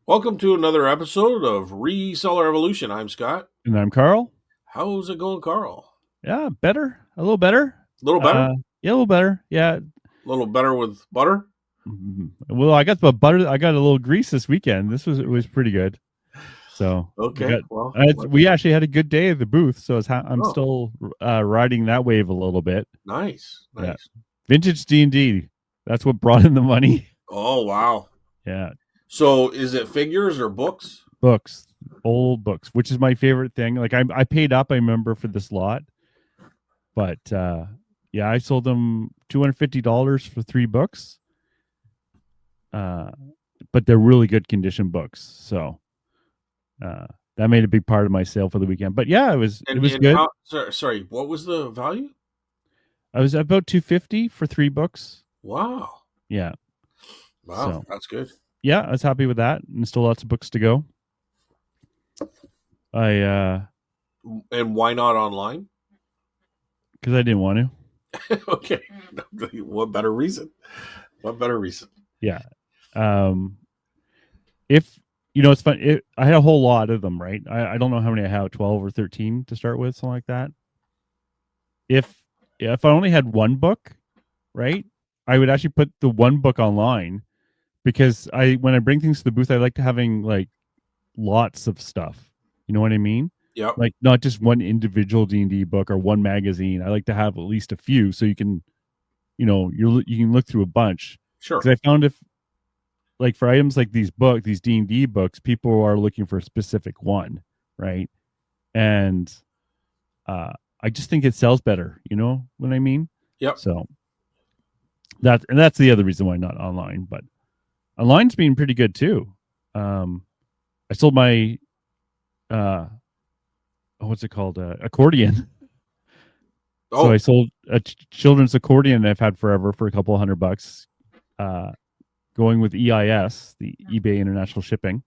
Welcome to another episode of Reseller Evolution. I'm Scott. And I'm Carl. How's it going, Carl? Yeah, better. A little better. A little better? Yeah, a little better. Yeah. A little better with butter? Well, I got the butter. I got a little grease this weekend. It was pretty good. So we Okay, got. well, We actually had a good day at the booth. So I'm oh, still riding that wave a little bit. nice, Yeah, nice. vintage D&D. That's what brought in the money. Oh, wow. Yeah, So is it figures or books? books, old books, which is my favorite thing. Like I paid up. I remember for this lot, but yeah, I sold them $250 for 3 books. Uh, but they're really good condition books. So uh, that made a big part of my sale for the weekend. But yeah, it And was and good. how? Sorry, what was the value? I was about 250 for 3 books. Wow, Yeah. wow, So that's good. yeah, I was happy with that, and still lots of books to go. I And why not online? because I didn't want to. Okay, what better reason? What better reason? Yeah. Um, if it's fun. I had a whole lot of them, right? I don't know how many I have, 12 or 13 to start with, something like that. If if I only had one book, right, I would actually put the one book online because I when I bring things to the booth, I like to having like lots of stuff. You know what I mean? Yep, Like not just one individual D&D book or one magazine. I like to have at least a few so you can, you can look through a bunch. sure. Because I found if like for items like these D&D books, people are looking for a specific one, right? And uh I just think it sells better, you know what I mean? Yep. So that's the other reason why not online, but online's been pretty good too. I sold my uh what's it called, accordion. So I Oh, sold a children's accordion I've had forever for a couple $100, uh, going with EIS, the eBay International Shipping.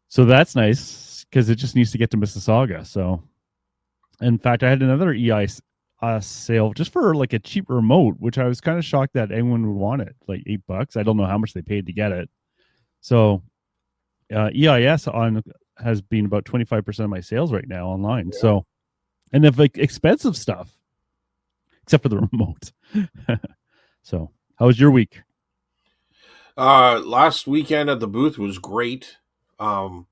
So that's nice because it just needs to get to Mississauga. So, in fact, I had another EIS sale just for like a cheap remote, which I was kind of shocked that anyone would want it, like $8. I don't know how much they paid to get it. So, EIS on has been about 25% of my sales right now online. yeah. So, and if like expensive stuff, except for the remote. So, how was your week? Last weekend at the booth was great. Um,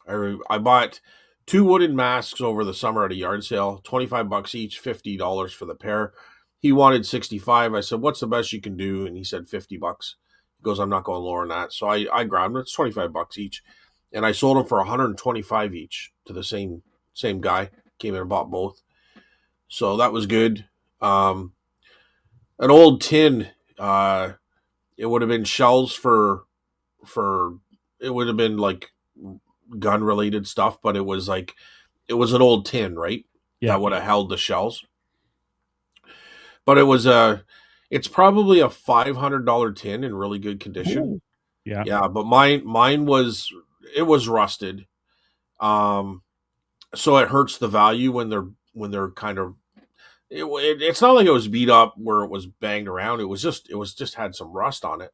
I bought two wooden masks over the summer at a yard sale, $25 each, $50 for the pair. He wanted 65. I said, "What's the best you can do?" And he said $50. He goes, "I'm not going lower than that." So I grabbed them. It's $25 each, and I sold them for 125 each to the same guy. Came in and bought both, so that was good. Um, an old tin. It would have been shells for it would have been like gun related stuff, but it was an old tin, right? Yeah. That would have held the shells. But it's probably a $500 tin in really good condition. Ooh. Yeah. Yeah, but mine was it was rusted. Um, so it hurts the value when they're kind of it's not like it was beat up where it was banged around. It was just had some rust on it.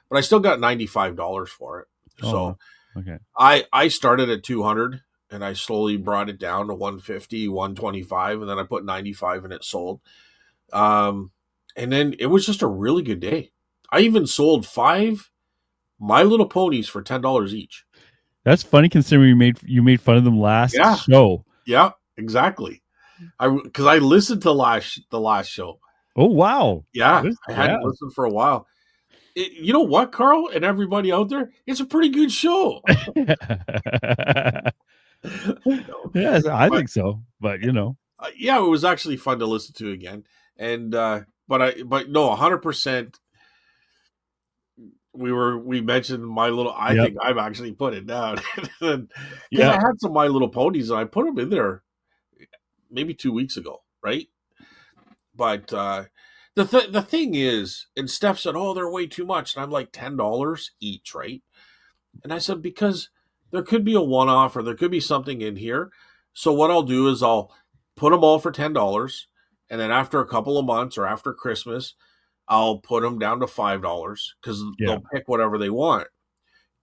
But I still got $95 for it. Oh, So okay. I started at 200 and I slowly brought it down to 150, 125, and then I put 95 and it sold. Um, and then it was just a really good day. I even sold five My Little Ponies for $10 each. That's funny considering you made fun of them last Yeah, show. yeah, exactly. I because I listened to the last show. Oh wow. Yeah, This, I yeah. hadn't listened for a while. You know what, Carl, and everybody out there, it's a pretty good show. No, Yes, I but think so. But yeah, it was actually fun to listen to again. And but no, 100%. We mentioned My Little. I yep. think I've actually put it down because I Yep. had some My Little Ponies and I put them in there maybe 2 weeks ago, right? But the thing is, and Steph said, "Oh, they're way too much," and I'm like $10 each, right? And I said because there could be a one off or there could be something in here. So what I'll do is I'll put them all for $10, and then after a couple of months or after Christmas, I'll put them down to $5 because Yeah. they'll pick whatever they want.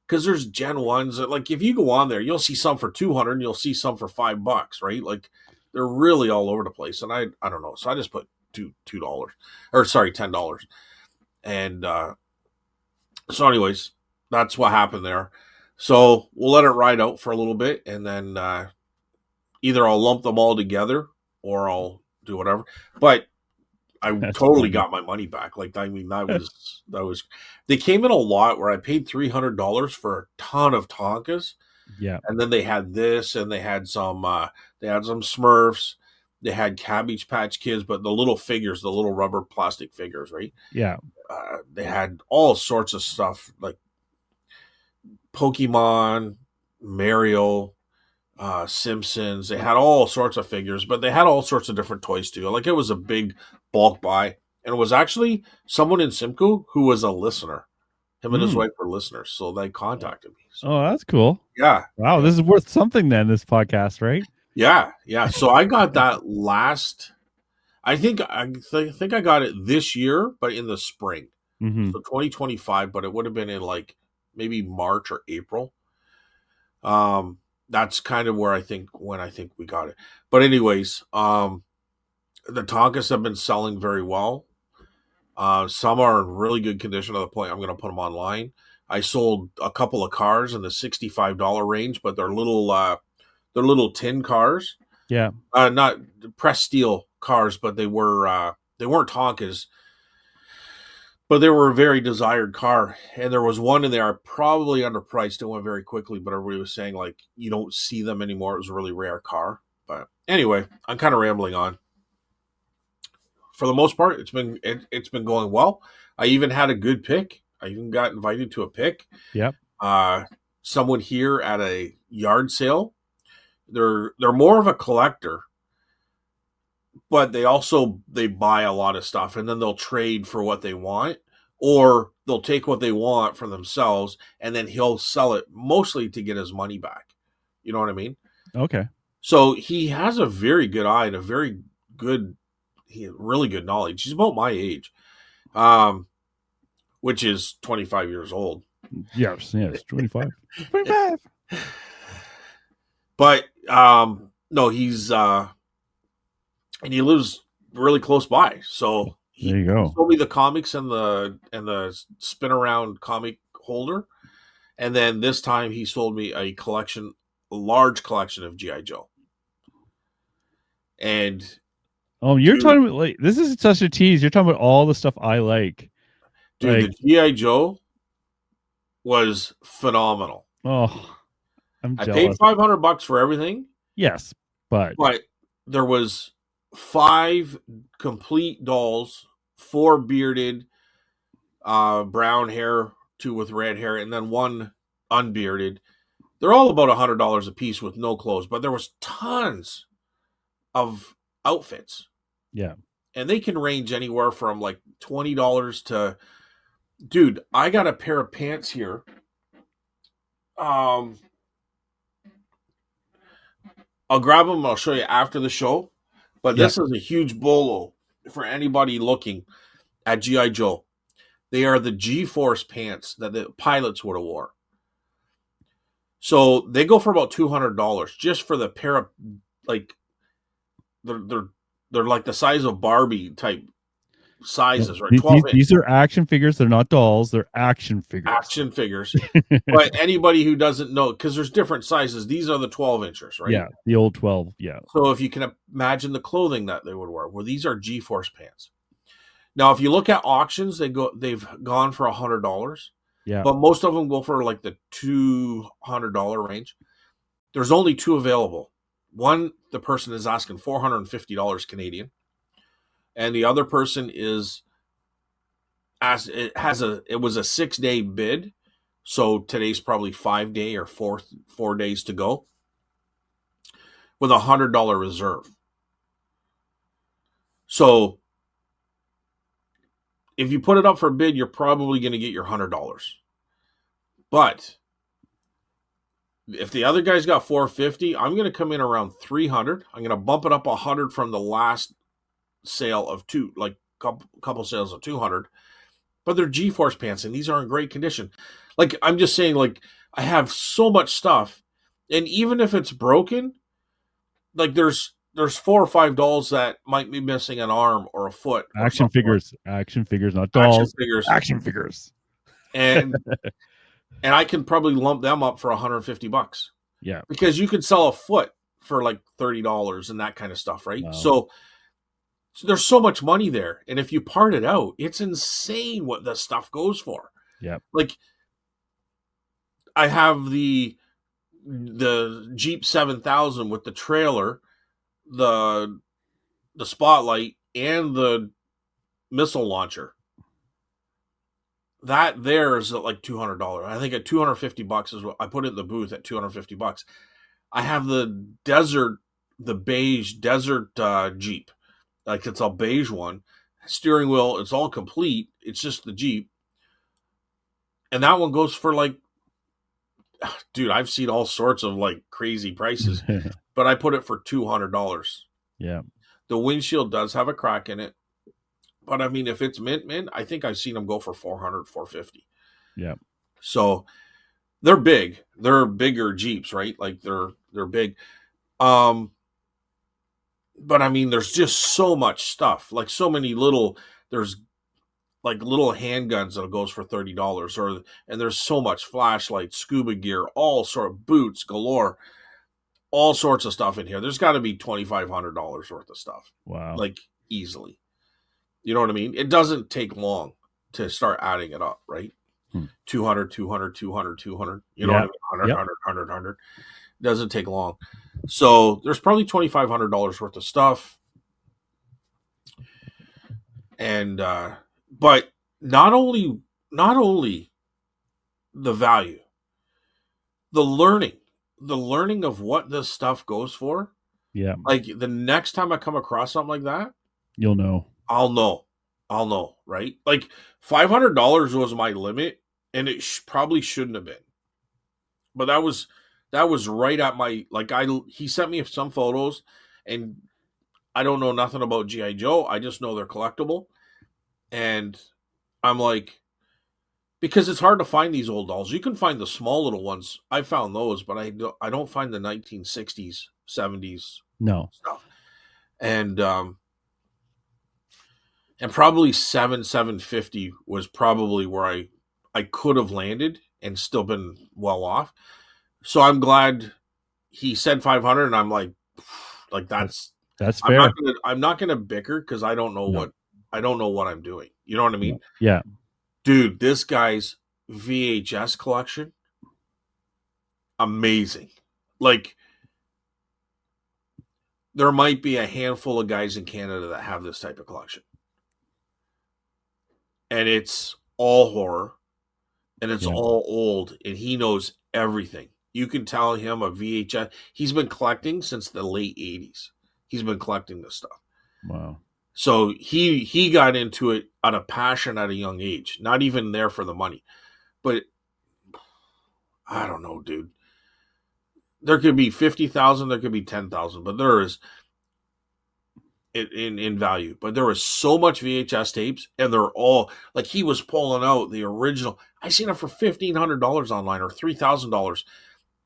because there's Gen 1s that, like, if you go on there, you'll see some for 200 and you'll see some for $5, right? Like, they're really all over the place. And I don't know. So I just put $2 or sorry, $10. And so anyways, that's what happened there. So we'll let it ride out for a little bit, and then either I'll lump them all together or I'll do whatever. But I That's totally funny. got my money back. Like, I mean, that was they came in a lot where I paid $300 for a ton of Tonkas, Yeah. and then they had this, and they had some Smurfs, they had Cabbage Patch Kids, but the little figures, the little rubber plastic figures, right? Yeah. They had all sorts of stuff like Pokemon, Mario, Simpsons. They had all sorts of figures, but they had all sorts of different toys too. Like, it was a big bulk buy, and it was actually someone in Simcoe who was a listener. Him and his Mm. wife were listeners, so they contacted me. So Oh, that's cool. yeah, Wow, yeah, this is worth something then, this podcast, right? yeah, yeah. So I got that last. I think I got it this year, but in the spring, Mm-hmm. so 2025. But it would have been in like maybe March or April. Um, that's kind of where I think we got it. But anyways, the Tonkas have been selling very well. Some are in really good condition to the point I'm going to put them online. I sold a couple of cars in the $65 range, but they're little tin cars, Yeah. not pressed steel cars, but they weren't Tonkas, but they were a very desired car. And there was one in there probably underpriced. It went very quickly, but everybody was saying like you don't see them anymore. It was a really rare car. But anyway, I'm kind of rambling on. For the most part, it's been going well. I even had a good pick. I even got invited to a pick. Yep. Uh, Someone here at a yard sale. They're more of a collector, but they buy a lot of stuff and then they'll trade for what they want, or they'll take what they want for themselves and then he'll sell it mostly to get his money back. You know what I mean? Okay. So he has a very good eye and a very good, really good knowledge. He's about my age, um, which is 25 years old. Yes. Yes. 25. 25. But no, and he lives really close by. So There you he go. sold me the comics and the spin around comic holder, and then this time he sold me a large collection of GI Joe. And Oh, you're dude, talking about like this is such a tease. You're talking about all the stuff I like. the Like, GI Joe was phenomenal. oh, I'm I paid jealous. $500 for everything, Yes, but but there was 5 complete dolls, 4 bearded, brown hair, 2 with red hair, and then 1 unbearded. They're all about $100 a piece with no clothes, but there was tons of outfits, yeah. and they can range anywhere from like $20 to, dude. I got a pair of pants here. Um, I'll grab them. I'll show you after the show. But Yeah. this is a huge bolo for anybody looking at GI Joe. They are the G-Force pants that the pilots would have wore. So they go for about $200 just for the pair of, like, they're they're they're like the size of Barbie type No, sizes, right? 12-inch these are action figures. They're not dolls. They're action figures. action figures. But anybody who doesn't know, because there's different sizes, these are the 12 inchers, right? Yeah, the old 12. Yeah. So if you can imagine the clothing that they would wear, well, these are G-Force pants. Now, if you look at auctions, they've gone for $100, Yeah. but most of them go for like the $200 range. There's only 2 available. One, the person is asking $450 Canadian, and the other person is it was a 6-day bid, so today's probably 5-day or 4 days to go, with $100 reserve. So if you put it up for a bid, you're probably going to get your $100. But if the other guy's got 450, I'm going to come in around 300. I'm going to bump it up 100 from the last sale of 2, like couple sales of 200, but they're G-force pants, and these are in great condition. Like, I'm just saying, like, I have so much stuff, and even if it's broken, like there's $4 or $5 that might be missing an arm or a foot or something like Action figures, not action dolls. figures, Action figures. and I can probably lump them up for $150 Yeah. because you could sell a foot for like $30 and that kind of stuff, right? Wow. So there's so much money there, and if you part it out, it's insane what this stuff goes for. Yeah. Like, I have the Jeep 7000 with the trailer, the spotlight, and the missile launcher. That there is at like $200. I think at $250 is what I put it in the booth at $250. I have the beige desert Jeep. Like, it's a beige one. Steering wheel, it's all complete. It's just the Jeep. And that one goes for like, dude, I've seen all sorts of like crazy prices, but I put it for $200. Yeah. The windshield does have a crack in it. But I mean, if it's mint, I think I've seen them go for $400, $450. Yeah. So they're big. They're bigger Jeeps, right? Like, they're big. But I mean, there's just so much stuff. Like, so many there's like little handguns that goes for $30, and there's so much flashlights, scuba gear, all sort of boots galore, all sorts of stuff in here. There's got to be $2,500 worth of stuff. Wow. Like, easily. You know what I mean? It doesn't take long to start adding it up, right? 200, 200, 200, 200. You know what I mean? 100, 100, 100, 100. It doesn't take long. So there's probably $2,500 worth of stuff. And but not only the value, the learning of what this stuff goes for. Yeah. Like, the next time I come across something like that, You'll know. I'll know, right? Like, $500 was my limit, and it probably shouldn't have been. But that was right at my, like, he sent me some photos, and I don't know nothing about G.I. Joe. I just know they're collectible. And I'm like, because it's hard to find these old dolls. You can find the small little ones. I found those, but I don't find the 1960s, 70s stuff. And probably 750 was probably where I could have landed and still been well off. So I'm glad he said 500, and I'm like that's fair. I'm not gonna bicker because I don't know what I'm doing. You know what I mean? Yeah. Dude, this guy's VHS collection, amazing. Like, there might be a handful of guys in Canada that have this type of collection. And it's all horror, and it's all old, and he knows everything. You can tell him a VHS. He's been collecting since the late 80s. He's been collecting this stuff. Wow. So he got into it out of passion at a young age, not even there for the money. But I don't know, dude. There could be 50,000, there could be 10,000, but there is in value. But there was so much VHS tapes, and they're all like, he was pulling out the original. I seen it for $1,500 online or $3,000,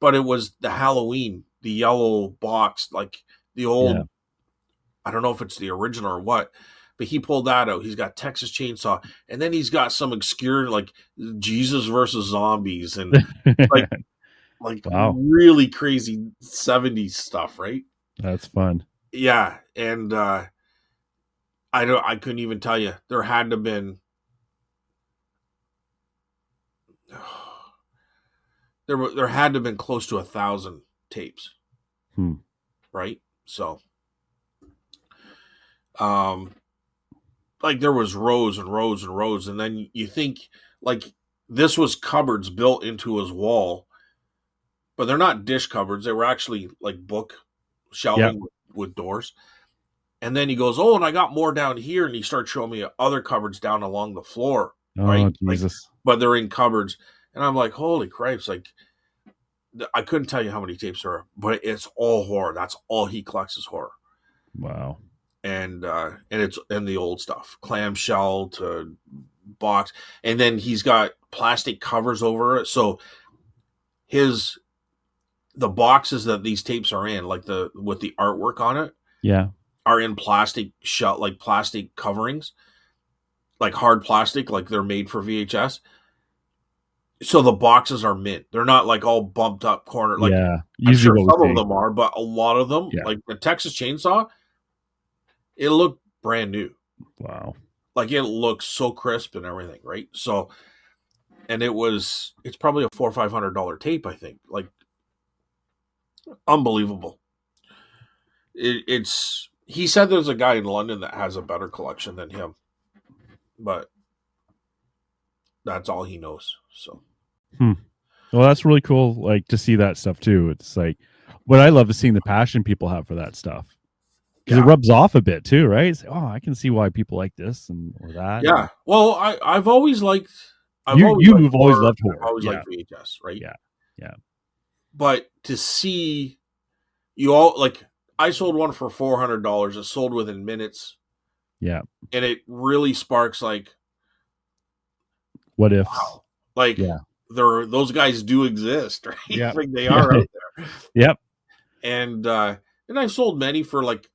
but it was the Halloween, the yellow box, like the old. Yeah. I don't know if it's the original or what, but he pulled that out. He's got Texas Chainsaw, and then he's got some obscure, like, Jesus versus zombies, and like wow. really crazy 70s stuff, right? That's fun. Yeah, and I couldn't even tell you. There had to have been there had to have been close to 1,000 tapes, right? So, like, there was rows and rows and rows, and then you think, like, this was cupboards built into his wall, but they're not dish cupboards. They were actually like book shelving with doors. And then he goes, oh, and I got more down here, and he starts showing me other cupboards down along the floor. Oh, right? Jesus. Like, but they're in cupboards, and I'm like, holy cripes! Like, I couldn't tell you how many tapes there are, but it's all horror. That's all he collects is horror. Wow. And it's the old stuff, Clamshell to box, and then he's got plastic covers over it. So the boxes that these tapes are in, like the with the artwork on it, Yeah. are in plastic shut, like plastic coverings, like hard plastic, like they're made for VHS. So the boxes are mint. They're not like all bumped up corner. Like Yeah. I'm Usually sure what some we of see. them are, but a lot of them, Yeah. like the Texas Chainsaw, it looked brand new. Wow. Like it looks so crisp and everything, right? So, and it's probably a $400 or $500 tape, I think. Like unbelievable. It's he said there's a guy in London that has a better collection than him, but that's all he knows. So, Well, that's really cool. Like to see that stuff too. It's like what I love is seeing the passion people have for that stuff because it yeah, rubs off a bit too, right? It's, oh, I can see why people like this and or that. yeah. Well, I've always liked You've always horror. loved I've horror. always Yeah. liked VHS, right? Yeah. Yeah. But to see you all like, I sold one for $400. It sold within minutes, Yeah. and it really sparks like, What ifs? wow, like Yeah. those guys do exist, right? Yeah. Like they are out there. Yep. And I've sold many for like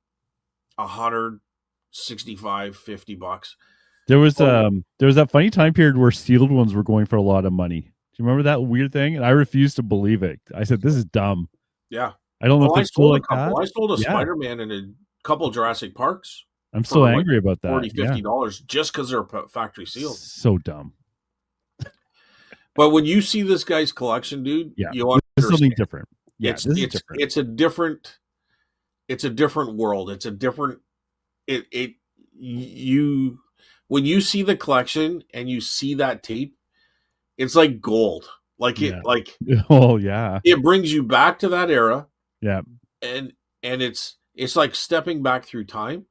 165, $50. There was Oh, that funny time period where sealed ones were going for a lot of money. Do you remember that weird thing? And I refused to believe it. I said, "This is dumb." yeah. I don't know if Oh, I they're still sold a like that. couple. I sold a Yeah, Spider-Man and a couple Jurassic Parks I'm so for like angry about that. 40 Yeah, $50 just because they're factory sealed. so dumb. But when you see this guy's collection, dude, Yeah, you this is something understand. different. Yeah, It's this is it's different. it's a different world. It's a different it you when you see the collection and you see that tape, it's like gold. Like Yeah. Oh yeah. it brings you back to that era, Yeah. and it's like stepping back through time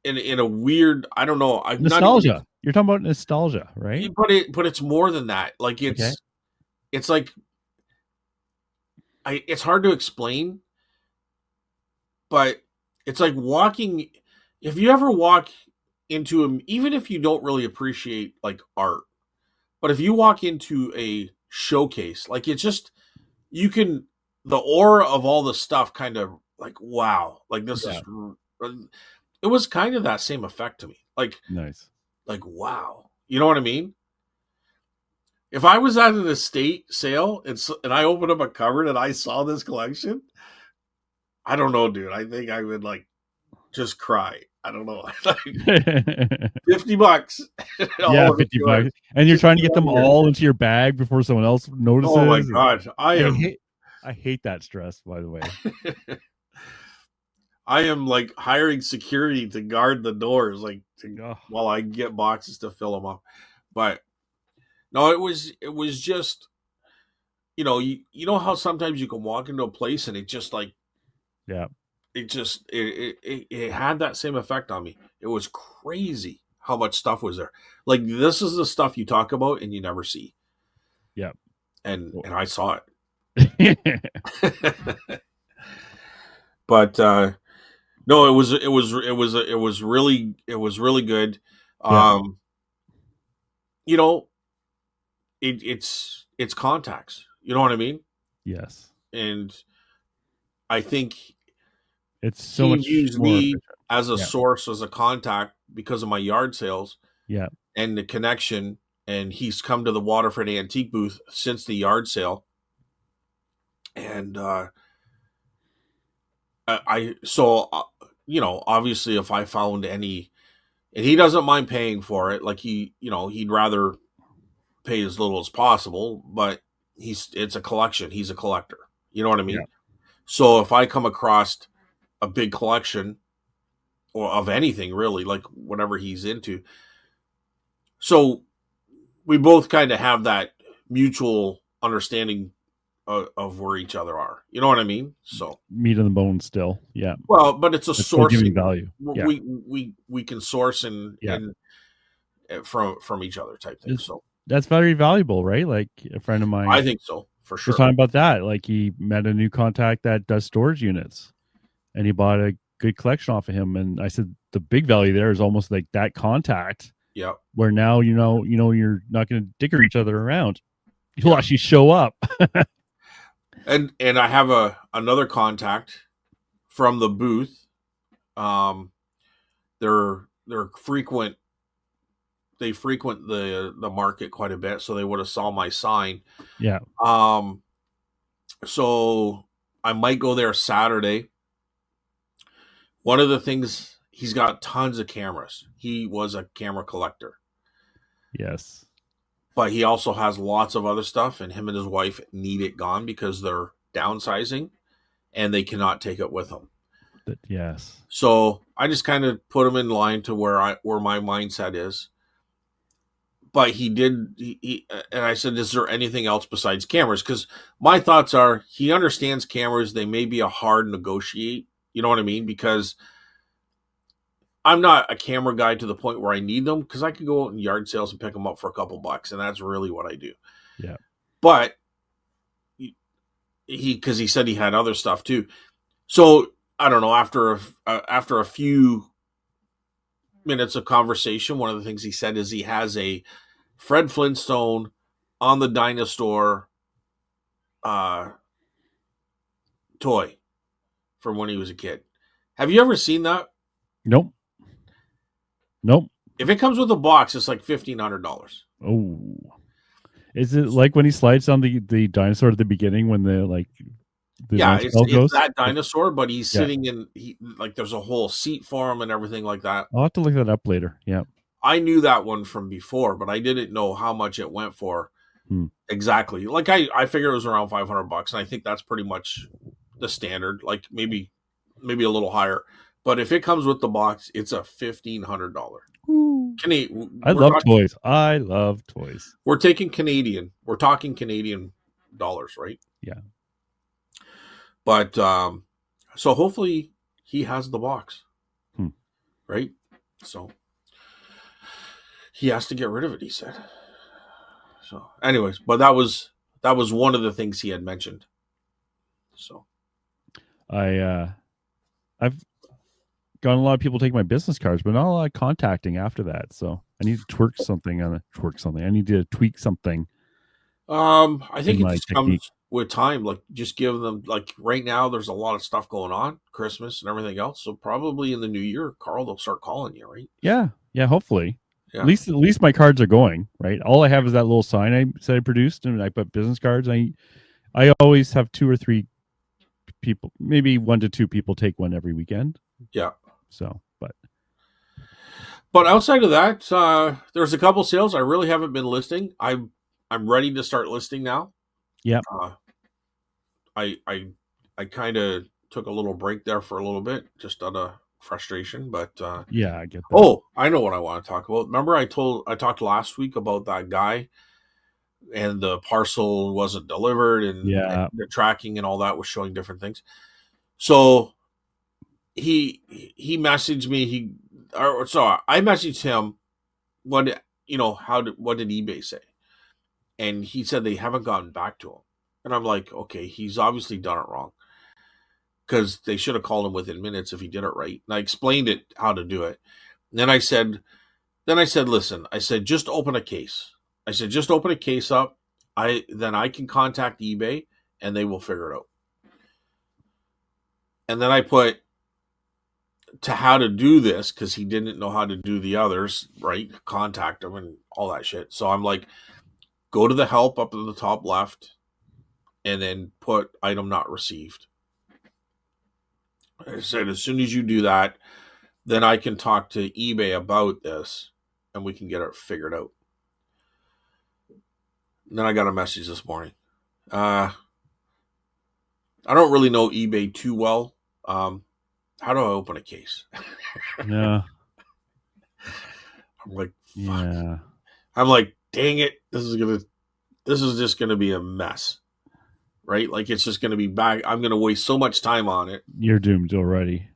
in a weird, I don't know, I'm not even, Nostalgia. You're talking about nostalgia, right? but it's more than that. Like Okay. it's like it's hard to explain, but it's like walking. If you ever walk into a, even if you don't really appreciate like art, but if you walk into a showcase, like it's just, you can, the aura of all the stuff kind of like, wow, like this Yeah. is, it was kind of that same effect to me. Nice. Like, wow, you know what I mean? If I was at an estate sale and I opened up a cupboard and I saw this collection, I don't know, dude. I think I would like just cry. I don't know. $50. Yeah, All of it's yours. $50, and you're Just trying to get get them over here. all into your bag before someone else notices. Oh my god. I hate that stress. By the way, I am like hiring security to guard the doors, like Ugh. while I get boxes to fill them up. But no, it was just, you know how sometimes you can walk into a place and it just like, Yeah, it had that same effect on me. It was crazy how much stuff was there. Like this is the stuff you talk about and you never see. yeah. And I saw it. But no, it was really good. Yeah. You know, it's contacts. You know what I mean? Yes, And I think it's so he much views more me efficient. as a Yeah, source, as a contact because of my yard sales yeah, and the connection. And he's come to the Waterford Antique booth since the yard sale. And obviously if I found any, and he doesn't mind paying for it, like he'd rather pay as little as possible, but it's a collection. He's a collector. You know what I mean? yeah. So if I come across a big collection or of anything really, like whatever he's into, so we both kind of have that mutual understanding of where each other are. You know what I mean? So, Meat on the bone still. Yeah, well, but it's a it's still giving sourcing. value. Yeah, We can source and yeah. from each other type thing. So That's very valuable, right? Like a friend of mine I think so for was sure. talking about that. Like he met a new contact that does storage units, and he bought a good collection off of him. And I said the big value there is almost like that contact Yep. Where now you're not going to dicker each other around. You'll Yeah. actually show up. And I have another contact from the booth. Um, they're frequent. They frequent the market quite a bit, so they would have saw my sign. Yeah. Um, so I might go there Saturday. One of the things, he's got tons of cameras. He was a camera collector, Yes. but he also has lots of other stuff. And him and his wife need it gone because they're downsizing and they cannot take it with them. Yes. So I just kind of put him in line to where my mindset is. But he did, and I said, "Is there anything else besides cameras?" Because my thoughts are, he understands cameras. They may be a hard negotiate. You know what I mean? Because I'm not a camera guy to the point where I need them. Because I could go out in yard sales and pick them up for a couple bucks, and that's really what I do. Yeah. But because he said he had other stuff too. So I don't know. After a few minutes of conversation, one of the things he said is he has a Fred Flintstone on the dinosaur uh, toy from when he was a kid. Have you ever seen that? Nope. Nope. If it comes with a box, it's like $1,500. Oh. Is it like when he slides down the dinosaur at the beginning when the Yeah, lunch bell it's goes? that dinosaur, but he's Yeah. sitting in like there's a whole seat for him and everything like that. I'll have to look that up later. Yeah. I knew that one from before, but I didn't know how much it went for exactly. Like I figured it was around $500, and I think that's pretty much the standard. Like maybe a little higher. But if it comes with the box, it's a $1,500. I love toys. I love toys. We're taking Canadian. We're talking Canadian dollars, right? Yeah. But so hopefully he has the box, right? So he has to get rid of it. He said. So, anyways, but that was one of the things he had mentioned. So I've gotten a lot of people take my business cards, but not a lot of contacting after that. So I need to twerk something. I need to tweak something. I think in it my just technique. comes with time. Like, just give them, like, right now, there's a lot of stuff going on, Christmas and everything else. So probably in the new year, Carl, they'll start calling you, right? Yeah. Yeah. Hopefully. Yeah. At least my cards are going, right? All I have is that little sign I said I produced, and I put business cards. I always have 2 or 3 people, maybe 1 to 2 people take one every weekend. Yeah. So, but outside of that, there's a couple sales I really haven't been listing. I'm ready to start listing now. yeah. I kind of took a little break there for a little bit, just out of frustration. But Yeah, I get that. oh, I know what I want to talk about. Remember, I talked last week about that guy, and the parcel wasn't delivered, and the tracking and all that was showing different things. So he messaged me. I messaged him. What did eBay say? And he said they haven't gotten back to him. And I'm like, okay, he's obviously done it wrong, because they should have called him within minutes if he did it right. And I explained it how to do it. And then I said, listen, I said, just open a case. I said, just open a case up. Then I can contact eBay and they will figure it out. And then I put to how to do this, because he didn't know how to do the others, right? Contact them and all that shit. So I'm like, go to the help up in the top left and then put item not received. I said, as soon as you do that, then I can talk to eBay about this and we can get it figured out. And then I got a message this morning. I don't really know eBay too well. How do I open a case? Yeah. I'm like, fuck. Yeah. I'm like, dang it. This is just gonna be a mess. Right? Like, it's just gonna be back. I'm gonna waste so much time on it. You're doomed already.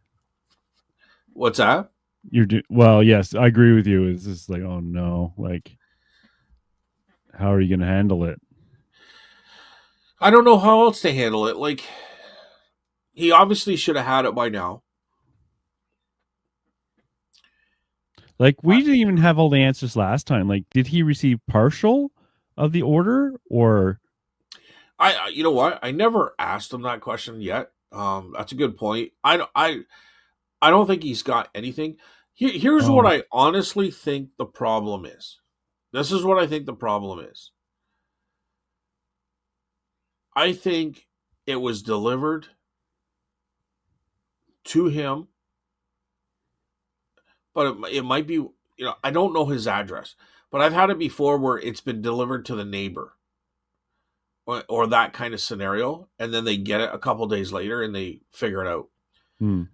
What's that? Well, yes, I agree with you. It's just like, oh no, like, how are you going to handle it? I don't know how else to handle it. Like, he obviously should have had it by now. Like we didn't even have all the answers last time. Like, did he receive partial of the order or? You know what? I never asked him that question yet. That's a good point. I don't think he's got anything. Here's what Oh, I honestly think the problem is. This is what I think the problem is. I think it was delivered to him, but it might be, I don't know his address, but I've had it before where it's been delivered to the neighbor or that kind of scenario, and then they get it a couple days later and they figure it out. hmm.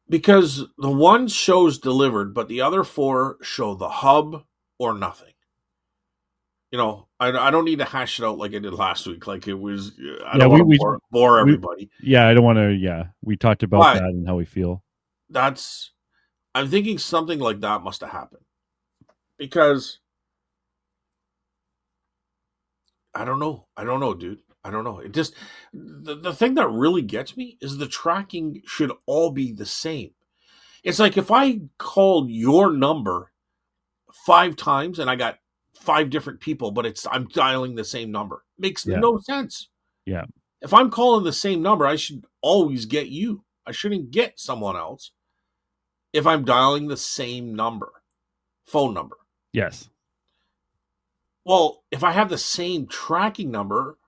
Because the one shows delivered, but the other four show the hub or nothing. I don't need to hash it out like I did last week. Like it was, I Yeah, don't we want to we bore we everybody. yeah, I don't want to. Yeah, we talked about that But and how we feel. that's, I'm thinking something like that must have happened because I don't know. I don't know, dude. I don't know. It just, the thing that really gets me is the tracking should all be the same. It's like if I called your number 5 times and I got 5 different people, but I'm dialing the same number. Makes Yeah, no sense. yeah, If I'm calling the same number, I should always get you. I shouldn't get someone else if I'm dialing the same phone number. yes, Well, if I have the same tracking number,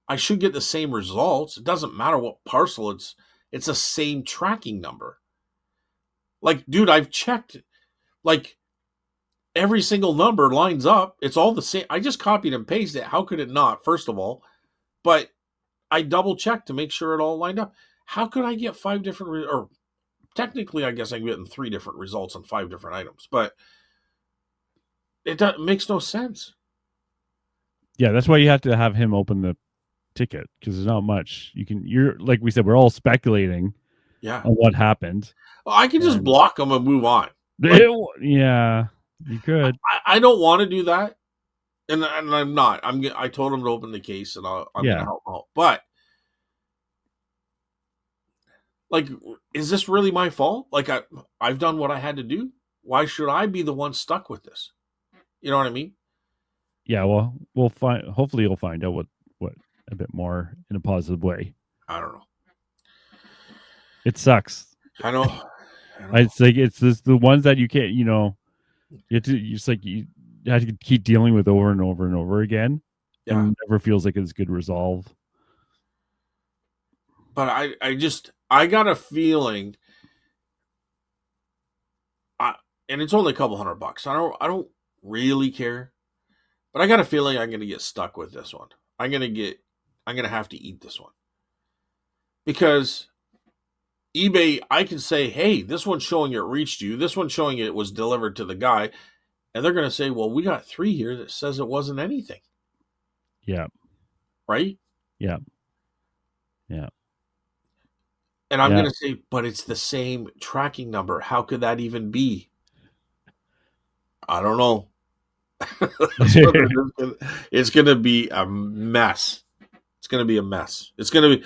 I should get the same results. It doesn't matter what parcel it's the same tracking number. Like, dude, I've checked like every single number lines up. It's all the same. I just copied and pasted it. How could it not? First of all, but I double checked to make sure it all lined up. How could I get 5 different or technically, I guess I'm getting 3 different results on 5 different items, but it makes no sense. yeah. That's why you have to have him open the ticket because there's not much you can. You're like we said, we're all speculating Yeah, on what happened. well, I can just And block them and move on. Like yeah, you could. I don't want to do that, and I'm not. I told him to open the case, and I'm going to Yeah, help him out. But like, is this really my fault? Like I've done what I had to do. Why should I be the one stuck with this? You know what I mean? yeah. Well, we'll find. Hopefully, you'll find out what a bit more in a positive way. I don't know. It sucks. I know. I know. It's like it's the ones that you can't. You have to. It's like you have to keep dealing with over and over and over again, Yeah, and it never feels like it's good resolve. but I got a feeling. And it's only a couple $100. I don't really care, but I got a feeling I'm going to get stuck with this one. I'm going to have to eat this one because eBay, I can say, hey, this one's showing it reached you. This one's showing it was delivered to the guy. And they're going to say, well, we got 3 here that says it wasn't anything. Yeah, Right. yeah, yeah, And I'm yeah. going to say, but it's the same tracking number. How could that even be? I don't know. It's going to be a mess. It's going to be a mess. It's going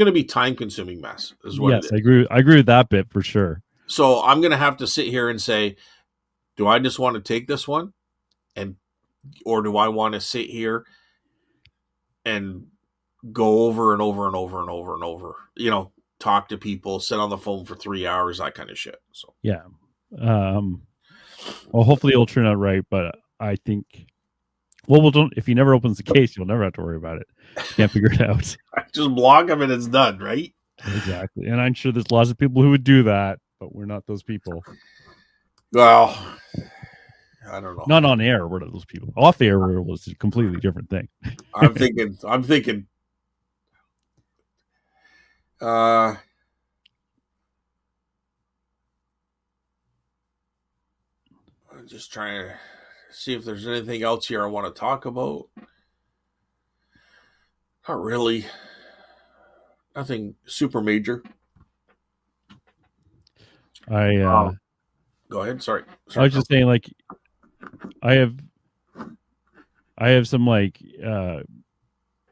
to be time consuming mess is what it Yes, is. I agree with that bit for sure. So I'm going to have to sit here and say, do I just want to take this one and or do I want to sit here and go over and over and over and over and over, talk to people, sit on the phone for 3 hours, that kind of shit. So Yeah. Um. Well, hopefully it'll turn out right, but I think. Well, we'll don't. If he never opens the case, you'll never have to worry about it. Can't figure it out. I just block them and it's done, right? Exactly. And I'm sure there's lots of people who would do that, but we're not those people. Well, I don't know. Not on air, we're not those people. Off air, was a completely different thing. I'm thinking, uh, I'm just trying to see if there's anything else here I want to talk about. Not really. Nothing super major. I Go ahead. Sorry. I was just saying, like, I have some like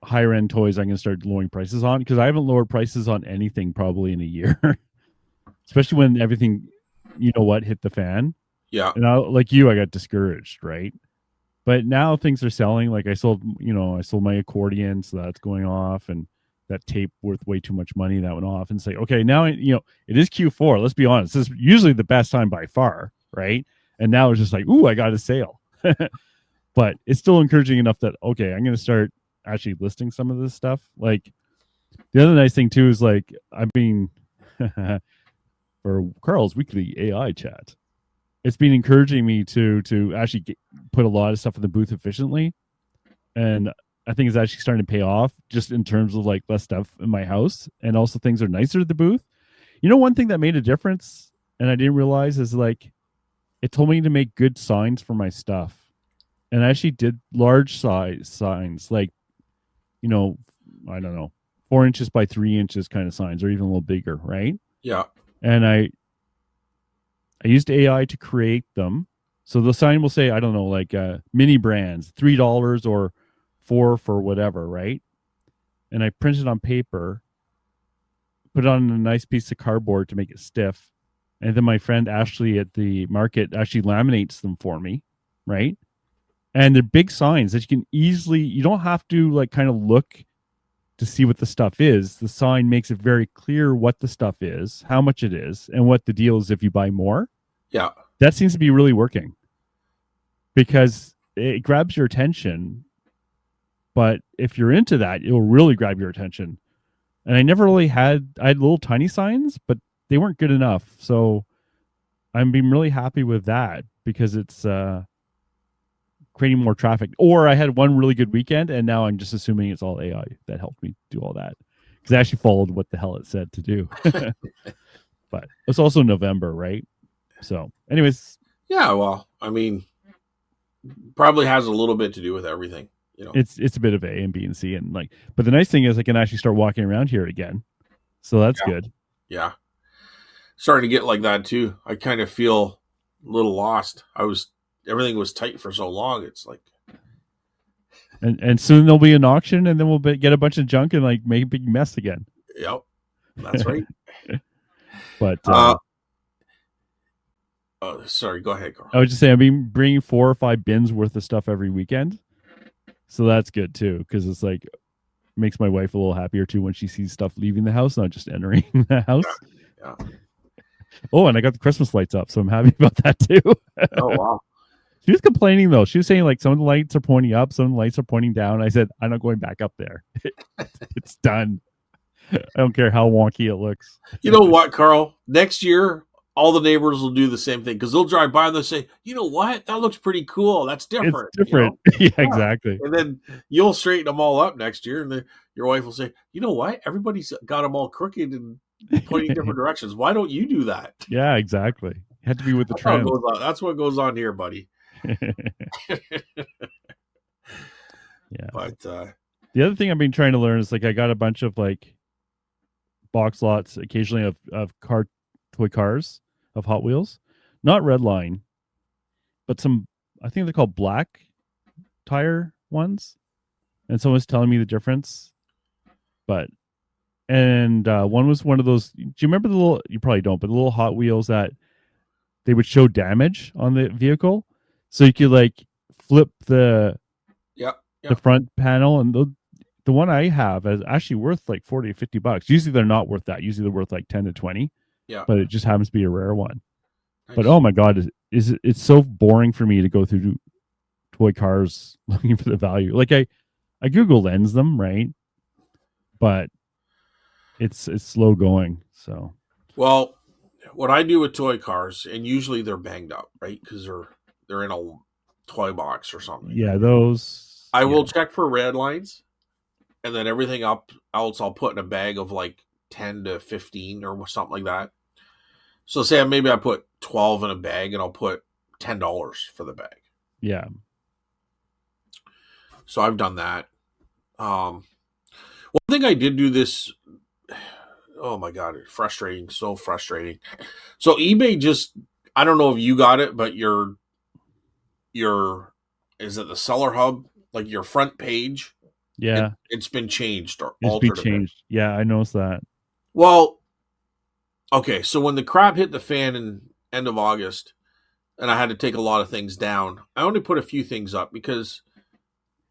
higher end toys I'm gonna start lowering prices on because I haven't lowered prices on anything probably in a year. Especially when everything you know what hit the fan. Yeah. And like you, I got discouraged, right? But now things are selling. Like I sold my accordion, so that's going off, and that tape worth way too much money that went off. And say, okay, now it is Q4. Let's be honest, this is usually the best time by far, right? And now it's just like, ooh, I got a sale. But it's still encouraging enough that okay, I'm going to start actually listing some of this stuff. Like the other nice thing too is like I've been for Carl's weekly AI chat. It's been encouraging me to actually put a lot of stuff in the booth efficiently, and I think it's actually starting to pay off just in terms of like less stuff in my house, and also things are nicer at the booth. One thing that made a difference, and I didn't realize, is like it told me to make good signs for my stuff, and I actually did large size signs, like I don't know, 4 inches by 3 inches kind of signs, or even a little bigger, right? Yeah. And I used AI to create them. So the sign will say, I don't know, like mini brands, $3 or $4 for whatever, right? And I printed it on paper, put it on a nice piece of cardboard to make it stiff. And then my friend Ashley at the market actually laminates them for me, right? And they're big signs that you don't have to like kind of look to see what the stuff is. The sign makes it very clear what the stuff is, how much it is, and what the deal is if you buy more. Yeah. That seems to be really working because it grabs your attention. But if you're into that, it'll really grab your attention. And I had little tiny signs, but they weren't good enough. So I'm being really happy with that because it's creating more traffic. Or I had one really good weekend, and now I'm just assuming it's all AI that helped me do all that because I actually followed what the hell it said to do. But it's also November, right? So, anyways, Yeah. Well, I mean, probably has a little bit to do with everything. it's a bit of A and B and C, and like, but the nice thing is I can actually start walking around here again, so that's Yeah. good. Yeah. Starting to get like that too. I kind of feel a little lost. Everything was tight for so long. It's like, And soon there'll be an auction, and then we'll get a bunch of junk and like make a big mess again. yep, that's right. But Sorry, go ahead, Carl. I was just saying, I've been bringing 4 or 5 bins worth of stuff every weekend, so that's good too because it's like makes my wife a little happier too when she sees stuff leaving the house, not just entering the house. Yeah. Oh, and I got the Christmas lights up, so I'm happy about that too. Oh wow. She was complaining though. She was saying like some of the lights are pointing up, some of the lights are pointing down. I said, I'm not going back up there. It's done. I don't care how wonky it looks. You know what, Carl? Next year, all the neighbors will do the same thing because they'll drive by and they'll say, "You know what? That looks pretty cool. That's different." It's different. Yeah, exactly. And then you'll straighten them all up next year, and then your wife will say, "You know what? Everybody's got them all crooked and pointing different directions. Why don't you do that?" Yeah, exactly. Had to be with the trend. That's what goes on here, buddy. Yeah. But the other thing I've been trying to learn is like I got a bunch of like box lots occasionally of toy cars of Hot Wheels, not Redline, but some I think they're called black tire ones, and someone's telling me the difference. But one was one of those. Do you remember the little? You probably don't, but the little Hot Wheels that they would show damage on the vehicle, so you could like flip the front panel, and the one I have is actually worth like $40 or $50. Usually they're not worth that. Usually they're worth like 10 to 20. Yeah. But it just happens to be a rare one. Nice. But oh my god, it's so boring for me to go through toy cars looking for the value. Like I Google Lens them, right? But it's slow going. So well, what I do with toy cars, and usually they're banged up, right? Because they're in a toy box or something. Yeah, those I will check for red lines, and then everything else I'll put in a bag of like 10 to 15 or something like that. So say maybe I put 12 in a bag, and I'll put $10 for the bag. Yeah. So I've done that. One thing I did do this. Oh my god, it's frustrating, so frustrating. So eBay I don't know if you got it, but your is it the seller hub, like your front page? Yeah. It's been changed or it's altered. Been changed. Yeah, I noticed that. Well, okay, so when the crap hit the fan end of August, and I had to take a lot of things down. I only put a few things up because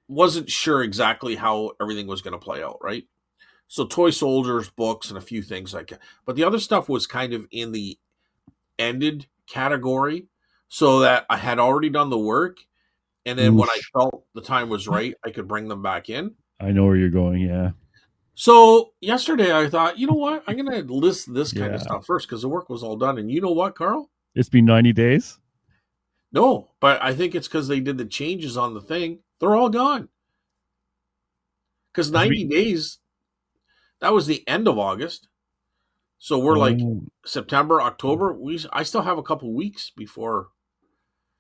wasn't sure exactly how everything was going to play out, right? So toy soldiers, books, and a few things like that. But the other stuff was kind of in the ended category, so that I had already done the work, and then when I Oof. felt the time was right, I could bring them back in. I know where you're going. Yeah. So yesterday I thought, you know what? I'm going to list this kind of Yeah. stuff first because the work was all done. And you know what, Carl? It's been 90 days. No, but I think it's because they did the changes on the thing. They're all gone. Because Has it 90 been? days, that was the end of August. So we're like Oh, September, October. I still have a couple weeks before.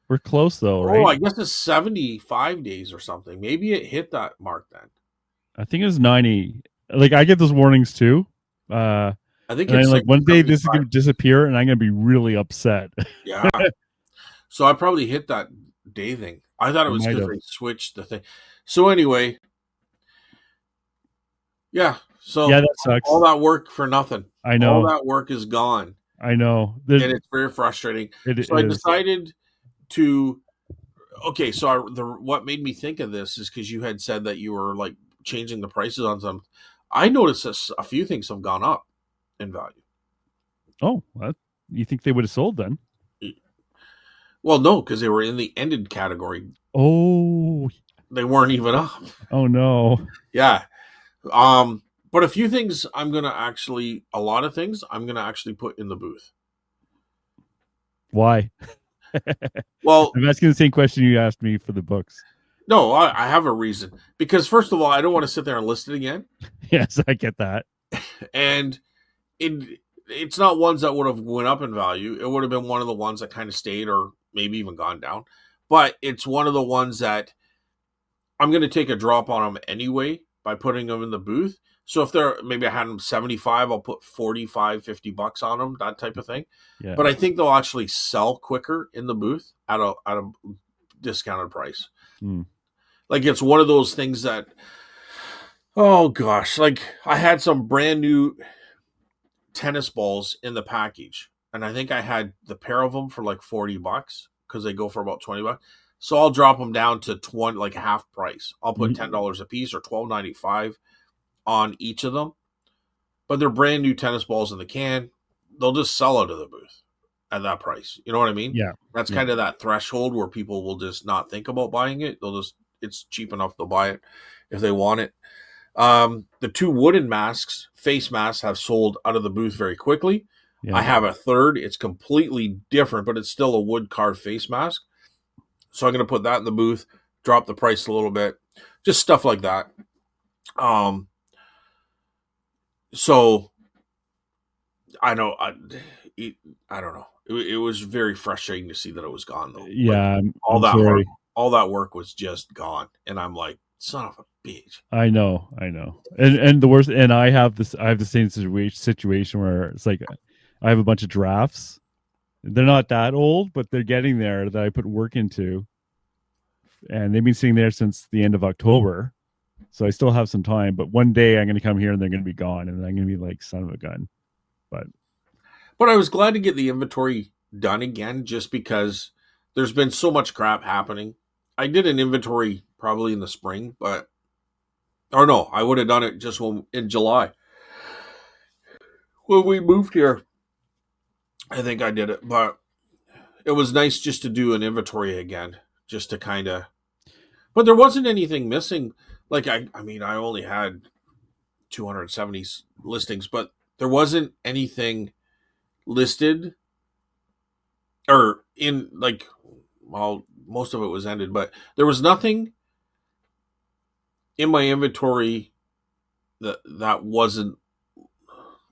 we're close though, Oh, right? I guess it's 75 days or something. Maybe it hit that mark then. I think it was 90. Like I get those warnings too. Uh, I think and I'm it's like, like one day this is 75. gonna disappear, and I'm gonna be really upset. Yeah. So I probably hit that day thing. I thought it You was might because have. they switched the thing. So anyway, yeah. Yeah, So that all sucks. that work for nothing. I All know. that work is gone. I know. And it's very frustrating. It So I is. decided to okay, so what made me think of this is because you had said that you were like changing the prices on some. I noticed a few things have gone up in value. Oh, what? You think they would have sold then? Well, no, because they were in the ended category. Oh, They weren't even up. oh no. Yeah. Um, but a few things a lot of things I'm gonna actually put in the booth. Why? Well, I'm asking the same question you asked me for the books. no, I have a reason because first of all, I don't want to sit there and list it again, Yes, I get that. and it's not ones that would have went up in value. It would have been one of the ones that kind of stayed or maybe even gone down. But it's one of the ones that I'm going to take a drop on them anyway by putting them in the booth. So if they're maybe I had them 75, I'll put 45, $50 on them, that type of thing. Yeah. But I think they'll actually sell quicker in the booth at a discounted price. Hmm. Like it's one of those things that oh gosh, like I had some brand new tennis balls in the package, and I think I had the pair of them for like $40 because they go for about $20. So I'll drop them down to 20, like half price. I'll put Mhm. $10 a piece or $12.95 on each of them. But they're brand new tennis balls in the can. They'll just sell out of the booth at that price. You know what I mean? Yeah. That's Yeah. kind of that threshold where people will just not think about buying it. They'll just it's cheap enough to buy it if they want it. The two wooden masks, face masks, have sold out of the booth very quickly. I Yeah. have a third. It's completely different, but it's still a wood carved face mask. So I'm going to put that in the booth, drop the price a little bit, just stuff like that. Um, so I know I don't know. It was very frustrating to see that it was gone though. Like Yeah. all I'm that hard, sorry. all that work was just gone, and I'm like, son of a bitch. I know. I know. And the worst. And I have this. I have the same situation where it's like I have a bunch of drafts. They're not that old, but they're getting there that I put work into, and they've been sitting there since the end of October. So I still have some time. But one day I'm going to come here and they're going to be gone, and I'm going to be like, son of a gun. But But I was glad to get the inventory done again, just because there's been so much crap happening. I did an inventory probably in the spring, but or no, I would have done it just in July when we moved here. I think I did it, but it was nice just to do an inventory again, just to kind of. But there wasn't anything missing. Like I mean, I only had 270 listings, but there wasn't anything listed or in like. Well, most of it was ended, but there was nothing in my inventory that wasn't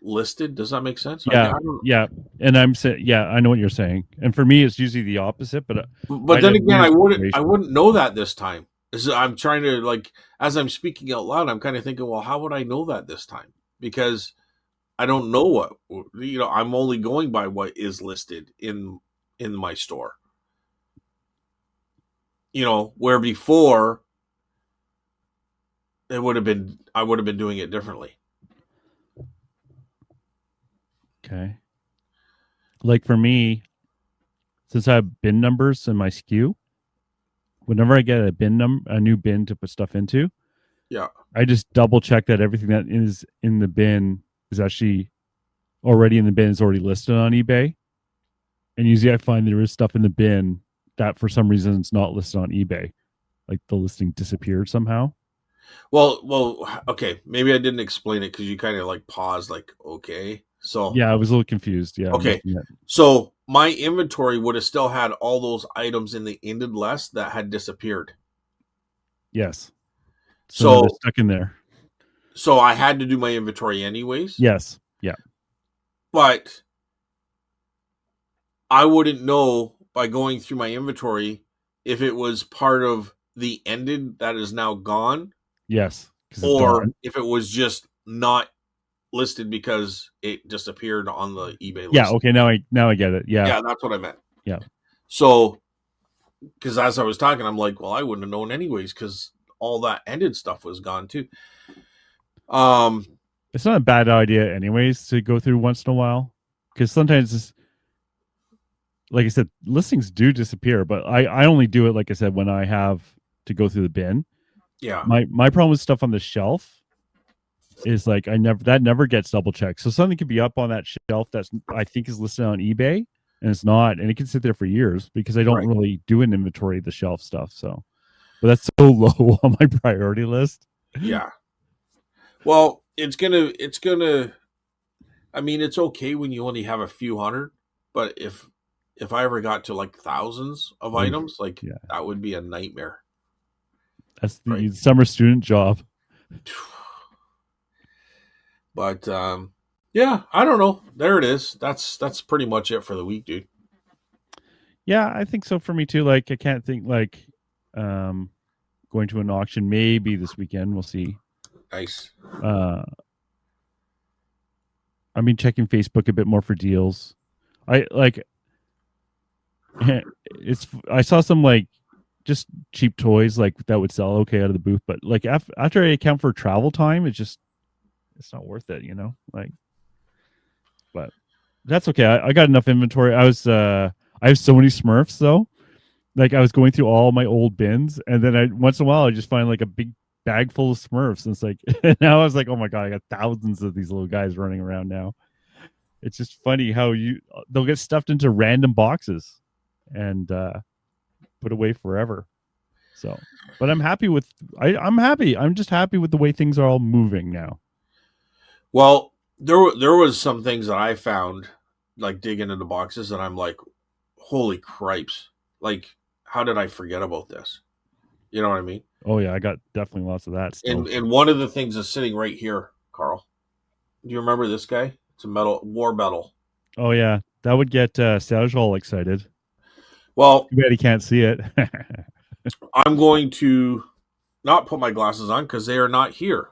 listed. Does that make sense? I yeah, don't. yeah. And I'm saying, yeah, I know what you're saying. And for me, it's usually the opposite. But I But had then a again, weird I situation. wouldn't know that this time. I'm trying to like as I'm speaking out loud, I'm kind of thinking, well, how would I know that this time? Because I don't know what I'm only going by what is listed in my store. Where before it would have been I would have been doing it differently. Okay. Like for me, since I have bin numbers in my SKU, whenever I get a new bin to put stuff into, Yeah. I just double check that everything that is in the bin is actually already in the bin, is already listed on eBay. And usually I find there is stuff in the bin that for some reason it's not listed on eBay. Like the listing disappeared somehow. Well, okay. Maybe I didn't explain it because you kind of like paused, like, okay. So, Yeah, I was a little confused. Yeah, I'm okay. looking at. So my inventory would have still had all those items in the ended list that had disappeared. Yes. So now they're So, stuck in there. so I had to do my inventory anyways, Yes. Yeah. but I wouldn't know by going through my inventory if it was part of the ended that is now gone Yes. Because it's or gone. if it was just not listed because it disappeared on the eBay Yeah. list. Okay. Now I get it. Yeah. Yeah, that's what I meant. Yeah. So, because as I was talking, I'm like, well, I wouldn't have known anyways because all that ended stuff was gone too. Um, It's not a bad idea, anyways, to go through once in a while. Because sometimes, like I said, listings do disappear, but I only do it, like I said, when I have to go through the bin. yeah, My problem with stuff on the shelf is like that never gets double checked. So something could be up on that shelf that's I think is listed on eBay and it's not, and it can sit there for years because I don't right, really do an inventory of the shelf stuff. So, but that's so low on my priority list. yeah. Well, it's gonna. I mean, it's okay when you only have a few hundred, but if I ever got to like thousands of Oof, items, like yeah, that would be a nightmare, that's right? the summer student job. But yeah, I don't know. There it is. That's pretty much it for the week, dude. Yeah, I think so for me too. Like I can't think like um going to an auction maybe this weekend. We'll see. Nice. Uh I mean checking Facebook a bit more for deals. I like it's I saw some like just cheap toys like that would sell okay out of the booth, but like after I account for travel time, it's not worth it, you know. Like, but that's okay. I got enough inventory. I have so many Smurfs though. Like I was going through all my old bins, and then I once in a while I just find like a big bag full of Smurfs, and it's like now I was like, oh my god, I got thousands of these little guys running around now. It's just funny how they'll get stuffed into random boxes and put away forever. So, but I'm happy with I'm happy. I'm just happy with the way things are all moving now. Well, there was some things that I found like digging into boxes that I'm like, holy cripes! Like, how did I forget about this? You know what I mean? Oh yeah, I got definitely lots of that still. And one of the things is sitting right here, Carl. Do you remember this guy? It's a metal war metal. Oh yeah, that would get Serge all excited. Well, Too bad he can't see it. I'm going to not put my glasses on because they are not here.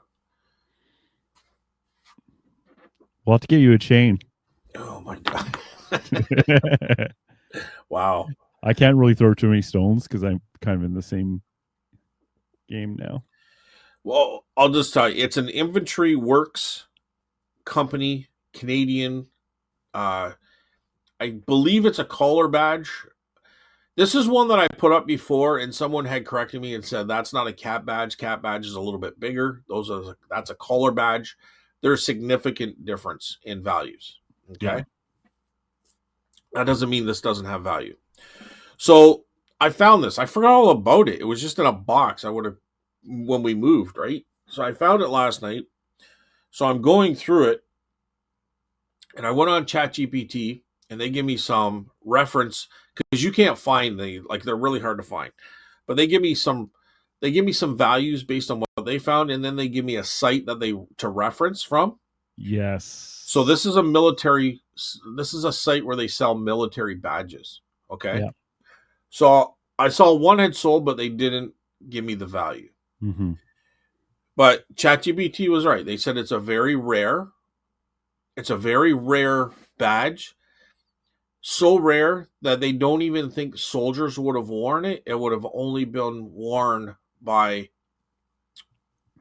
We'll have to get you a chain. Oh my god! Wow. I can't really throw too many stones because I'm kind of in the same game now. Well, I'll just tell you, it's an Infantry Works company, Canadian. Uh, I believe it's a collar badge. This is one that I put up before, and someone had corrected me and said that's not a cat badge. Cat badge is a little bit bigger. That's a collar badge. There's significant difference in values. Yeah. Okay, that doesn't mean this doesn't have value. So I found this. I forgot all about it. It was just in a box. I would have when we moved, right? So I found it last night. So I'm going through it, and I went on ChatGPT, and they give me some reference because you can't find they're really hard to find, but they give me some values based on what they found, and then they give me a site that they to reference from. Yes. So this is a military. This is a site where they sell military badges. Okay, Yeah. so I saw one had sold, but they didn't give me the value. Mm-hmm. But ChatGPT was right. They said it's a very rare. It's a very rare badge. So rare that they don't even think soldiers would have worn it. It would have only been worn by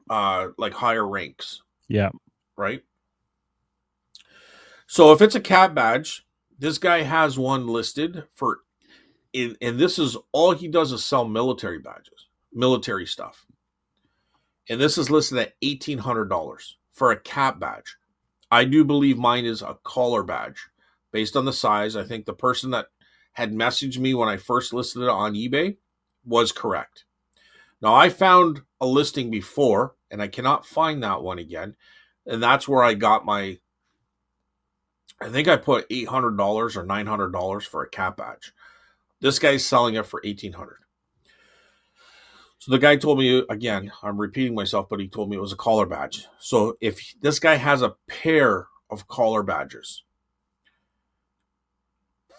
like higher ranks, Yeah. right? So if it's a cat badge, this guy has one listed for and this is all he does is sell military badges, military stuff. And this is listed at $1,800 for a cap badge. I do believe mine is a collar badge based on the size. I think the person that had messaged me when I first listed it on eBay was correct. Now, I found a listing before, and I cannot find that one again. And that's where I got my, I think I put $800 or $900 for a cap badge. This guy's selling it for $1,800. So the guy told me, again, I'm repeating myself, but he told me it was a collar badge. So if this guy has a pair of collar badges,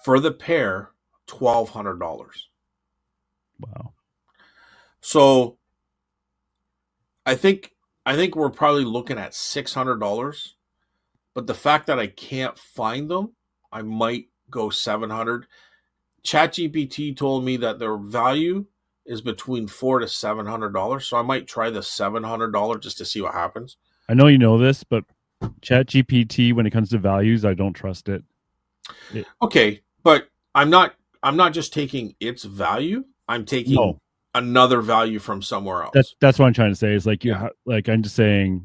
for the pair, $1,200. Wow. So I think we're probably looking at $600. But the fact that I can't find them, I might go $700. ChatGPT told me that their value is between $400 to $700, so I might try the $700 just to see what happens. I know you know this, but ChatGPT, when it comes to values, I don't trust it. Okay, but I'm not just taking its value. I'm taking another value from somewhere else. That's what I'm trying to say. Is like like I'm just saying.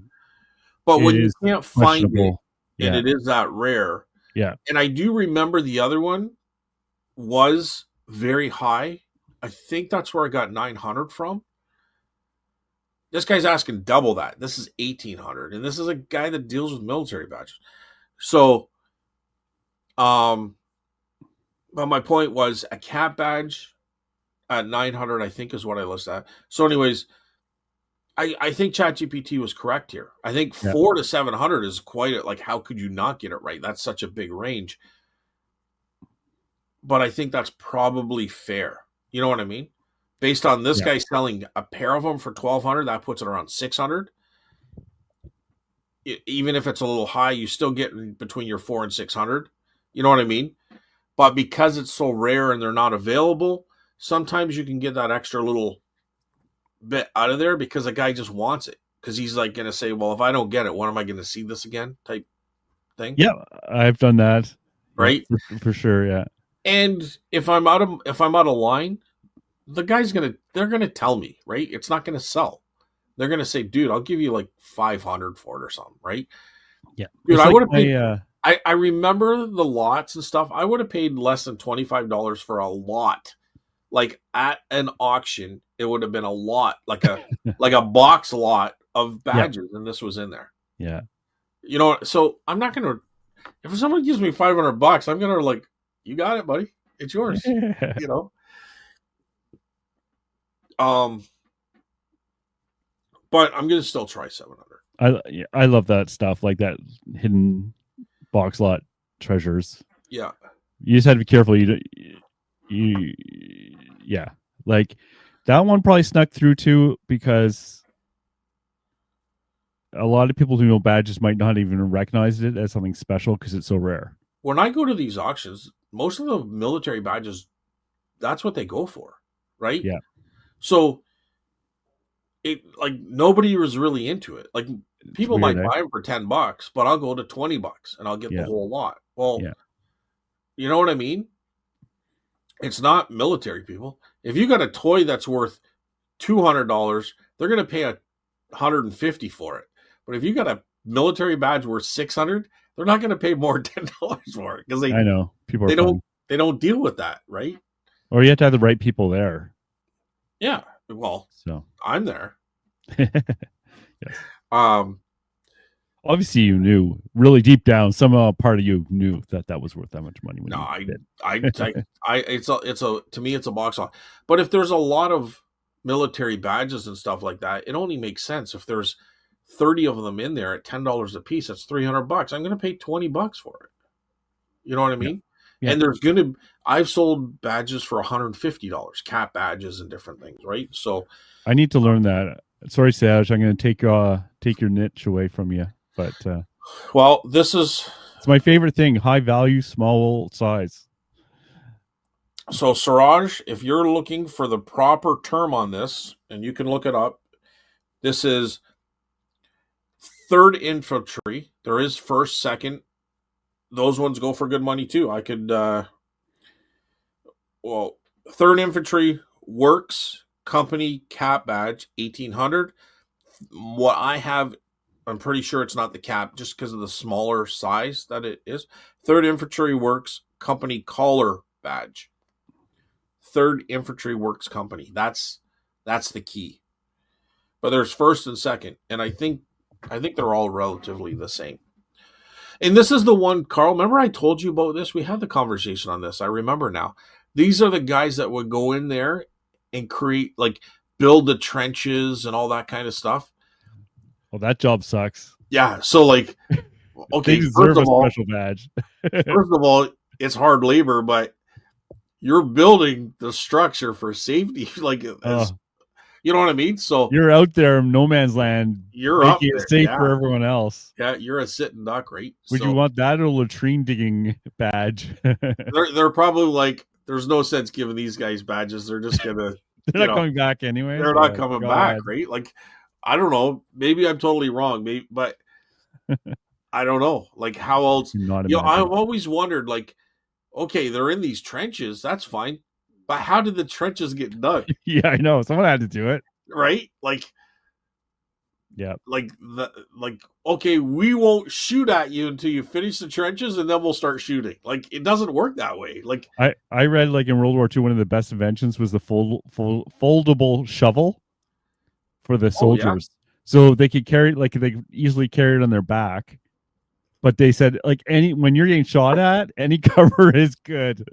But when you can't find it, and it is that rare, and I do remember the other one was very high. I think that's where I got 900 from. This guy's asking double that. This is 1,800, and this is a guy that deals with military badges. So, but my point was a cap badge at 900, I think, is what I listed at. So, anyways, I think ChatGPT was correct here. I think 400 to 700 is quite like, how could you not get it right? That's such a big range. But I think that's probably fair. You know what I mean? Based on this guy selling a pair of them for $1,200, that puts it around $600. Even if it's a little high, you still get between your $400 and $600. You know what I mean? But because it's so rare and they're not available, sometimes you can get that extra little bit out of there because a guy just wants it. Because he's like going to say, well, if I don't get it, when am I going to see this again? Type thing. Yeah, I've done that. Right? For sure, yeah. And if I'm out of line, they're gonna tell me, right? It's not gonna sell. They're gonna say, dude, I'll give you like 500 for it or something, right? Yeah. Dude, I would have paid. I remember the lots and stuff. I would have paid less than $25 for a lot. Like at an auction, it would have been a lot, like a like a box lot of badges, and this was in there. Yeah. You know, so I'm not gonna. If someone gives me $500, I'm gonna like, you got it, buddy. It's yours. You know. But I'm gonna still try 700. I love that stuff, like that hidden box lot treasures. Yeah. You just have to be careful. Like that one probably snuck through too, because a lot of people who know badges might not even recognize it as something special because it's so rare. When I go to these auctions, most of the military badges, that's what they go for, right? Yeah. So it like nobody was really into it. Like people might buy them for $10, but I'll go to $20 and I'll get the whole lot. Well, you know what I mean? It's not military people. If you got a toy that's worth $200, they're going to pay $150 for it. But if you got a military badge worth $600, they're not going to pay more than $10 for it because I know people they don't deal with that, right? Or you have to have the right people there. Yeah. Well, so I'm there. Yes. Obviously, you knew really deep down, some part of you knew that was worth that much money. No, to me, it's a box lot. But if there's a lot of military badges and stuff like that, it only makes sense if there's 30 of them in there at $10 a piece. That's $300. I'm going to pay $20 for it. You know what I mean? Yeah. And I've sold badges for $150, cap badges and different things, right? So I need to learn that. Sorry, Saj, I'm going to take your niche away from you. But well, it's my favorite thing: high value, small size. So, Siraj, if you're looking for the proper term on this, and you can look it up, this is 3rd infantry. There is 1st, 2nd. Those ones go for good money too. I could, Third Infantry Works Company Cap Badge 1800. What I have, I'm pretty sure it's not the cap just because of the smaller size that it is. Third Infantry Works Company Collar Badge. Third Infantry Works Company. That's the key. But there's first and second, and I think they're all relatively the same. And this is the one, Carl. Remember I told you about this? We had the conversation on this. I remember now. These are the guys that would go in there and create, like, build the trenches and all that kind of stuff. Well, that job sucks. Yeah. So, like, They okay, deserve a special badge. first of all, it's hard labor, but you're building the structure for safety, like, as you know what I mean. So You're out there in no man's land, you're up making it there. safe Yeah. for everyone else. Yeah. You're a sitting duck, right? Would So you want that or a latrine digging badge? they're probably like, there's no sense giving these guys badges. They're just gonna, They're not coming back anyways. they're not coming back, God. right? Like, I don't know. Maybe I'm totally wrong. Maybe, but I don't know. Like, how else? Not I've imagine. always wondered. Like, okay, they're in these trenches. That's fine, but how did the trenches get dug? Yeah, I know. Someone had to do it. Right? Like, Yeah. like okay, we won't shoot at you until you finish the trenches, and then we'll start shooting. Like, it doesn't work that way. Like, I read like in World War II, one of the best inventions was the foldable shovel for the oh yeah, soldiers. So they could carry, like, they could easily carry it on their back. But they said, like, when you're getting shot at, any cover is good.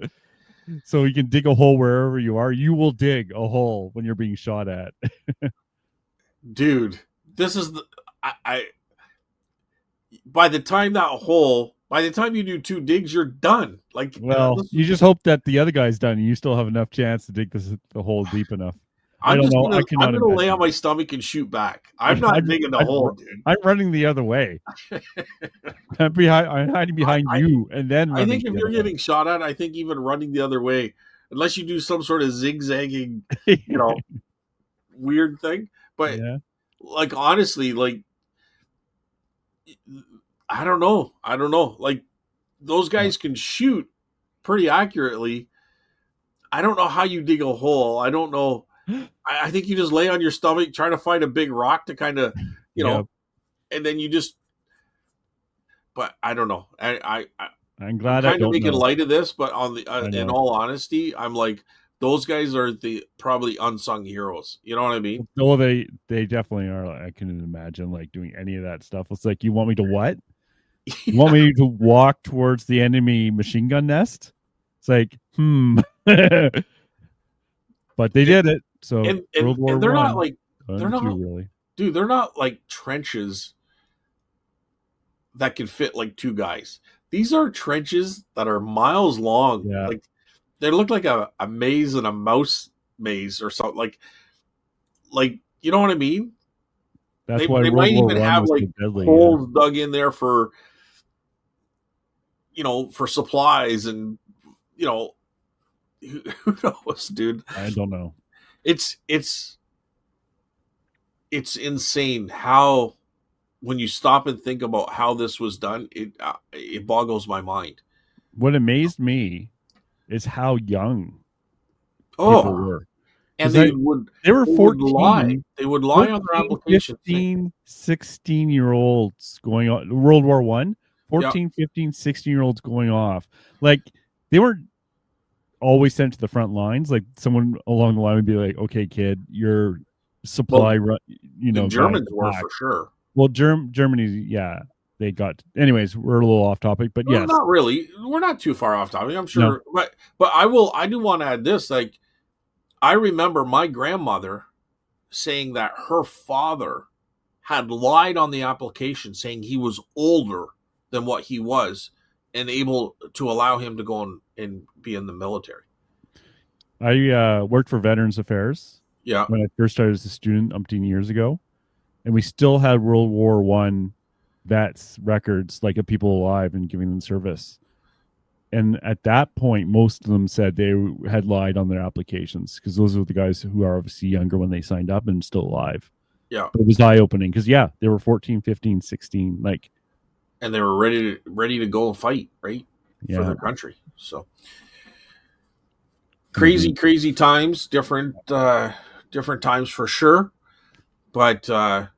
So you can dig a hole wherever you are. You will dig a hole when you're being shot at. dude, this is the I by the time by the time you do 2 digs, you're done. Like, Well, you just hope that the other guy's done and you still have enough chance to dig the hole deep enough. I don't know. I I'm cannot gonna lay imagine. on my stomach and shoot back. I'm not digging the hole, dude. I'm running the other way. I'm hiding behind you and then I running think if the you're other getting shot at, I think even running the other way, unless you do some sort of zigzagging, way. weird thing. But Yeah. like, honestly, like, I don't know. Like, those guys can shoot pretty accurately. I don't know how you dig a hole. I don't know. I think you just lay on your stomach, try to find a big rock to kind of, Yep. and then you just. But I don't know. I'm I'm glad I kind of don't making know. light of this, but on the I in know. all honesty, I'm like, those guys are the probably unsung heroes. You know what I mean? Oh, they definitely are. I couldn't imagine like doing any of that stuff. It's like, you want me to what? You want me to walk towards the enemy machine gun nest? It's like, but they did it. So and World War they're not One, like they're two, not really. dude. They're not like trenches that can fit like 2 guys. These are trenches that are miles long. Yeah, Like, they look like a maze and a mouse maze or something. Like, you know what I mean? that's why They World might War even One have was so like deadly. Yeah, holes dug in there for for supplies and you know who knows, dude. I don't know. It's insane how, when you stop and think about how this was done, it boggles my mind. What amazed me is how young people Oh, were. and Because they were they would lie. 14, They would lie on their 14, application. 15, 16-year-olds going on World War One. Yeah, 14, 15, 16-year-olds going off. Like, they weren't always sent to the front lines. Like, someone along the line would be like, "Okay, kid, your well, supply, the guy Germans were back." for sure. Well, Germany, yeah, they got. Anyways, we're a little off topic, but Well, yes, not really. We're not too far off topic, I'm no, sure. But I do want to add this. Like, I remember my grandmother saying that her father had lied on the application, saying he was older than what he was and able to allow him to go and be in the military. I worked for Veterans Affairs Yeah. when I first started as a student umpteen years ago, and we still had World War One vets records, like, of people alive and giving them service. And at that point, most of them said they had lied on their applications, because those were the guys who are obviously younger when they signed up and still alive. Yeah. But it was eye opening because, yeah, they were 14, 15, 16. Like, And they were ready to go and fight, right? For yeah. their country. So crazy times, different times for sure. But you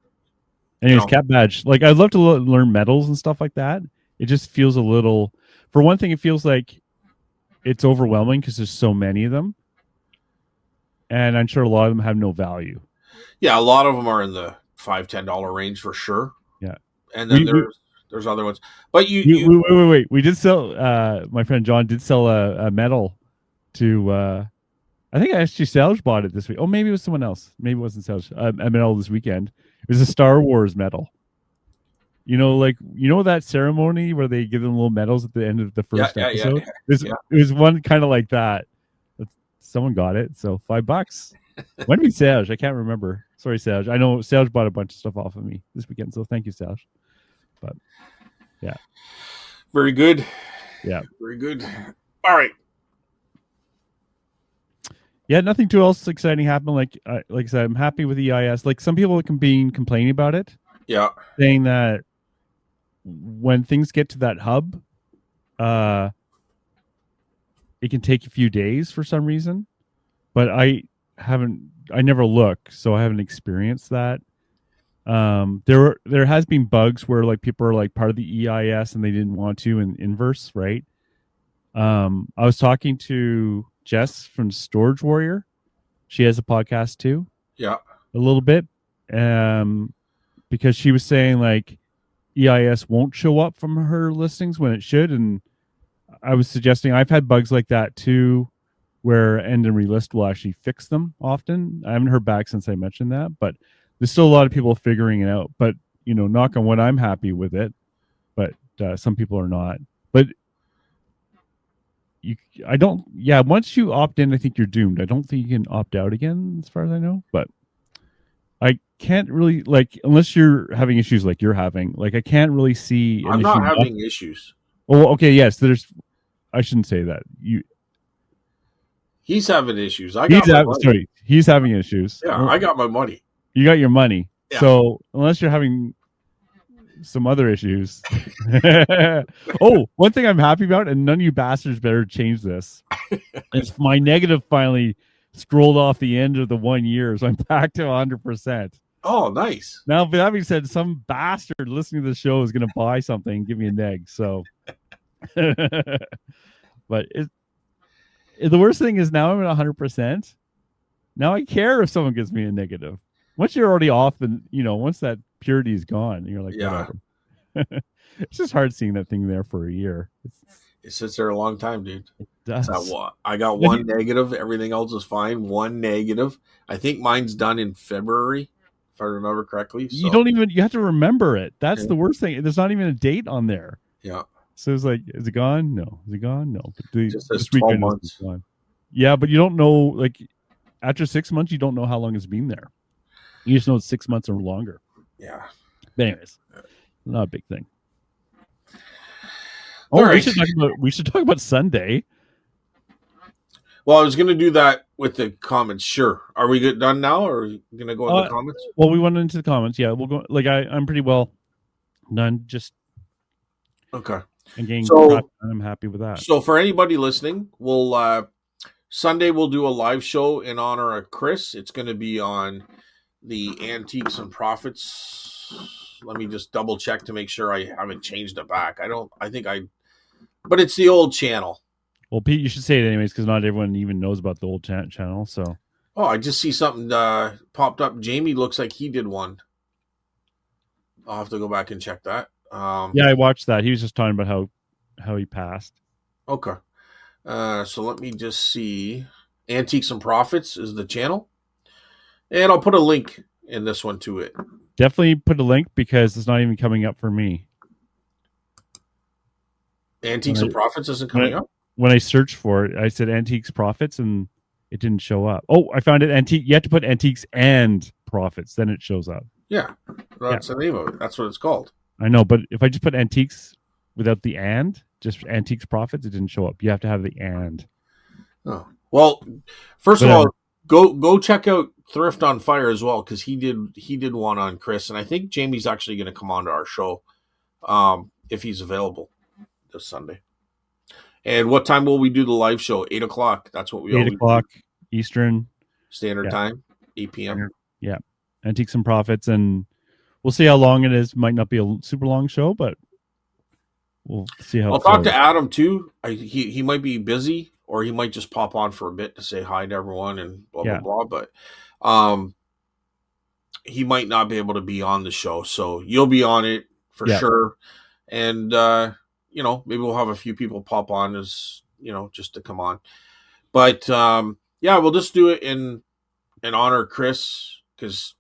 Anyways, know, cat badge. Like I'd love to learn metals and stuff like that. It just feels a little. For one thing, it feels like it's overwhelming because there's so many of them, and I'm sure a lot of them have no value. yeah, a lot of them are in the $5-10 range for sure. Yeah, And then we there's other ones. But wait. We did sell. My friend John did sell a medal to. I think actually Salge bought it this week. Oh, maybe it was someone else. Maybe it wasn't Salge. A medal this weekend. It was a Star Wars medal. Like that ceremony where they give them little medals at the end of the first episode. Yeah. It was one kind of like that. Someone got it, so $5. When did we Salge? I can't remember. Sorry, Salge. I know Salge bought a bunch of stuff off of me this weekend, so thank you, Salge. But yeah, Very good. Yeah. Very good. All right. Yeah, nothing too else exciting happened. Like I said, I'm happy with EIS. Like some people can be complaining about it. Yeah. Saying that when things get to that hub, it can take a few days for some reason. But I never look, so I haven't experienced that. There has been bugs where like people are like part of the EIS and they didn't want to in inverse, right? I was talking to Jess from Storage Warrior. She has a podcast too. Yeah. A little bit. Because she was saying like EIS won't show up from her listings when it should. And I was suggesting I've had bugs like that too, where end and relist will actually fix them often. I haven't heard back since I mentioned that, but there's still a lot of people figuring it out. But, knock on wood, I'm happy with it. But some people are not. But once you opt in, I think you're doomed. I don't think you can opt out again, as far as I know. But I can't really, like, unless you're having issues like you're having, like, I can't really see an I'm issue. not having issues. Oh, okay, yes. I shouldn't say that. He's having issues. He's having issues. Yeah, I got my money. You got your money. Yeah. So unless you're having some other issues. Oh, one thing I'm happy about, and none of you bastards better change this, is my negative finally scrolled off the end of the 1 year, so I'm back to 100%. Oh, nice. Now, but that being said, some bastard listening to the show is going to buy something and give me a neg. So, but the worst thing is now I'm at 100%. Now I care if someone gives me a negative. Once you're already off, and once that purity is gone, you're like, yeah. Whatever. It's just hard seeing that thing there for a year. It sits there a long time, dude. It does. I got one negative. Everything else is fine. One negative. I think mine's done in February, if I remember correctly. So. You have to remember it. That's the worst thing. There's not even a date on there. Yeah. So it's like, is it gone? No. Is it gone? No. But it just says 12 months. Yeah, but you don't know, like, after 6 months, you don't know how long it's been there. You just know it's 6 months or longer. Yeah. But anyways, not a big thing. Oh, right. we should talk about Sunday. Well, I was going to do that with the comments. Sure. Are we done now, or are we going to go into the comments? Well, we went into the comments. Yeah, we'll go. Like I'm pretty well done. Just okay. Again, so I'm happy with that. So for anybody listening, Sunday we'll do a live show in honor of Chris. It's going to be on the Antiques and Profits. Let me just double check to make sure I haven't changed it back. But it's the old channel. Well, Pete, you should say it anyways, because not everyone even knows about the old channel. So, I just see something popped up. Jamie looks like he did one. I'll have to go back and check that. Yeah, I watched that. He was just talking about how he passed. Okay. So let me just see. Antiques and Profits is the channel. And I'll put a link in this one to it. Definitely put a link because it's not even coming up for me. Antiques and Profits isn't coming up? When I searched for it, I said Antiques Profits and it didn't show up. Oh, I found it. You have to put Antiques and Profits, then it shows up. Yeah. That's the name of it. That's what it's called. I know, but if I just put Antiques without the and, just Antiques Profits, it didn't show up. You have to have the and. Oh. Well, first of all, go check out Thrift on Fire as well, because he did one on Chris, and I think Jamie's actually going to come on to our show if he's available this Sunday. And what time will we do the live show? 8 o'clock. That's what we 8 o'clock always do. Eastern. Standard Yeah. time, 8 p.m. Yeah. Antiques and Profits. And we'll see how long it is. Might not be a super long show, but we'll see how I'll it talk flows. to Adam too. He might be busy, or he might just pop on for a bit to say hi to everyone and blah blah Yeah. blah. But um, he might not be able to be on the show, so you'll be on it for Yeah. sure. And maybe we'll have a few people pop on as just to come on. But yeah, we'll just do it in honor of Chris, because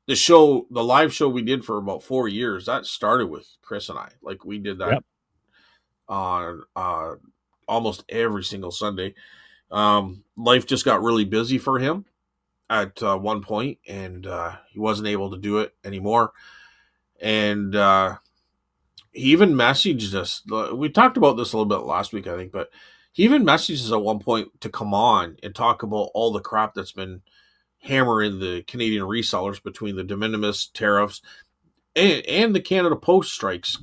the live show we did for about 4 years, that started with Chris and I. Like, we did that Yep. on almost every single Sunday. Life just got really busy for him at one point, and he wasn't able to do it anymore. And he even messaged us. We talked about this a little bit last week, I think, but he even messaged us at one point to come on and talk about all the crap that's been hammering the Canadian resellers between the de minimis tariffs and the Canada Post strikes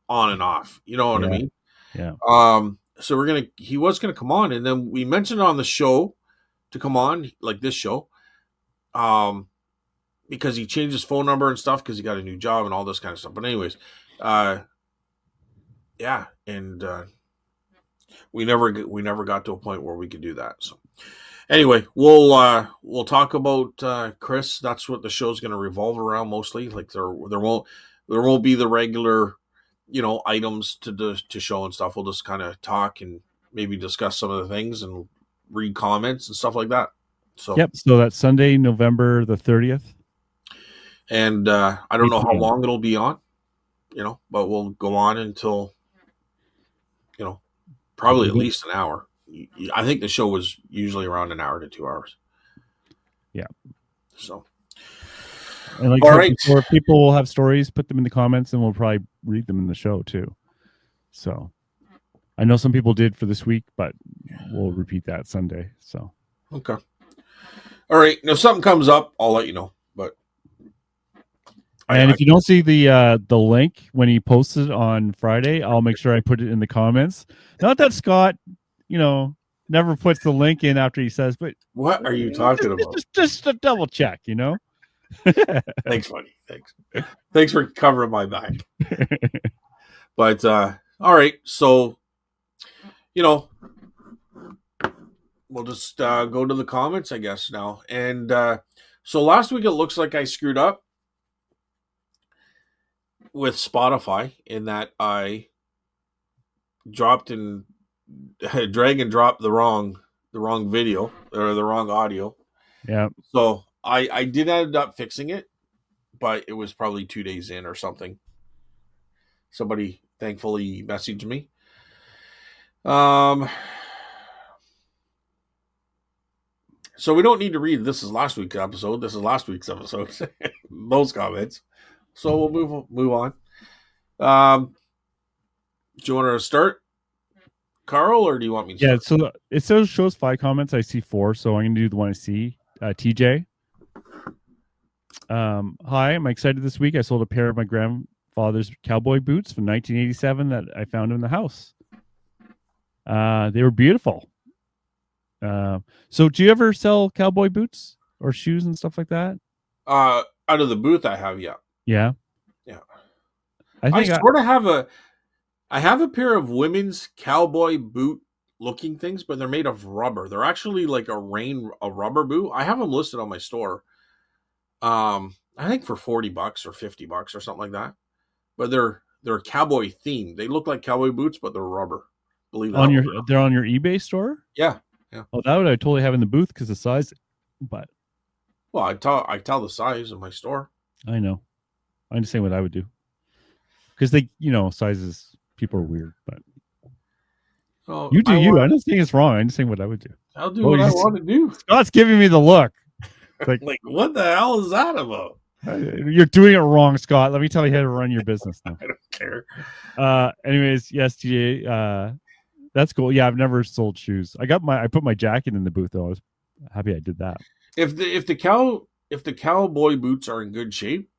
on and off. You know what I Yeah. mean? Yeah. So he was gonna come on, and then we mentioned on the show to come on, like this show, because he changed his phone number and stuff because he got a new job and all this kind of stuff. But anyways, yeah, and we never got to a point where we could do that. So anyway, we'll talk about Chris. That's what the show's going to revolve around mostly. Like, there won't be the regular items to show and stuff. We'll just kind of talk and maybe discuss some of the things and read comments and stuff like that. So Yep. So that's Sunday, November the 30th. And I don't 8 know how p.m. long it'll be on, but we'll go on until probably at least an hour. I think the show was usually around an hour to 2 hours. Yeah. So, And like all I said right. before, people will have stories, put them in the comments, and we'll probably read them in the show too. So I know some people did for this week, but we'll repeat that Sunday. So Okay. All right. Now, if something comes up, I'll let you know. But and if you don't see the link when he posted on Friday, I'll make sure I put it in the comments. Not that Scott, never puts the link in after he says, but what are you talking about? Just a double check, Thanks, buddy. Thanks for covering my back. But all right. So, we'll just go to the comments, I guess, now. And so last week it looks like I screwed up with Spotify in that I dropped and drag and drop the wrong video or the wrong audio. Yeah. So I did end up fixing it, but it was probably 2 days in or something. Somebody thankfully messaged me. So we don't need to read this is last week's episode. This is last week's episode. Those comments. So we'll move on. Do you want to start, Carl, or do you want me to Yeah, start? so it says shows 5 comments. I see 4, so I'm gonna do the one I see. TJ. Hi, I'm excited this week. I sold a pair of my grandfather's cowboy boots from 1987 that I found in the house. They were beautiful. So do you ever sell cowboy boots or shoes and stuff like that? Out of the booth I have, yeah. Yeah. Yeah. I sort of have a pair of women's cowboy boot looking things, but they're made of rubber. They're actually like a rubber boot. I have them listed on my store. I think for $40 or $50 or something like that. But they're cowboy themed. They look like cowboy boots, but they're rubber. Believe it. They're on your eBay store? Yeah. Oh, that would I totally have in the booth because the size, but well, I tell the size in my store. I know. I'm just saying what I would do. Because sizes, people are weird, but you do you. I'm not saying it's wrong. I'm just saying what I would do. I'll do what I want to do. Scott's giving me the look. Like what the hell is that about? You're doing it wrong, Scott. Let me tell you how to run your business now. I don't care. Anyways, yes, TJ. That's cool. Yeah, I've never sold shoes. I put my jacket in the booth though. I was happy I did that. If the cowboy boots are in good shape,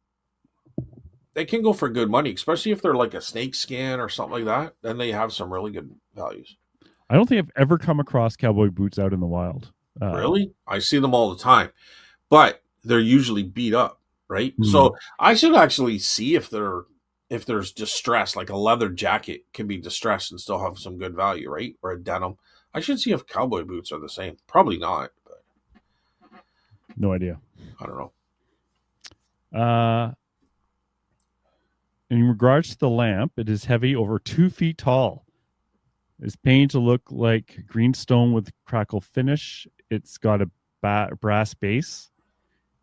they can go for good money, especially if they're like a snake skin or something like that. Then they have some really good values. I don't think I've ever come across cowboy boots out in the wild. Really? I see them all the time, but they're usually beat up, right? Hmm. So I should actually see if there's distress, like a leather jacket can be distressed and still have some good value, right? Or a denim. I should see if cowboy boots are the same. Probably not, but No idea. I don't know. Uh, in regards to the lamp, it is heavy, over 2 feet tall. It's painted to look like greenstone with crackle finish. It's got a brass base.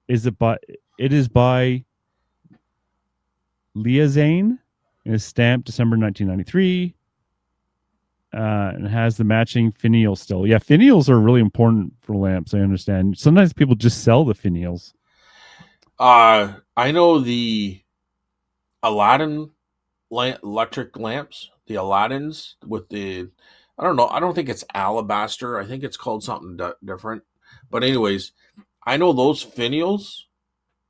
It is by Liazane. It is stamped December 1993. And has the matching finial still. Yeah, finials are really important for lamps. I understand. Sometimes people just sell the finials. I know the Aladdin electric lamps, the Aladdins with the, I don't know, I don't think it's alabaster. I think it's called something different. But anyways, I know those finials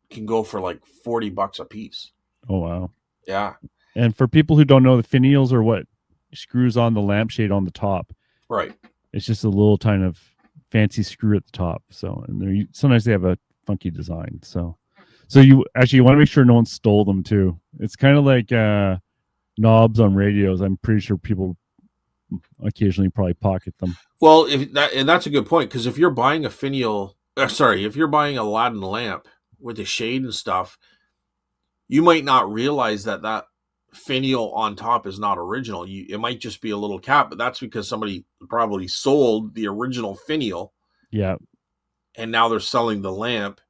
can go for like $40 a piece. Oh wow! Yeah, And for people who don't know, the finials are what screws on the lampshade on the top. right. It's just a little kind of fancy screw at the top. So, and sometimes they have a funky design. So you want to make sure no one stole them too. It's kind of like knobs on radios. I'm pretty sure people occasionally probably pocket them. Well, if that, and that's a good point, because if you're buying a finial, sorry, if you're buying a Aladdin lamp with the shade and stuff, you might not realize that that finial on top is not original. It might just be a little cap, but that's because somebody probably sold the original finial Yeah. and now they're selling the lamp,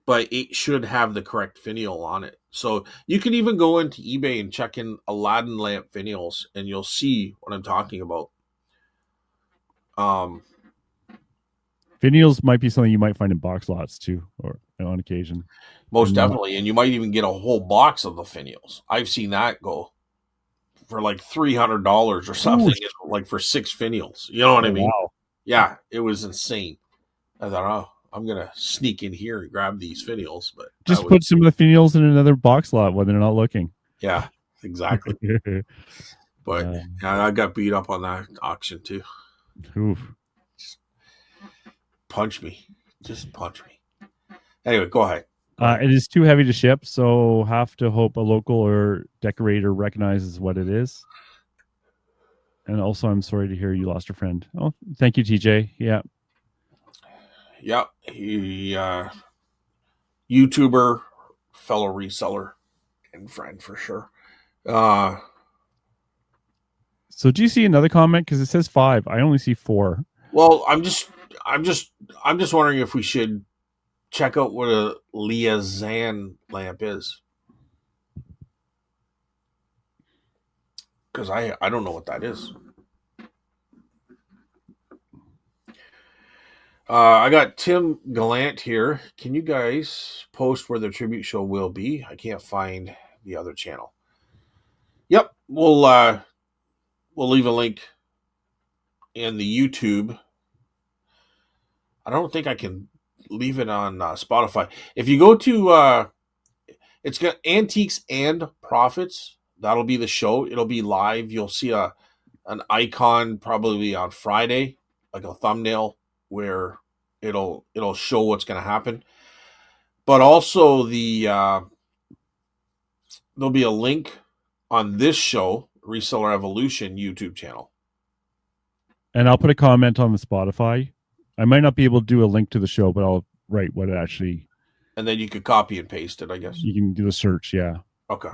but it should have the correct finial on it. So you can even go into eBay and check in Aladdin lamp finials, and you'll see what I'm talking about. Um, Finials might be something you might find in box lots too, or on occasion. Most And definitely, and you might even get a whole box of the finials. I've seen that go for like $300 or ooh, something, like for 6 finials. You know what oh I mean? wow! Yeah, it was insane. I thought, oh, I'm gonna sneak in here and grab these finials, but that Just was, put some of the finials in another box lot when they're not looking. yeah, exactly. But yeah, I got beat up on that auction too. Oof. Just punch me, just punch me. Anyway, go ahead. Go ahead. It is too heavy to ship, so have to hope a local or decorator recognizes what it is. And also, I'm sorry to hear you lost a friend. Oh, thank you, TJ. Yeah. Yeah, he YouTuber, fellow reseller, and friend for sure. Uh, So do you see another comment? Because it says 5. I only see 4. well, I'm just, I'm just wondering if we should check out what a Liazan lamp is, because I don't know what that is. I got Tim Gallant here. Can you guys post where the tribute show will be? I can't find the other channel. Yep, we'll leave a link in the YouTube. I don't think I can leave it on Spotify. If you go to it's got Antiques and Profits. That'll be the show. It'll be live. You'll see an icon probably on Friday, like a thumbnail where it'll show what's going to happen. But also there'll be a link on this show, Reseller Evolution YouTube channel. And I'll put a comment on the Spotify. I might not be able to do a link to the show, but I'll write what it actually. And then you could copy and paste it, I guess. You can do the search, yeah. Okay.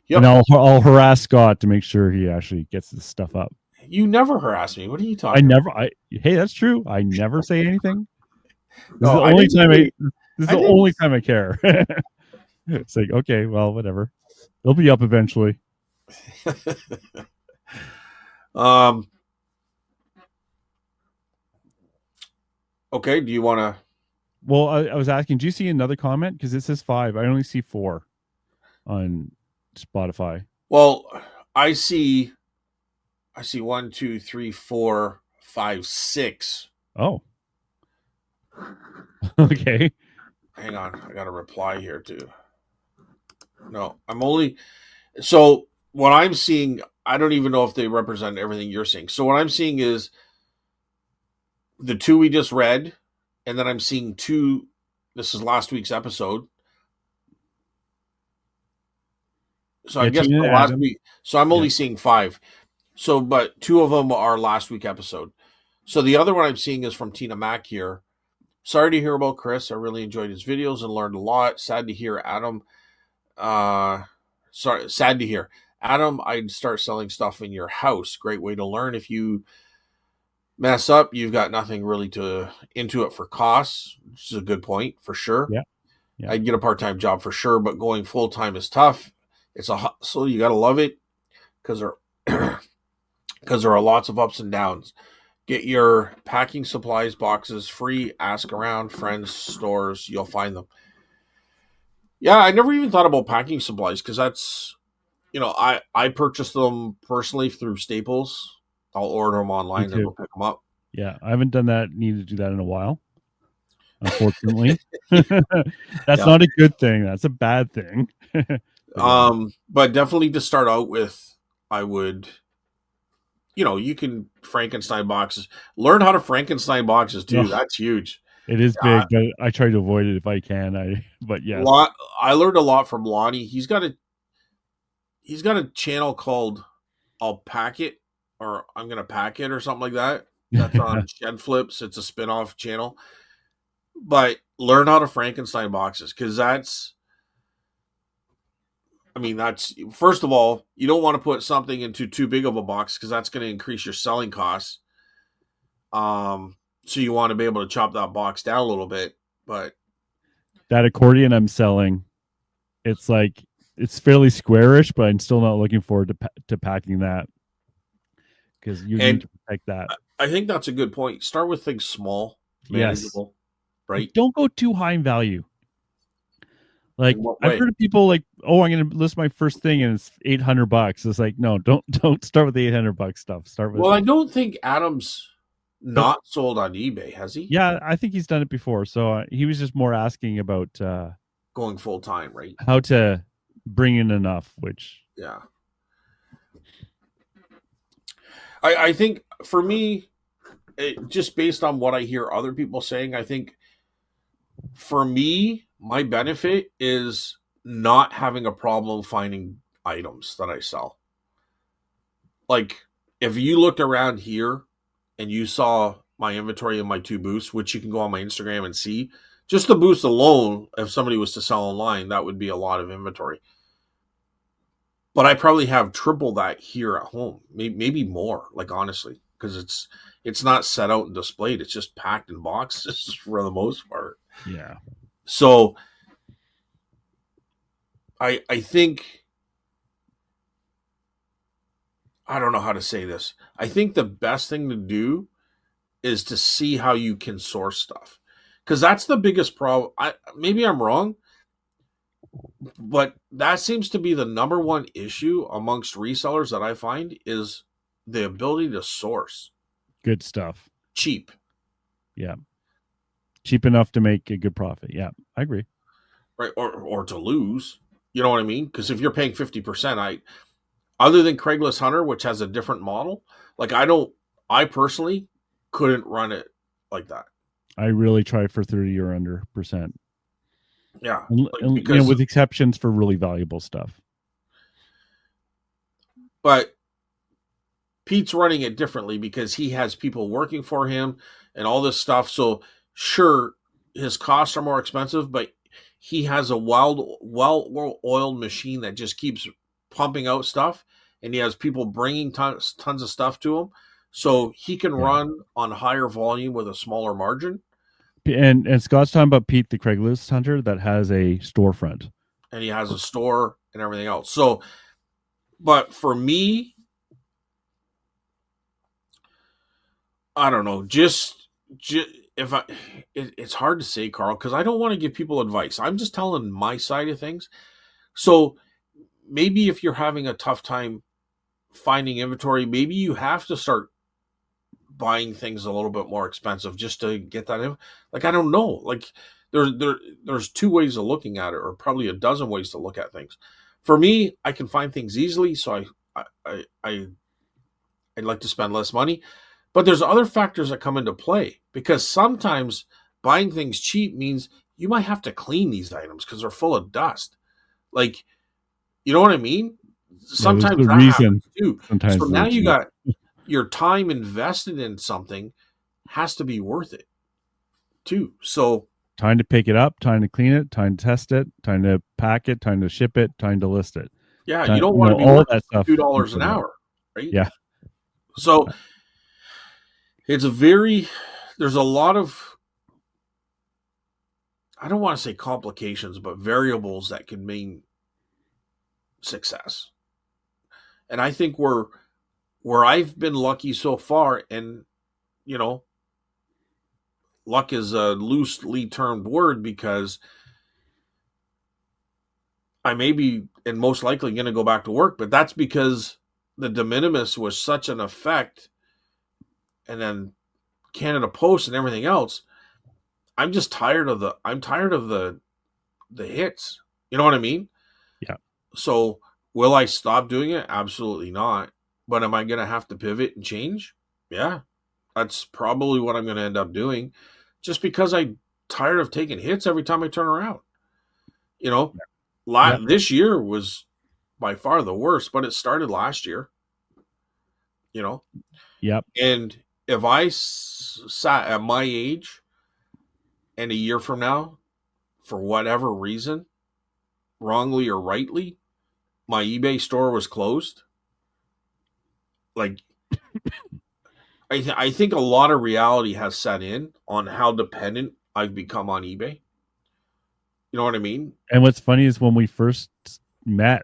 And Yep. I'll harass Scott to make sure he actually gets this stuff up. You never harass me. What are you I talking never. Hey, that's true. I never say anything. This is No, the I only didn't time say, This is I the didn't. only time I care. It's like, okay, well, whatever. They'll be up eventually. um. Okay. Do you want to? Well, I was asking, do you see another comment? Because it says 5. I only see 4 on Spotify. Well, I see. I see 1, 2, 3, 4, 5, 6. Oh, okay. Hang on. I got a reply here too. No, I'm only. So what I'm seeing, I don't even know if they represent everything you're seeing. So what I'm seeing is the two we just read, and then I'm seeing two. This is last week's episode. So I Yeah, guess Tina the and last Adam. week. So I'm Yeah. only seeing five. So, but two of them are last week episode. So the other one I'm seeing is from Tina Mack here. Sorry to hear about Chris. I really enjoyed his videos and learned a lot. Sad to hear Adam. Uh, sorry, sad to hear Adam. I'd start selling stuff in your house. Great way to learn. If you mess up, you've got nothing really to into it for costs, which is a good point for sure. Yeah. Yeah. I'd get a part time job for sure, but going full time is tough. It's a hustle. You got to love it because there because there are lots of ups and downs. Get your packing supplies boxes free. Ask around friends, stores. You'll find them. Yeah, I never even thought about packing supplies because that's I purchase them personally through Staples. I'll order them Me online and too. go pick them up. Yeah. I haven't done that, needed to do that in a while, unfortunately. That's Yeah. not a good thing. That's a bad thing. But yeah. But definitely to start out with, I would, you can Frankenstein boxes. Learn how to Frankenstein boxes too. Ugh, That's huge. it is I, big, but I try to avoid it if I can. But yes. lot. I learned a lot from Lonnie. He's got a channel called I'll Pack It or I'm gonna pack it or something like that. That's on Shed Flips. It's a spin-off channel. But learn how to Frankenstein boxes because that's first of all, you don't want to put something into too big of a box because that's going to increase your selling costs. So you want to be able to chop that box down a little bit, but That accordion I'm selling, it's like it's fairly squarish, but I'm still not looking forward to packing that because you need and to protect that. I think that's a good point. Start with things small, Yes, manageable, right? don't go too high in value. Like In what I've way? heard of people like, oh, I'm going to list my first thing and it's $800. It's like, no, don't start with the $800 stuff. Start with, Well, I don't think Adam's but not sold on eBay, has he? yeah, I think he's done it before. So he was just more asking about Going full time, right? how to bring in enough, which Yeah. I think for me, just based on what I hear other people saying, I think for me, my benefit is not having a problem finding items that I sell. Like, if you looked around here and you saw my inventory in my two booths, which you can go on my Instagram and see, just the booths alone, if somebody was to sell online, that would be a lot of inventory. But I probably have triple that here at home, maybe more. Like honestly, because it's not set out and displayed; it's just packed in boxes for the most part. yeah, So I think I don't know how to say this. I think the best thing to do is to see how you can source stuff, because that's the biggest problem. Maybe I'm wrong, but that seems to be the number one issue amongst resellers that I find is the ability to source good stuff. cheap. Yeah, cheap enough to make a good profit. Yeah, I agree. Right, or to lose. You know what I mean? Because if you're paying 50%, other than Craigslist Hunter, which has a different model, like I personally couldn't run it like that. I really try for 30 or under percent, Yeah, like, and because with exceptions for really valuable stuff. but Pete's running it differently because he has people working for him and all this stuff. So sure, his costs are more expensive, but he has a well-oiled machine that just keeps pumping out stuff, and he has people bringing tons of stuff to him, so he can Yeah, run on higher volume with a smaller margin. and Scott's talking about Pete, the Craigslist hunter that has a storefront. And he has a store and everything else. So, but for me, I don't know. Just if it's hard to say, Carl, because I don't want to give people advice. I'm just telling my side of things. So maybe if you're having a tough time finding inventory, maybe you have to start buying things a little bit more expensive just to get that in. Like I don't know. Like there's two ways of looking at it, or probably a dozen ways to look at things. For me, I can find things easily, so I I'd like to spend less money. But there's other factors that come into play because sometimes buying things cheap means you might have to clean these items because they're full of dust. Like, you know what I mean? Yeah, there's Sometimes the that happens reason too. So sometimes now they're you cheap. got your time invested in something has to be worth it too. So Time to pick it up, time to clean it, time to test it, time to pack it, time to ship it, time to list it. yeah, you Time, don't want to be all working that for stuff $2 an into that. hour, right? Yeah. So it's a very there's a lot of I don't want to say complications, but variables that can mean success. And I think where I've been lucky so far, and you know, luck is a loosely termed word because I may be and most likely going to go back to work, but that's because the de minimis was such an effect, and then Canada Post and everything else. I'm tired of the hits. You know what I mean? Yeah. So will I stop doing it? Absolutely not. But am I going to have to pivot and change? Yeah, that's probably what I'm going to end up doing, just because I'm tired of taking hits every time I turn around. You know, Yep. this year was by far the worst, but it started last year. You know, Yep. and if I sat at my age and a year from now, for whatever reason, wrongly or rightly, my eBay store was closed, like I think a lot of reality has set in on how dependent I've become on eBay. You know what I mean? And what's funny is when we first met,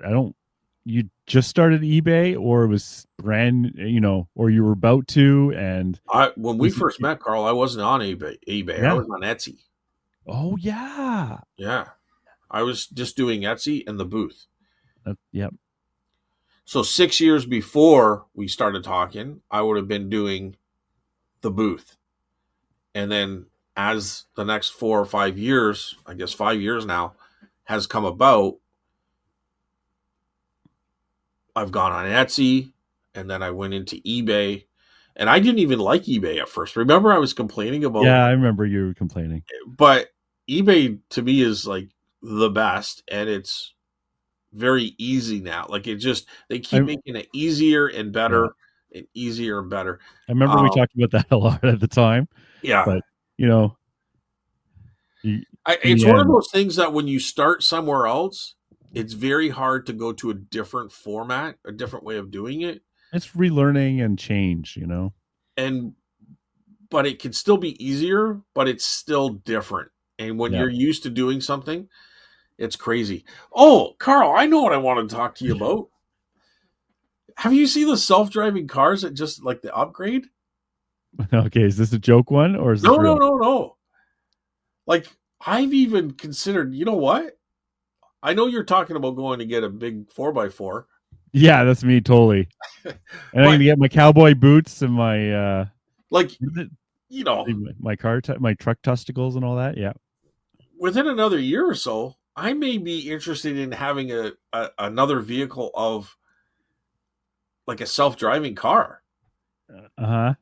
you just started eBay or it was or you were about to and I when we was first met, Carl, I wasn't on eBay. I yeah. was on Etsy. Oh yeah. Yeah, I was just doing Etsy and the booth. Yep. So 6 years before we started talking, I would have been doing the booth, and then as the next 4 or 5 years, I guess 5 years now, has come about, I've gone on Etsy, and then I went into eBay, and I didn't even like eBay at first. Remember, I was complaining about, Yeah, I remember you were complaining. but eBay to me is like the best, and it's very easy now. Like it just they keep I making it easier and yeah. better and easier and better. I remember we Um, talked about that a lot at the time, yeah, but you know, you, in it's the one of end, those things that when you start somewhere else, it's very hard to go to a different format, a different way of doing it, it's relearning and change. and but it can still be easier, but it's still different. And when Yeah. you're used to doing something, it's crazy. Oh, Carl, I know what I want to talk to you about. Have you seen the self-driving cars that just like the upgrade? Okay, is this a joke one or is this No, no, real? no, no. Like I've even considered, you know what? I know you're talking about going to get a big 4x4, Yeah, that's me totally. And I'm but gonna get my cowboy boots and my like, what is you know, it? My truck testicles and all that. Yeah. within another year or so, I may be interested in having a another vehicle of like a self-driving car, Uh-huh.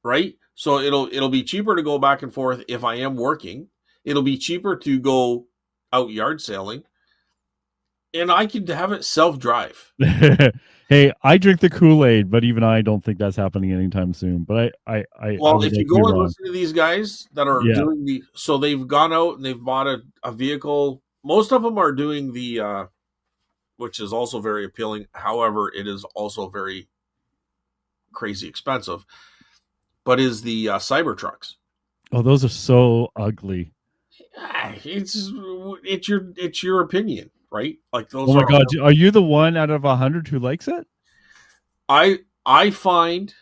right? So it'll be cheaper to go back and forth if I am working. It'll be cheaper to go out yard sailing, and I can have it self-drive. Hey, I drink the Kool-Aid, but even I don't think that's happening anytime soon. But I Well, would if you like to be go and wrong. listen to these guys that are Yeah. doing so they've gone out and they've bought a vehicle. Most of them are doing which is also very appealing. However, it is also very crazy expensive. But is the cyber trucks? Oh, those are so ugly. It's your opinion, right? Like Oh those my are God, are you the one out of 100 who likes it? I find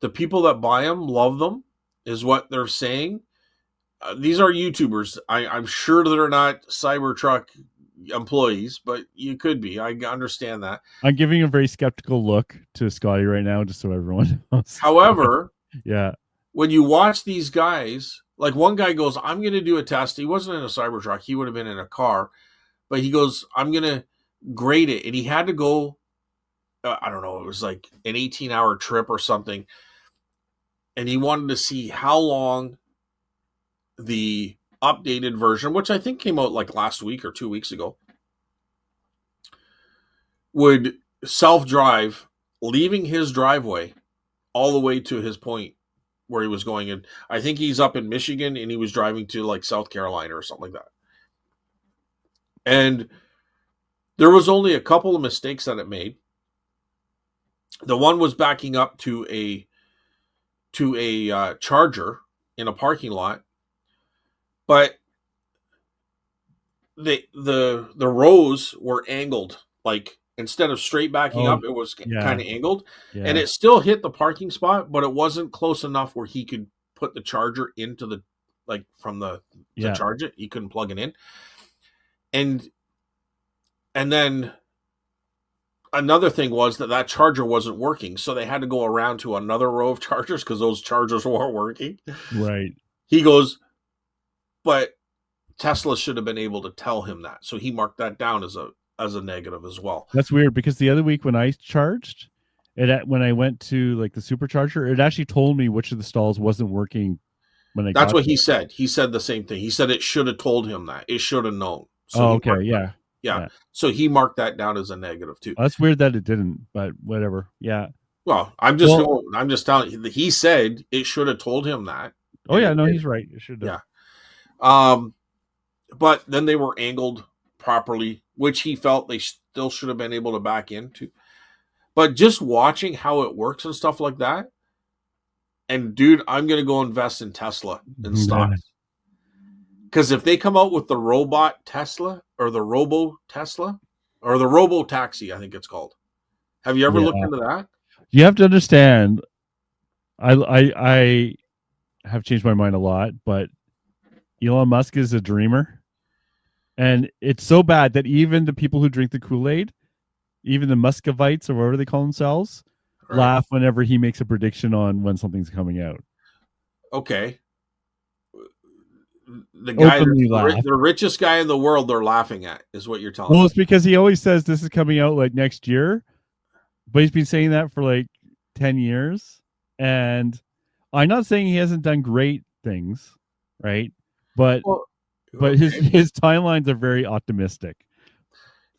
the people that buy them love them is what they're saying. These are YouTubers. I'm sure they're not Cybertruck employees, but you could be. I understand that. I'm giving a very skeptical look to Scotty right now, just so everyone knows. However, Yeah. when you watch these guys, like one guy goes, I'm going to do a test. He wasn't in a Cybertruck. He would have been in a car, but he goes, I'm going to grade it. And he had to go I don't know, it was like an 18-hour trip or something, and he wanted to see how long the updated version, which I think came out like last week or 2 weeks ago, would self drive, leaving his driveway all the way to his point where he was going. And I think he's up in Michigan and he was driving to like South Carolina or something like that. And there was only a couple of mistakes that it made. The one was backing up to a charger in a parking lot, but the rows were angled. Like instead of straight backing Oh, up, it was yeah, kind of angled, and yeah, it still hit the parking spot, but it wasn't close enough where he could put the charger into the like from the to yeah. charge it. He couldn't plug it in, and then another thing was that charger wasn't working, so they had to go around to another row of chargers because those chargers weren't working. Right. He goes, but Tesla should have been able to tell him that, so he marked that down as a negative as well. That's weird because the other week when I charged it, when I went to like the supercharger, it actually told me which of the stalls wasn't working when I That's got what there. he said. He said the same thing. He said it should have told him that. It should have known. So Oh, he okay, marked that. yeah, Yeah. yeah. So he marked that down as a negative too. Well, that's weird that it didn't, but whatever. Yeah. Well, Well, I'm just telling you. He said it should have told him that, oh and yeah, it no, did. he's right. It should have. Yeah. Um, but then they were angled properly, which he felt they still should have been able to back into. But just watching how it works and stuff like that, and dude, I'm gonna go invest in Tesla in stocks. Because if they come out with the robot Tesla or the robo Tesla or the robo taxi, I think it's called. Have you ever Yeah. looked into that? You have to understand. I have changed my mind a lot, but Elon Musk is a dreamer, and it's so bad that even the people who drink the Kool-Aid, even the Muscovites or whatever they call themselves, Right. laugh whenever he makes a prediction on when something's coming out. Okay. The guy that's Openly laugh. the richest guy in the world, they're laughing at, is what you're telling Well, me. it's because he always says this is coming out like next year, but he's been saying that for like 10 years. And I'm not saying he hasn't done great things, right? But Well, his okay. his timelines are very optimistic.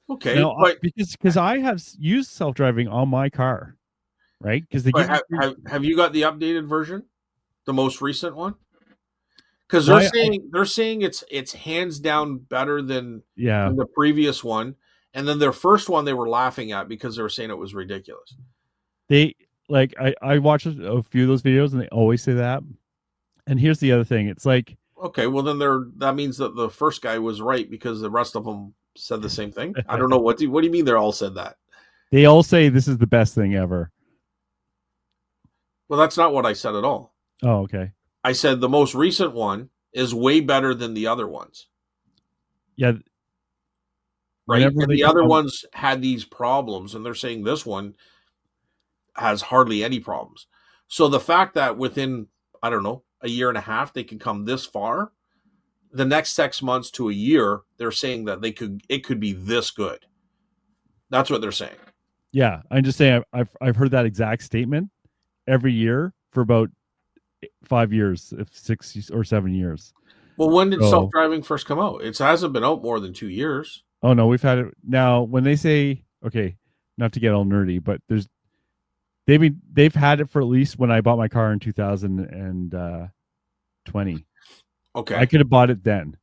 Okay. Now, because I have used self driving on my car, right? Because they But give you have you got the updated version, the most recent one? Because well, they're saying it's hands down better yeah, than the previous one, and then their first one they were laughing at because they were saying it was ridiculous. they like I watch a few of those videos and they always say that. And here's the other thing: it's like Okay, well then that means that the first guy was right because the rest of them said the same thing. I don't know what do you mean they all said that? they all say this is the best thing ever. Well, that's not what I said at all. Oh, okay. I said the most recent one is way better than the other ones, Yeah, right? whenever And they the come other out, ones had these problems, and they're saying this one has hardly any problems. So the fact that within, I don't know, a year and a half they could come this far, the next 6 months to a year, they're saying that it could be this good. That's what they're saying. yeah, I'm just saying I've heard that exact statement every year for about 5 years, if 6 or 7 years. Well, when did So, self-driving first come out? It hasn't been out more than 2 years. oh no, we've had it now. When they say okay, not to get all nerdy, but they've had it for at least when I bought my car in 2020. I Okay, could have bought it then.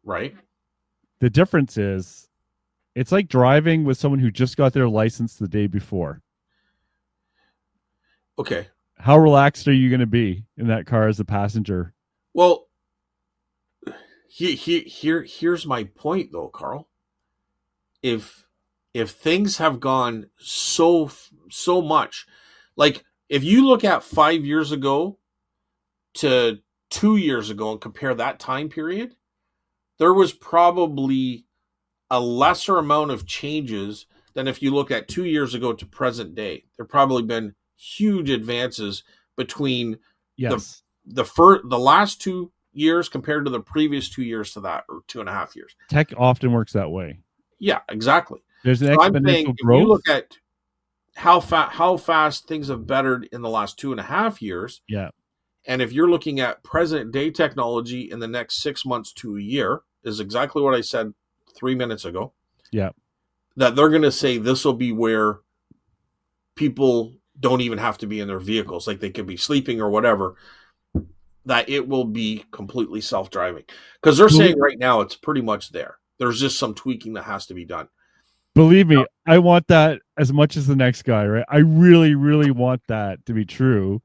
right. The difference is it's like driving with someone who just got their license the day before. Okay. How relaxed are you going to be in that car as a passenger? Well, here's my point though, Carl. If things have gone so much, like if you look at 5 years ago to 2 years ago and compare that time period, there was probably a lesser amount of changes than if you look at 2 years ago to present day. There probably been huge advances between the Yes. the last 2 years compared to the previous 2 years to that, or 2.5 years. Tech often works that way. Yeah, exactly. There's an So I'm saying exponential if you growth. look at how fast things have bettered in the last 2.5 years. Yeah. And if you're looking at present day technology in the next 6 months to a year, is exactly what I said 3 minutes ago. Yeah. That they're going to say this will be where people don't even have to be in their vehicles, like they could be sleeping or whatever. That it will be completely self driving because they're saying right now it's pretty much there. There's just some tweaking that has to be done. Believe me, I want that as much as the next guy, right? I really, really want that to be true.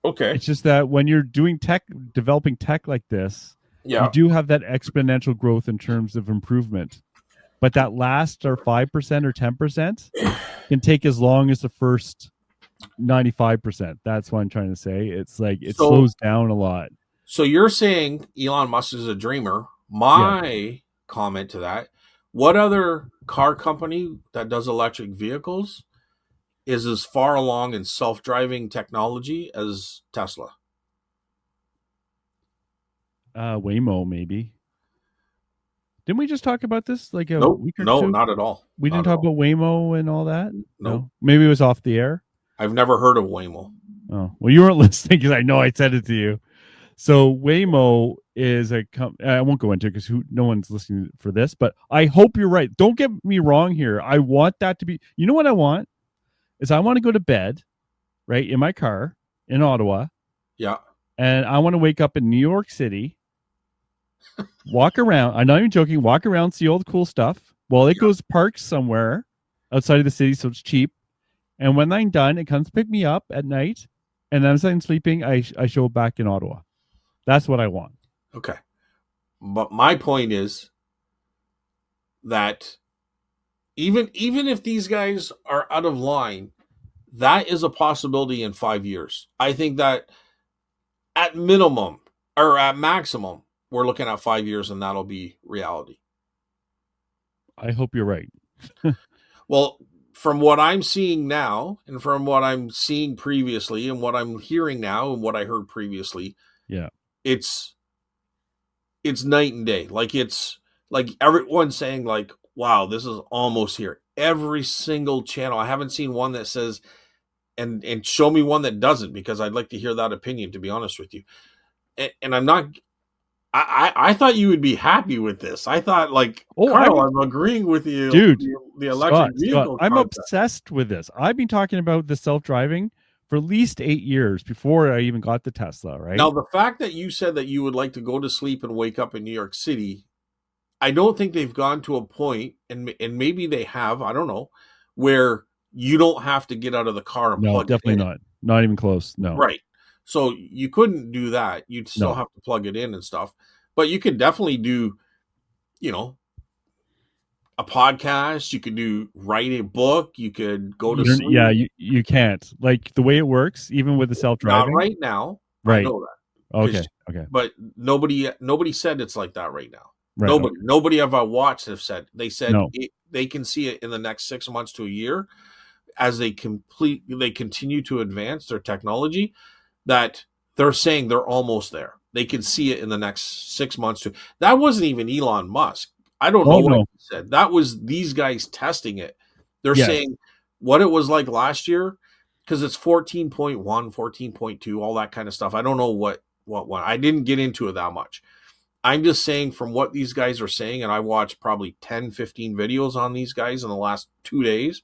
Okay. It's just that when you're doing tech, developing tech like this, you Yeah. do have that exponential growth in terms of improvement. But that last or 5% or 10% can take as long as the first 95%. That's what I'm trying to say. It's like it slows down a lot. So you're saying Elon Musk is a dreamer. Yeah. My comment to that, what other car company that does electric vehicles is as far along in self-driving technology as Tesla? Waymo, maybe. Didn't we just talk about this like a Nope. week or No, two? not at all. We didn't Not at talk all. about Waymo and all that? Nope. No. Maybe it was off the air. I've never heard of Waymo. Oh, well, you weren't listening because I know I said it to you. So Waymo is I won't go into it because no one's listening for this, but I hope you're right. Don't get me wrong here. I want that to be, you know what I want? Is I want to go to bed, right, in my car in Ottawa. Yeah. And I want to wake up in New York City, walk around. I'm not even joking, walk around, see all the cool stuff. Well, it goes parked somewhere outside of the city, so it's cheap. And when I'm done, it comes to pick me up at night. And then as I'm sleeping, I show back in Ottawa. That's what I want. Okay. But my point is that even if these guys are out of line, that is a possibility in 5 years. I think that at minimum or at maximum, we're looking at 5 years and that'll be reality. I hope you're right. Well, from what I'm seeing now and from what I'm seeing previously and what I'm hearing now and what I heard previously, yeah, it's night and day. Like it's like everyone's saying like, wow, this is almost here. Every single channel. I haven't seen one that says and show me one that doesn't because I'd like to hear that opinion, to be honest with you. And I'm not I thought you would be happy with this. I thought like Carl, I'm agreeing with you, dude. the electric Scott, vehicle I'm concept. obsessed with this. I've been talking about the self-driving for at least 8 years before I even got the Tesla, right? Now, the fact that you said that you would like to go to sleep and wake up in New York City, I don't think they've gone to a point, and maybe they have, I don't know, where you don't have to get out of the car and plug definitely it in. Not even close. No. Right. So you couldn't do that. You'd still have to plug it in and stuff. But you could definitely do, a podcast. You could write a book. You could go to sleep. Yeah, you can't. Like the way it works, even with the self-driving. Not right now. Right. I know that. Okay. But nobody said it's like that right now. Right, nobody I've watched have said. They said no. They can see it in the next 6 months to a year as they continue to advance their technology. That they're saying they're almost there. They can see it in the next 6 months to. That wasn't even Elon Musk. I don't know what he said. That was these guys testing it. They're saying what it was like last year because it's 14.1, 14.2, all that kind of stuff. I don't know what one. I didn't get into it that much. I'm just saying from what these guys are saying, and I watched probably 10, 15 videos on these guys in the last 2 days,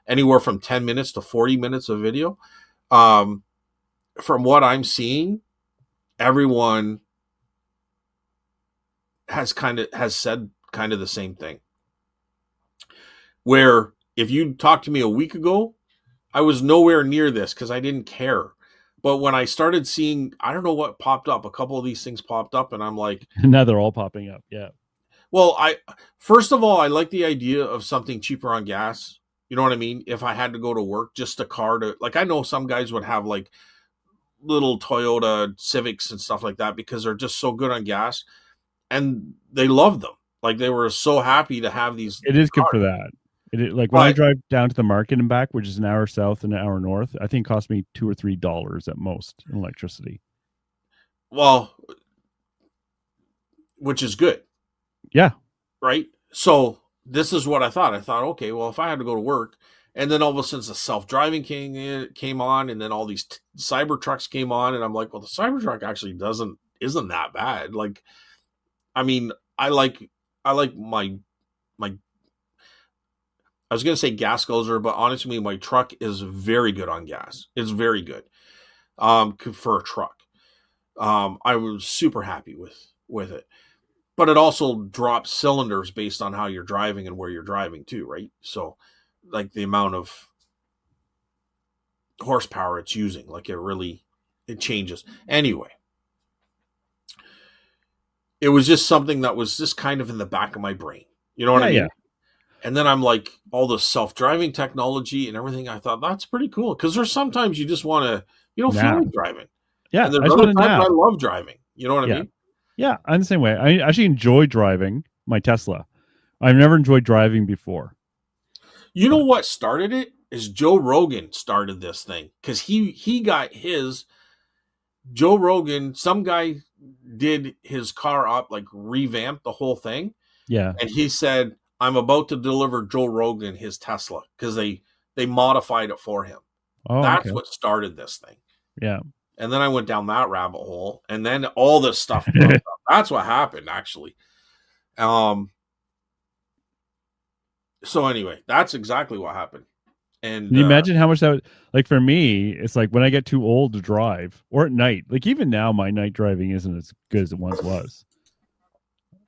anywhere from 10 minutes to 40 minutes of video. From what I'm seeing, everyone has said kind of the same thing. Where if you talked to me a week ago, I was nowhere near this because I didn't care. But when I started seeing, I don't know what popped up. A couple of these things popped up, and I'm like, now they're all popping up. Yeah. Well, first of all, I like the idea of something cheaper on gas. You know what I mean? If I had to go to work, just a car to like, I know some guys would have like little Toyota Civics and stuff like that because they're just so good on gas, and they love them. Like they were so happy to have these. It is good for that. Like when I drive down to the market and back, which is an hour south and an hour north, I think it cost me $2 or $3 at most in electricity. Well, which is good. Yeah. Right. So this is what I thought. I thought, okay, well, if I had to go to work And then all of a sudden the self-driving came on, and then all these cyber trucks came on, and I'm like, well, the Cybertruck actually isn't that bad. Like, I mean, I like my I was gonna say gas guzzler, but honestly, my truck is very good on gas. It's very good for a truck. I was super happy with it, but it also drops cylinders based on how you're driving and where you're driving too, right? So, like the amount of horsepower it's using, like it changes. Anyway, it was just something that was just kind of in the back of my brain. You know what I Yeah, yeah. mean? And then I'm like, all the self-driving technology and everything. I thought that's pretty cool because there's sometimes you just want to, you don't feel Nap. like driving, Yeah, and there's I just other want to times I nap. love driving. You know what I Yeah. mean? Yeah, I'm the same way. I actually enjoy driving my Tesla. I've never enjoyed driving before. You know But what started it is Joe Rogan started this thing because he got his Joe Rogan. Some guy did his car up, like revamped the whole thing, yeah. and he said, "I'm about to deliver Joe Rogan his Tesla," because they modified it for him. Oh, That's okay. what started this thing. Yeah. And then I went down that rabbit hole, and then all this stuff popped up. That's what happened, actually. Um. So anyway, that's exactly what happened. Can And you imagine how much that would, like for me, it's like when I get too old to drive or at night, like even now my night driving isn't as good as it once was.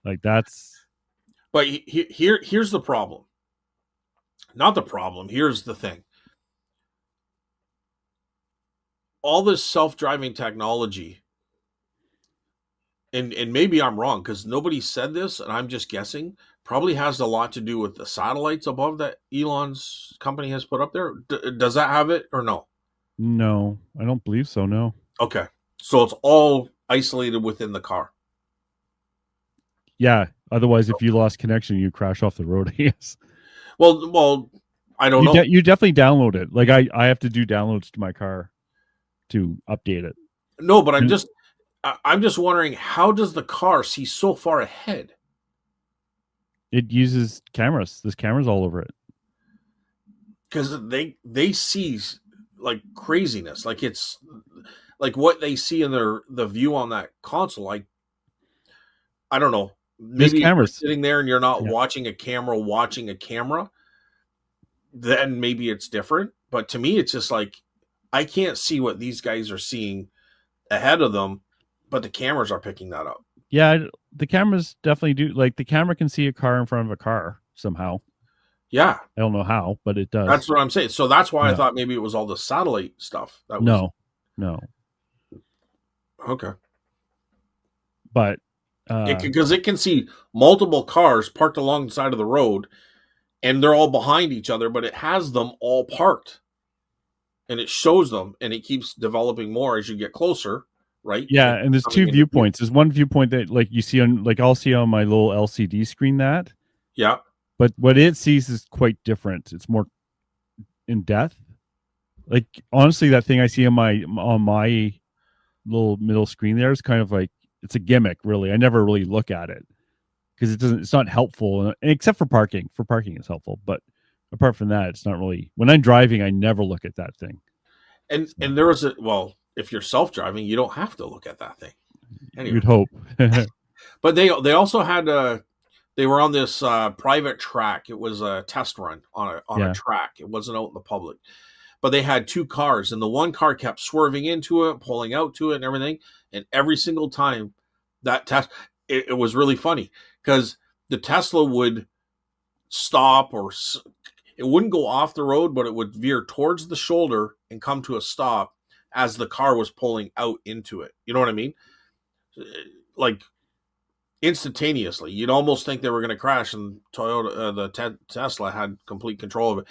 Like that's but here's the problem. Not the problem. Here's the thing. All this self-driving technology, and maybe I'm wrong because nobody said this, and I'm just guessing. Probably has a lot to do with the satellites above that Elon's company has put up there. Does that have it or no? no, I don't believe so, no. Okay, so it's all isolated within the car. Yeah. Otherwise if you lost connection, you crash off the road, yes. Well, I don't know. You definitely download it. Like I have to do downloads to my car to update it. No, but And I'm just wondering, how does the car see so far ahead? it uses cameras. There's cameras all over it. Because they see like craziness, like it's like what they see in the view on that console. Like, I don't know. There's Maybe if you're cameras. sitting there and you're not Yeah. watching a camera, then maybe it's different. But to me, it's just like I can't see what these guys are seeing ahead of them, but the cameras are picking that up. Yeah, the cameras definitely do. Like the camera can see a car in front of a car somehow. Yeah, I don't know how, but it that's does. what I'm saying. So that's why I Yeah. thought maybe it was all the satellite stuff that was No, no. okay. But Because it can see multiple cars parked along the side of the road, and they're all behind each other, but it has them all parked, and it shows them, and it keeps developing more as you get closer, right? yeah, It's and there's two coming into view. viewpoints. There's one viewpoint that like you see on like I'll see on my little LCD screen that, Yeah, but what it sees is quite different. It's more in depth. Like honestly, that thing I see on my little middle screen there is kind of like it's a gimmick, really. I never really look at it because it doesn't. It's not helpful, except for parking. For parking, it's helpful, but apart from that, it's not really. When I'm driving, I never look at that thing. So and there was a well, if you're self driving, you don't have to look at that thing anyway. you'd hope. But they also had they were on this private track. It was a test run on a Yeah, track. It wasn't out in the public. But they had two cars, and the one car kept swerving into it, pulling out to it, and everything. And every single time that test, it was really funny because the Tesla would stop, or it wouldn't go off the road, but it would veer towards the shoulder and come to a stop as the car was pulling out into it. You know what I mean? Like instantaneously, you'd almost think they were going to crash, and Tesla had complete control of it.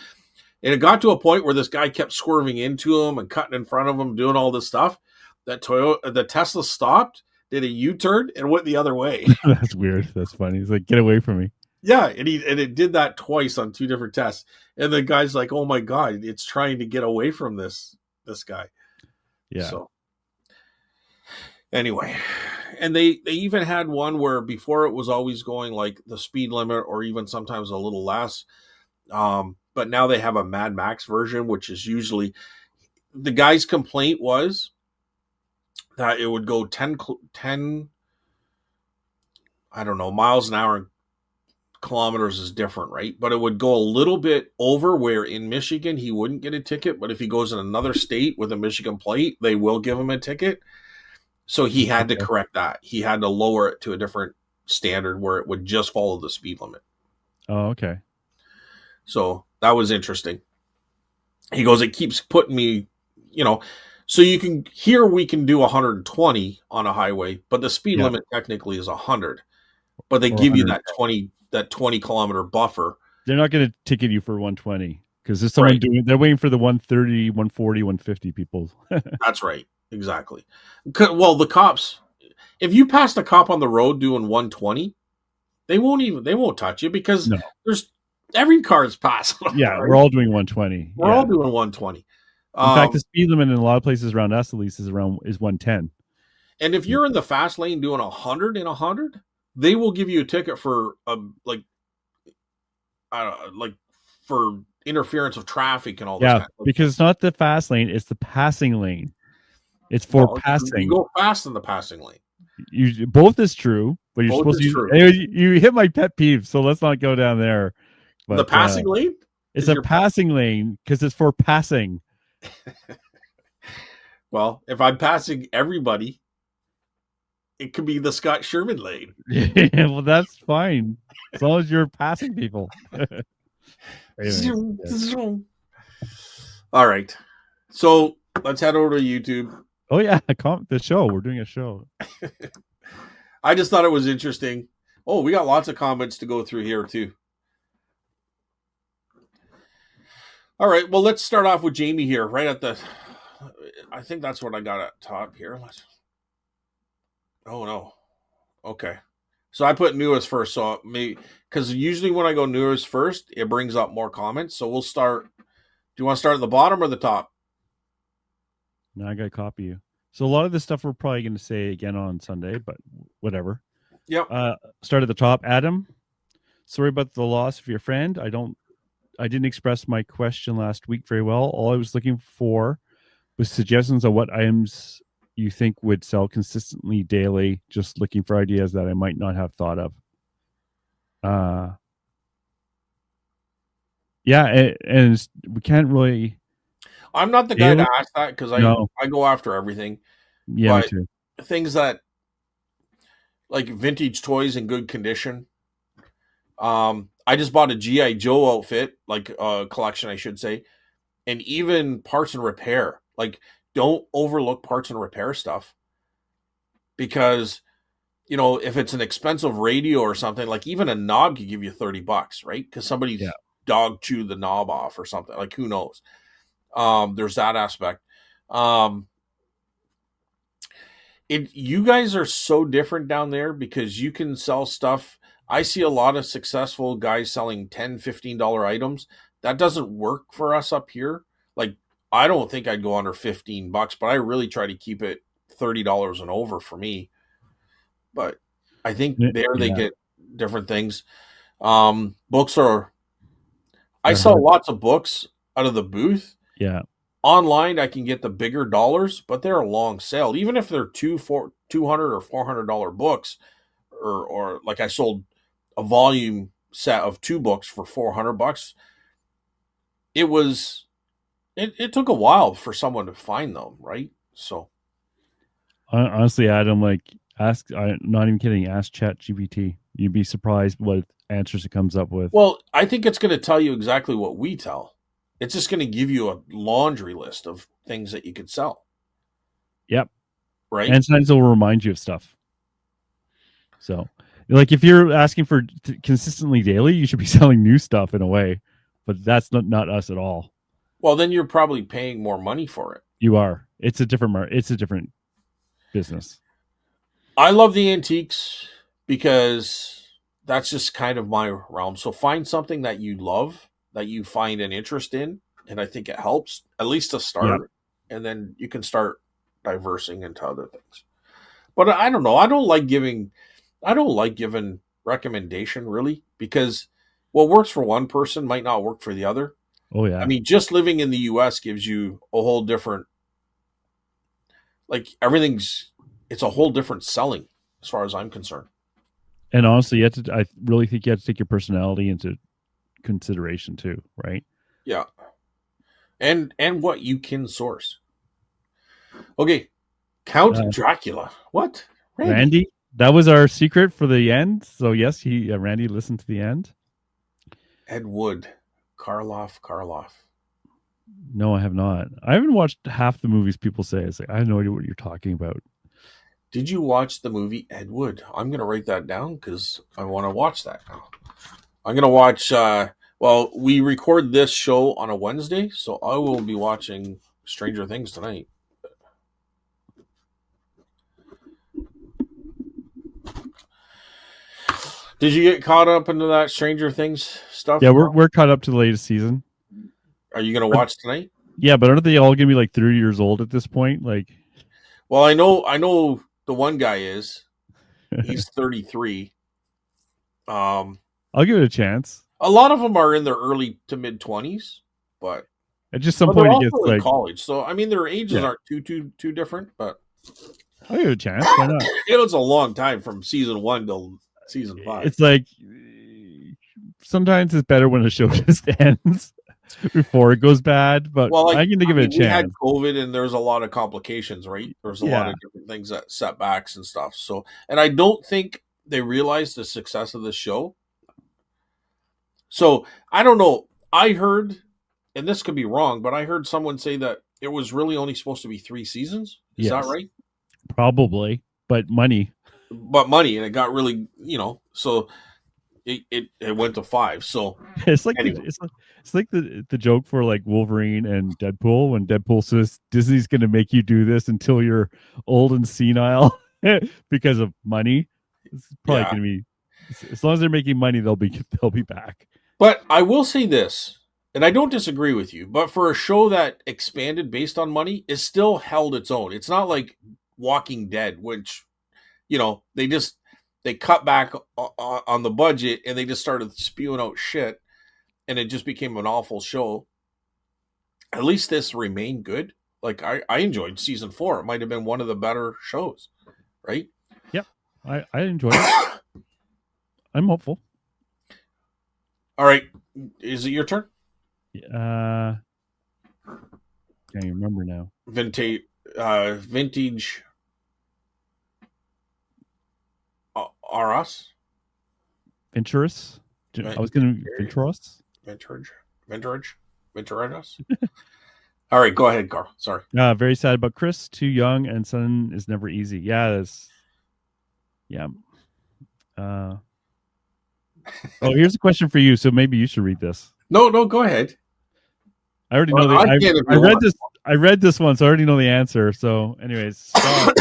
And it got to a point where this guy kept swerving into him and cutting in front of him, doing all this stuff. The Tesla stopped, did a U-turn, and went the other way. that's weird. That's funny. It's like get away from me. Yeah, and it did that twice on two different tests. And the guy's like, "Oh my god, it's trying to get away from this guy." Yeah, So anyway, and they even had one where before it was always going like the speed limit or even sometimes a little less. But but now they have a Mad Max version, which is usually the guy's complaint was that it would go 10 I don't know, miles an hour and kilometers is different, right? But it would go a little bit over where in Michigan he wouldn't get a ticket, but if he goes in another state with a Michigan plate, they will give him a ticket. So he had to correct that. He had to lower it to a different standard where it would just follow the speed limit. Oh, okay. So that was interesting. He goes, it keeps putting me, so you can here we can do 120 on a highway, but the speed limit technically is 100. But they give you that 20 kilometer buffer. They're not going to ticket you for 120 because there's someone they're waiting for the 130, 140, 150 people. That's right. Exactly. Well, the cops, if you pass the cop on the road doing 120, they won't touch you because there's every car is passing. Yeah, right? We're all doing 120. We're all doing 120. In fact, the speed limit in a lot of places around us, at least, is 110. And if you're in the fast lane doing 100 in 100, they will give you a ticket for for interference of traffic and all this. Yeah, because it's not the fast lane; it's the passing lane. It's for passing. You go fast in the passing lane. You both is true, but you're supposed to. You hit my pet peeve, so let's not go down there. But, the passing lane. It's a passing lane because it's for passing. Well, if I'm passing everybody, it could be the Scott Sherman lane. Yeah, well, that's fine as long as you're passing people. All right, so let's head over to YouTube. Oh yeah, the show. We're doing a show. I just thought it was interesting. Oh, we got lots of comments to go through here too. All right, well, let's start off with Jamie here, right at the. I think that's what I got at top here. Oh no, okay. So I put newest first, so maybe because usually when I go newest first, it brings up more comments. So we'll start. Do you want to start at the bottom or the top? No, I got to copy you. So a lot of the stuff we're probably going to say again on Sunday, but whatever. Yep. Start at the top. Adam, sorry about the loss of your friend. I didn't express my question last week very well. All I was looking for was suggestions on what items you think would sell consistently daily. Just looking for ideas that I might not have thought of. Yeah, and we can't really. I'm not the guy to ask that because I go after everything. Yeah, me too. Things that like vintage toys in good condition. I just bought a G.I. Joe outfit, like a collection, I should say, and even parts and repair. Like, don't overlook parts and repair stuff because, if it's an expensive radio or something, like even a knob could give you $30, right? Because somebody's dog chewed the knob off or something. Like, who knows? There's that aspect. You guys are so different down there because you can sell stuff. I see a lot of successful guys selling $10, $15 items. That doesn't work for us up here. Like, I don't think I'd go under $15, but I really try to keep it $30 and over for me. But I think they get different things. Books are. I sell lots of books out of the booth. Yeah. Online, I can get the bigger dollars, but they're a long sale. Even if they're $200 or $400 books, or like I sold a volume set of 2 books for $400. It took a while for someone to find them, right? So honestly, Adam, I'm not even kidding. Ask ChatGPT. You'd be surprised what answers it comes up with. Well, I think it's going to tell you exactly what we tell. It's just going to give you a laundry list of things that you could sell. Yep. Right. And sometimes it'll remind you of stuff. So, like if you're asking for consistently daily, you should be selling new stuff in a way, but that's not us at all. Well, then you're probably paying more money for it. You are. It's a different business. I love the antiques because that's just kind of my realm. So find something that you love, that you find an interest in, and I think it helps at least to start, and then you can start diversing into other things. But I don't know. I don't like giving recommendation really, because what works for one person might not work for the other. Oh I yeah. mean, just living in the US gives you a whole different, like, everything's, it's a whole different selling as far as I'm concerned. And honestly, you have to. I really think you have to take your personality into consideration too, right? Yeah. And what you can source. Okay, Count Uh, Dracula. What? Randy. Randy, that was our secret for the end. So yes, he Randy listened to the end. Ed Wood. Karloff. No, I have not. I haven't watched half the movies people say. It's like I have no idea what you're talking about. Did you watch the movie Ed Wood? I'm going to write that down because I want to watch that now. I'm going to watch, well, we record this show on a Wednesday, so I will be watching Stranger Things tonight. Did you get caught up into that Stranger Things stuff, Yeah, we're Carl? we're caught up to the latest season. Are you going to But, watch tonight? yeah, but aren't they all gonna be like 30 years old at this point? Like, Well, I know the one guy is. He's 33. Um, I'll give it a chance. a lot of them are in their early to mid 20s, but At just some but they're point, it also gets in like, college. So I mean, their ages yeah, aren't too different, but I'll give it a chance. Why not? it was a long time from season 1 till season 5. It's like sometimes it's better when a show just ends before it goes bad, but Well, like, I'm gonna I give it a mean, we had chance. COVID and there's a lot of complications, right? There's a lot Yeah. of different things that setbacks and stuff. So, and I don't think they realized the success of the show. So, I don't know. I heard, and this could be wrong, but I heard someone say that it was really only supposed to be 3 seasons. Is that Yes. right? Probably. But money. But money, and it got really, so it went to 5. So, It's like anyway, the joke for like Wolverine and Deadpool when Deadpool says Disney's gonna make you do this until you're old and senile because of money. It's probably yeah. gonna be as long as they're making money, they'll be back. But I will say this, and I don't disagree with you, but for a show that expanded based on money, it still held its own. It's not like Walking Dead, which, they cut back on the budget and they just started spewing out shit and it just became an awful show. At least this remained good. Like, I enjoyed season 4. It might have been one of the better shows, right? Yep. I enjoyed it. I'm hopeful. All right. Is it your turn? Uh can't even remember now. Vintage RS? Venturous? I was gonna Venturous? Vintage? Vintage? Vintage? All right, go ahead, Carl. Sorry. Very sad about Chris. Too young and son is never easy. Yeah. Uh, oh, here's a question for you. So maybe you should read this. No, go ahead. I already know Well, I can if I you read want. this. I read this one, so I already know the answer. So, anyways, Scott,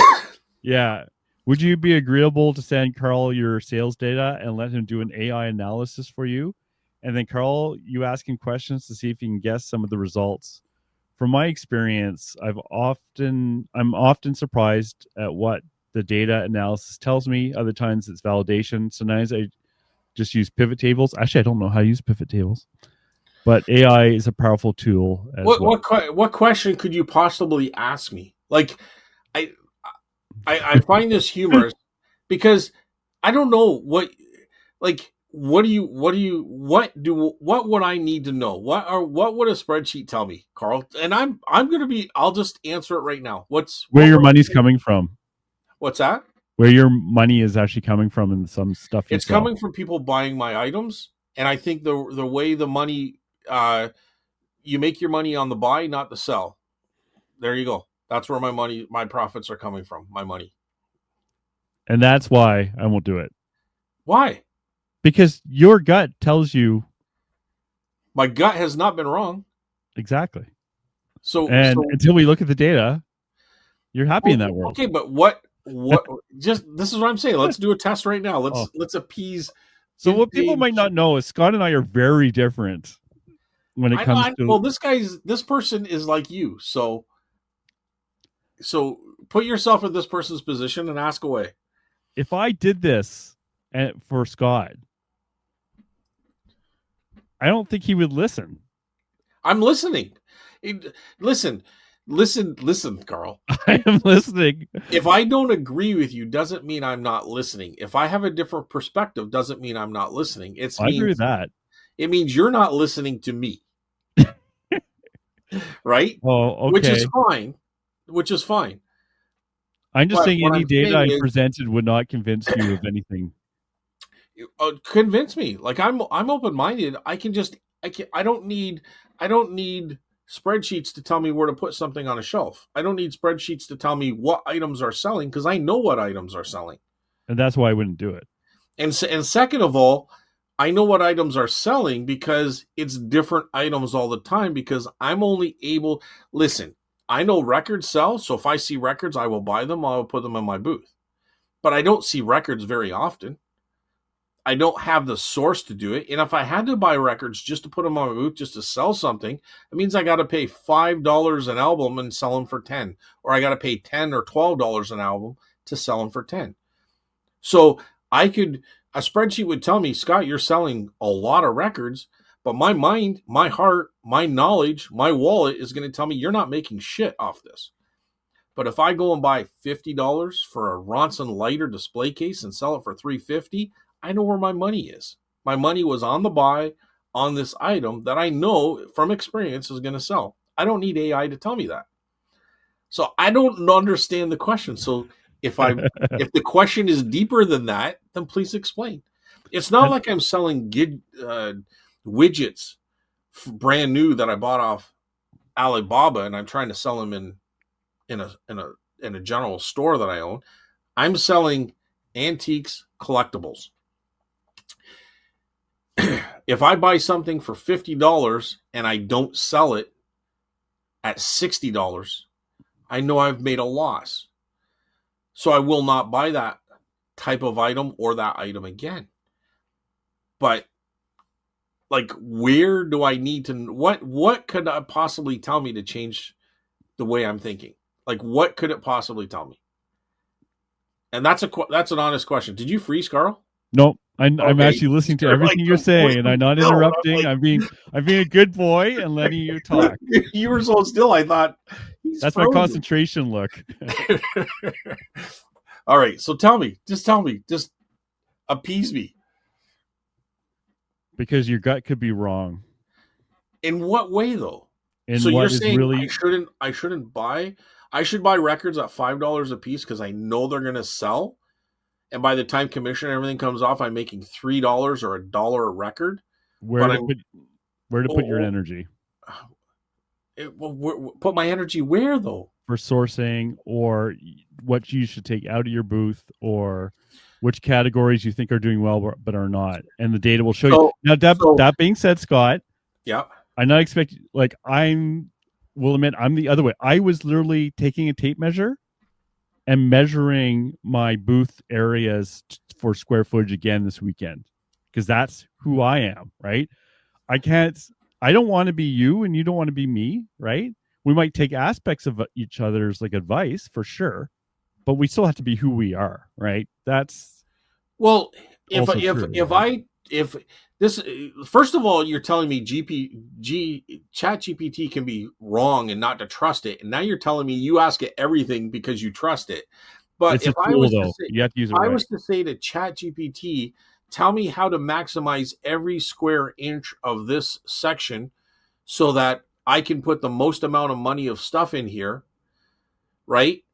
yeah. Would you be agreeable to send Carl your sales data and let him do an AI analysis for you? And then Carl, you ask him questions to see if he can guess some of the results. From my experience, I'm often surprised at what the data analysis tells me. Other times it's validation. Sometimes I just use pivot tables. Actually, I don't know how to use pivot tables, but AI is a powerful tool as well. What question could you possibly ask me? Like, I I find this humorous because I don't know like what would I need to know? What would a spreadsheet tell me, Carl? And I'm gonna be I'll just answer it right now. Where your money's coming from, What's that? where your money is actually coming from in some stuff you It's sell. coming from people buying my items, and I think the way the money you make your money on the buy, not the sell. There you go. That's where my profits are coming from. My money. And that's why I won't do it. Why? Because your gut tells you My gut has not been wrong. exactly. So And until we look at the data, you're happy in that world. okay, but what just this is what I'm saying. Let's do a test right now. Oh. Let's appease. So what people might not know is Scott and I are very different when it comes to. Well, this person is like you. So put yourself in this person's position and ask away. If I did this for Scott, I don't think he would listen. I'm listening. Listen, listen, Carl. I am listening. If I don't agree with you, doesn't mean I'm not listening. If I have a different perspective, doesn't mean I'm not listening. I agree with that. It means you're not listening to me, right? Oh, Which is okay. fine. Which is fine. I'm just But saying what any I'm data saying I is, presented would not convince you of anything. convince me. Like I'm open minded. I don't need spreadsheets to tell me where to put something on a shelf. I don't need spreadsheets to tell me what items are selling because I know what items are selling. And that's why I wouldn't do it. And second of all, I know what items are selling because it's different items all the time because I'm only able listen, I know records sell, so if I see records, I will buy them, I will put them in my booth. But I don't see records very often. I don't have the source to do it. And if I had to buy records just to put them on my booth, just to sell something, it means I got to pay $5 an album and sell them for 10, or I got to pay $10 or $12 an album to sell them for 10. So a spreadsheet would tell me, Scott, you're selling a lot of records, but my mind, my heart, my knowledge, my wallet is going to tell me you're not making shit off this. But if I go and buy $50 for a Ronson lighter display case and sell it for $350, I know where my money is. My money was on the buy on this item that I know from experience is going to sell. I don't need AI to tell me that. So I don't understand the question. So if I if the question is deeper than that, then please explain. It's not And like I'm selling widgets brand new that I bought off Alibaba and I'm trying to sell them in a general store that I own. I'm selling antiques, collectibles. If I buy something for $50 and I don't sell it at $60, I know I've made a loss. So I will not buy that type of item or that item again. But like, where do I need to what could I possibly tell me to change the way I'm thinking? Like, what could it possibly tell me? And that's an honest question. Did you freeze, Carl? no, I'm Okay, actually listening to you're like everything you're saying, and completely I'm not still. And interrupting. I'm being a good boy and letting you talk. You were so still. I thought he's That's my frozen. concentration look. All right, so tell me, just appease me. Because your gut could be wrong. In what way, though? So And you're what is saying really I shouldn't buy? I should buy records at $5 a piece because I know they're going to sell. And by the time commission and everything comes off, I'm making $3 or $1 a record. where But to I'm put your energy put my energy where though? for sourcing, or what you should take out of your booth, or which categories you think are doing well but are not, and the data will show you. So Now so that being said, Scott, yeah. I'm not expecting, like, will admit I'm the other way. I was literally taking a tape measure and measuring my booth areas for square footage again this weekend, because that's who I am, right? I can't, I don't want to be you and you don't want to be me, right? We might take aspects of each other's like advice for sure, but we still have to be who we are, right? That's Well, also true, right? if this first of all, you're telling me Chat GPT can be wrong and not to trust it, and now you're telling me you ask it everything because you trust it. But It's a tool though. You have to use if it I right. was to say to Chat GPT, tell me how to maximize every square inch of this section so that I can put the most amount of money of stuff in here, right?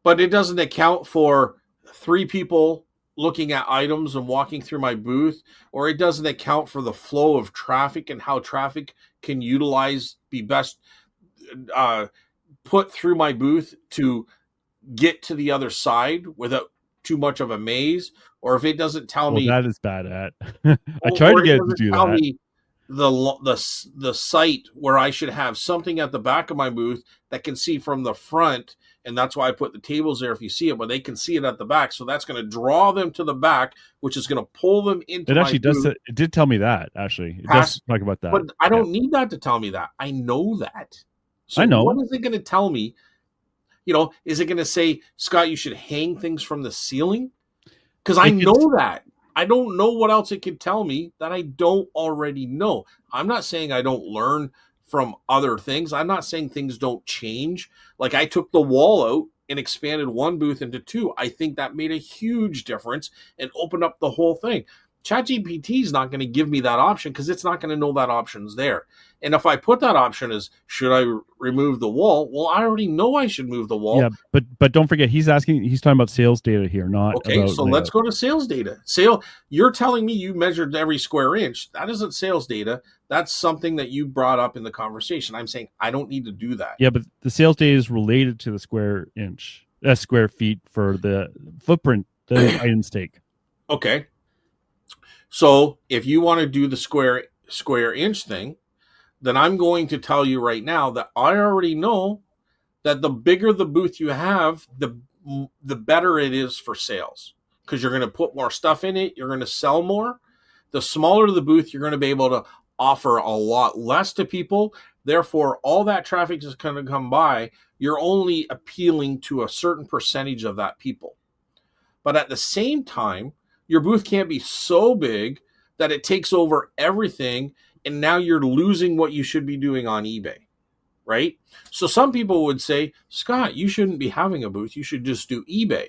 But it doesn't account for three people looking at items and walking through my booth, or it doesn't account for the flow of traffic and how traffic can be best uh, put through my booth to get to the other side without too much of a maze, or if it doesn't tell Well, me, that is bad at. I tried to or it get it to doesn't do tell that. me the site where I should have something at the back of my booth that can see from the front, and that's why I put the tables there if you see it, but they can see it at the back, so that's going to draw them to the back, which is going to pull them into It my actually does. booth It did tell me that. Actually, it does past. talk about that. But I Yeah, don't need that to tell me that. I know that. So I what know. is it going to tell me? Is it going to say, Scott, you should hang things from the ceiling? Because I It could. know that. I don't know what else it could tell me that I don't already know. I'm not saying I don't learn from other things. I'm not saying things don't change. Like I took the wall out and expanded one booth into two. I think that made a huge difference and opened up the whole thing. ChatGPT is not going to give me that option because it's not going to know that option's there. And if I put that option as should I remove the wall? Well, I already know I should move the Yeah, wall. but don't forget he's talking about sales data here, not Okay, about so let's layout. go to sales data. You're telling me you measured every square inch. That isn't sales data. That's something that you brought up in the conversation. I'm saying I don't need to do that. Yeah, but the sales data is related to the square feet for the footprint the items take. Okay. So if you want to do the square inch thing, then I'm going to tell you right now that I already know that the bigger the booth you have, the better it is for sales because you're going to put more stuff in it, you're going to sell more. The smaller the booth, you're going to be able to offer a lot less to people. Therefore, all that traffic is going to come by. You're only appealing to a certain percentage of that people. But at the same time, your booth can't be so big that it takes over everything. And now you're losing what you should be doing on eBay, right? So some people would say, Scott, you shouldn't be having a booth. You should just do eBay.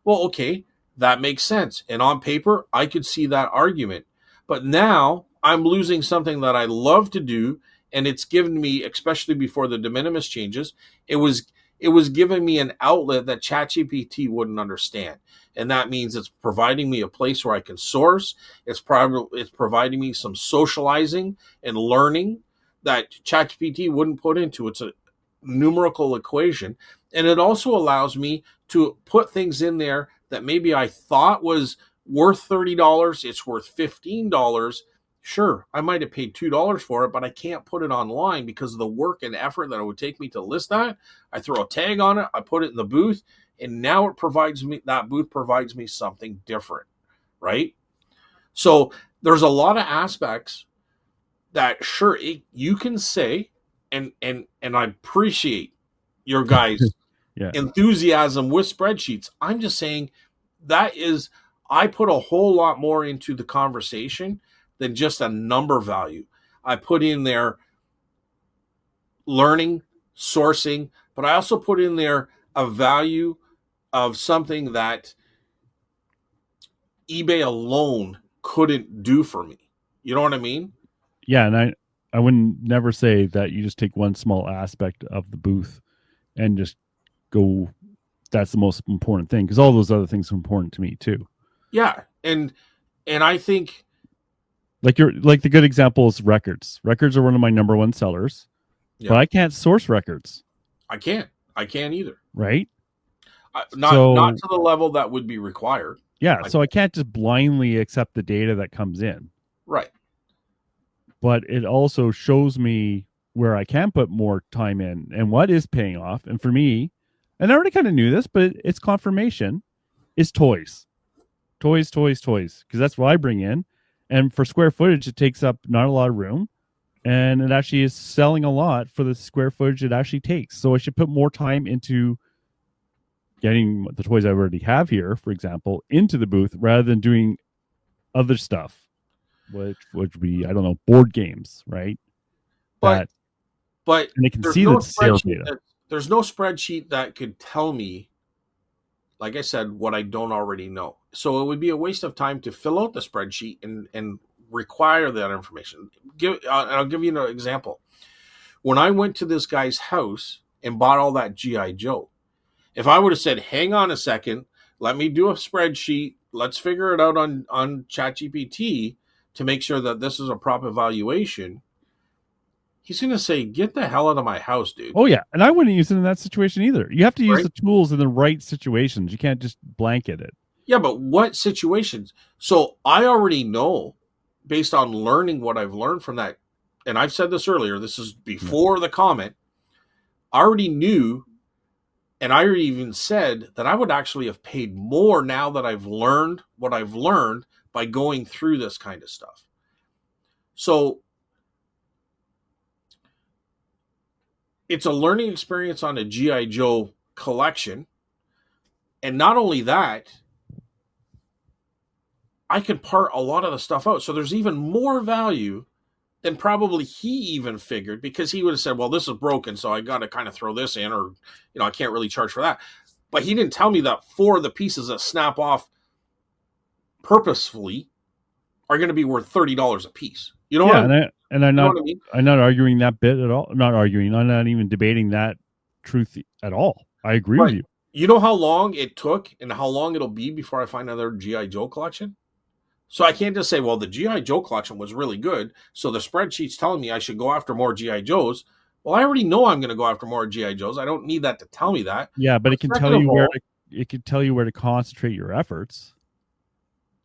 Well, okay, that makes sense. And on paper, I could see that argument. But now I'm losing something that I love to do. And it's given me, especially before the de minimis changes, it was giving me an outlet that ChatGPT wouldn't understand. And that means it's providing me a place where I can source. It's providing me some socializing and learning that ChatGPT wouldn't put into it's a numerical equation. And it also allows me to put things in there that maybe I thought was worth $30. It's worth $15. Sure, I might have paid $2 for it, but I can't put it online because of the work and effort that it would take me to list that. I throw a tag on it, I put it in the booth, and now that booth provides me something different, right? So there's a lot of aspects that sure you can say, and I appreciate your guys' Yeah. enthusiasm with spreadsheets. I'm just saying that is I put a whole lot more into the conversation than just a number value. I put in there learning, sourcing, but I also put in there a value of something that eBay alone couldn't do for me. You know what I mean? Yeah, and I wouldn't never say that you just take one small aspect of the booth and just go that's the most important thing because all those other things are important to me too. Yeah, and I think Like the good example is records. Records are one of my number one sellers, yeah, but I can't source records, I can't either. right? Not So to the level that would be required. yeah, I, so I can't just blindly accept the data that comes in. right. But it also shows me where I can put more time in and what is paying off. And for me, and I already kind of knew this, but it's confirmation, is toys. Toys, because that's what I bring in. And for square footage, it takes up not a lot of room. And it actually is selling a lot for the square footage it actually takes. So I should put more time into getting the toys I already have here, for example, into the booth rather than doing other stuff, which would be, I don't know, board games, right? But That, but and they can see the sales data. there's no spreadsheet that could tell me, like I said, what I don't already know. So it would be a waste of time to fill out the spreadsheet and require that information. I'll give you an example. When I went to this guy's house and bought all that GI Joe, if I would have said, "Hang on a second, let me do a spreadsheet. Let's figure it out on ChatGPT to make sure that this is a proper valuation," he's going to say, "Get the hell out of my house, dude." Oh yeah, and I wouldn't use it in that situation either. You have to use Right? the tools in the right situations. You can't just blanket it. Yeah, but what situations? So I already know based on learning what I've learned from that. And I've said this earlier, this is Yeah. before the comment. I already knew, and I already even said that I would actually have paid more now that I've learned what I've learned by going through this kind of stuff. So it's a learning experience on a G.I. Joe collection. And not only that, I can part a lot of the stuff out. So there's even more value then probably he even figured, because he would have said, well, this is broken, so I got to kind of throw this in, or, I can't really charge for that. But he didn't tell me that 4 of the pieces that snap off purposefully are going to be worth $30 a piece. You know what Yeah, I mean? I'm You know not what I mean? I'm not arguing that bit at all. Not arguing. I'm not even debating that truth at all. I agree with But you. you know how long it took and how long it'll be before I find another GI Joe collection? So I can't just say, well, the GI Joe collection was really good, so the spreadsheet's telling me I should go after more GI Joes. Well, I already know I'm going to go after more GI Joes. I don't need that to tell me that. Yeah, but But it can second tell of you all, it can tell you where to concentrate your efforts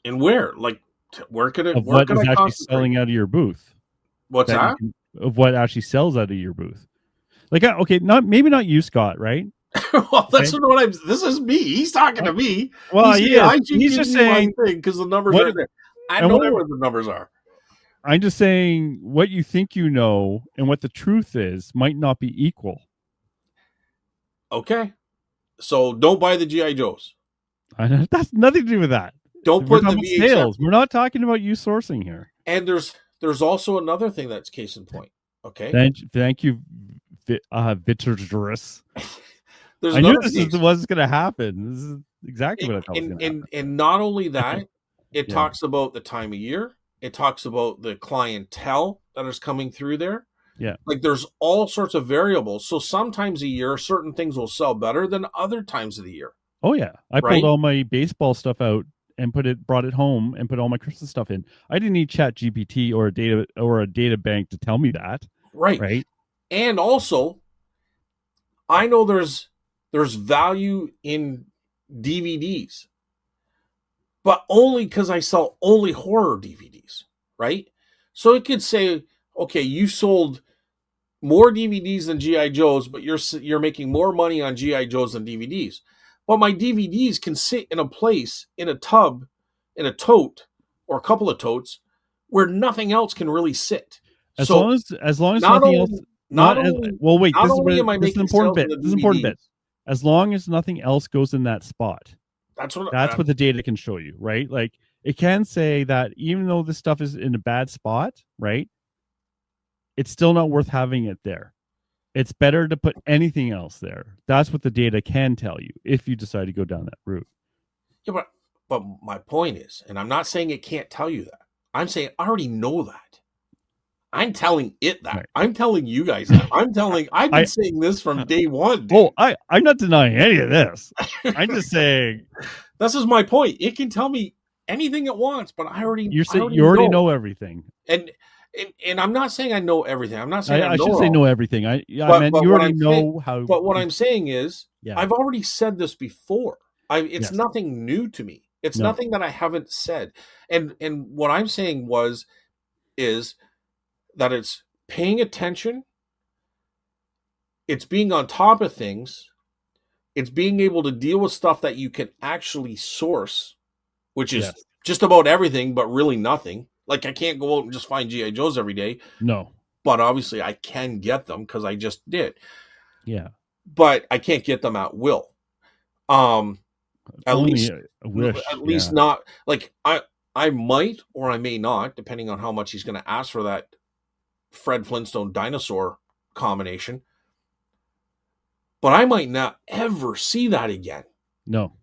and where, like, where could of what I is actually concentrate? selling out of your booth. What's That you that? can of what actually sells out of your booth. Like okay, not maybe not you, Scott, right? Well, that's Okay. what I'm. This is me. He's talking to me. Well, He's he saying is. I should He's give just you my saying thing because the numbers what are there. I and know what where the numbers are. I'm just saying what you think you know and what the truth is might not be equal. Okay, so don't buy the GI Joes. That's nothing to do with that. Don't We're put talking the about VHS. sales. We're not talking about you sourcing here. And there's also another thing that's case in point. Okay, Thank you, Vitterus. there's I knew another this is case. what's going to happen. This is exactly what I thought was And going to and happen. and not only that, it Yeah. talks about the time of year. It talks about the clientele that is coming through there. Yeah. Like there's all sorts of variables. So sometimes a year, certain things will sell better than other times of the year, Oh yeah. I pulled right? all my baseball stuff out and brought it home and put all my Christmas stuff in. I didn't need Chat GPT or a data bank to tell me that. Right. Right. And also, I know there's value in DVDs, but only because I sell only horror DVDs, right? So it could say, okay, you sold more DVDs than GI Joes, but you're making more money on GI Joes than DVDs. But my DVDs can sit in a place, in a tub, in a tote, or a couple of totes, where nothing else can really sit. So As long as not nothing else, only not as well. Wait, not only am I this is an making important sales in bit. the This is an important bit. DVDs, As long as nothing else goes in that spot, that's what that's what the data can show you, right? Like it can say that even though this stuff is in a bad spot, right? It's still not worth having it there. It's better to put anything else there. That's what the data can tell you if you decide to go down that route. yeah, but my point is, and I'm not saying it can't tell you that. I'm saying I already know that. I'm telling it that. Right. I'm telling you guys that. I've been I saying this from day one, dude. I'm not denying any of this. I'm just saying This is my point. It can tell me anything it wants, but I already you already know. know everything. And I'm not saying I know everything. I'm not saying I I know should it say all. know everything. I meant But you what already I'm saying, know how. but what I'm saying is, Yeah. I've already said this before. It's Yes. nothing new to me. It's No. nothing that I haven't said. And what I'm saying is that it's paying attention, it's being on top of things, it's being able to deal with stuff that you can actually source, which is Yes. just about everything, but really nothing. Like I can't go out and just find GI Joes every day, No. but obviously I can get them because I just did. Yeah. But I can't get them at will. Um, at Only least, a wish. at Yeah. least not like I might or I may not, depending on how much he's going to ask for that Fred Flintstone dinosaur combination. But I might not ever see that again. No.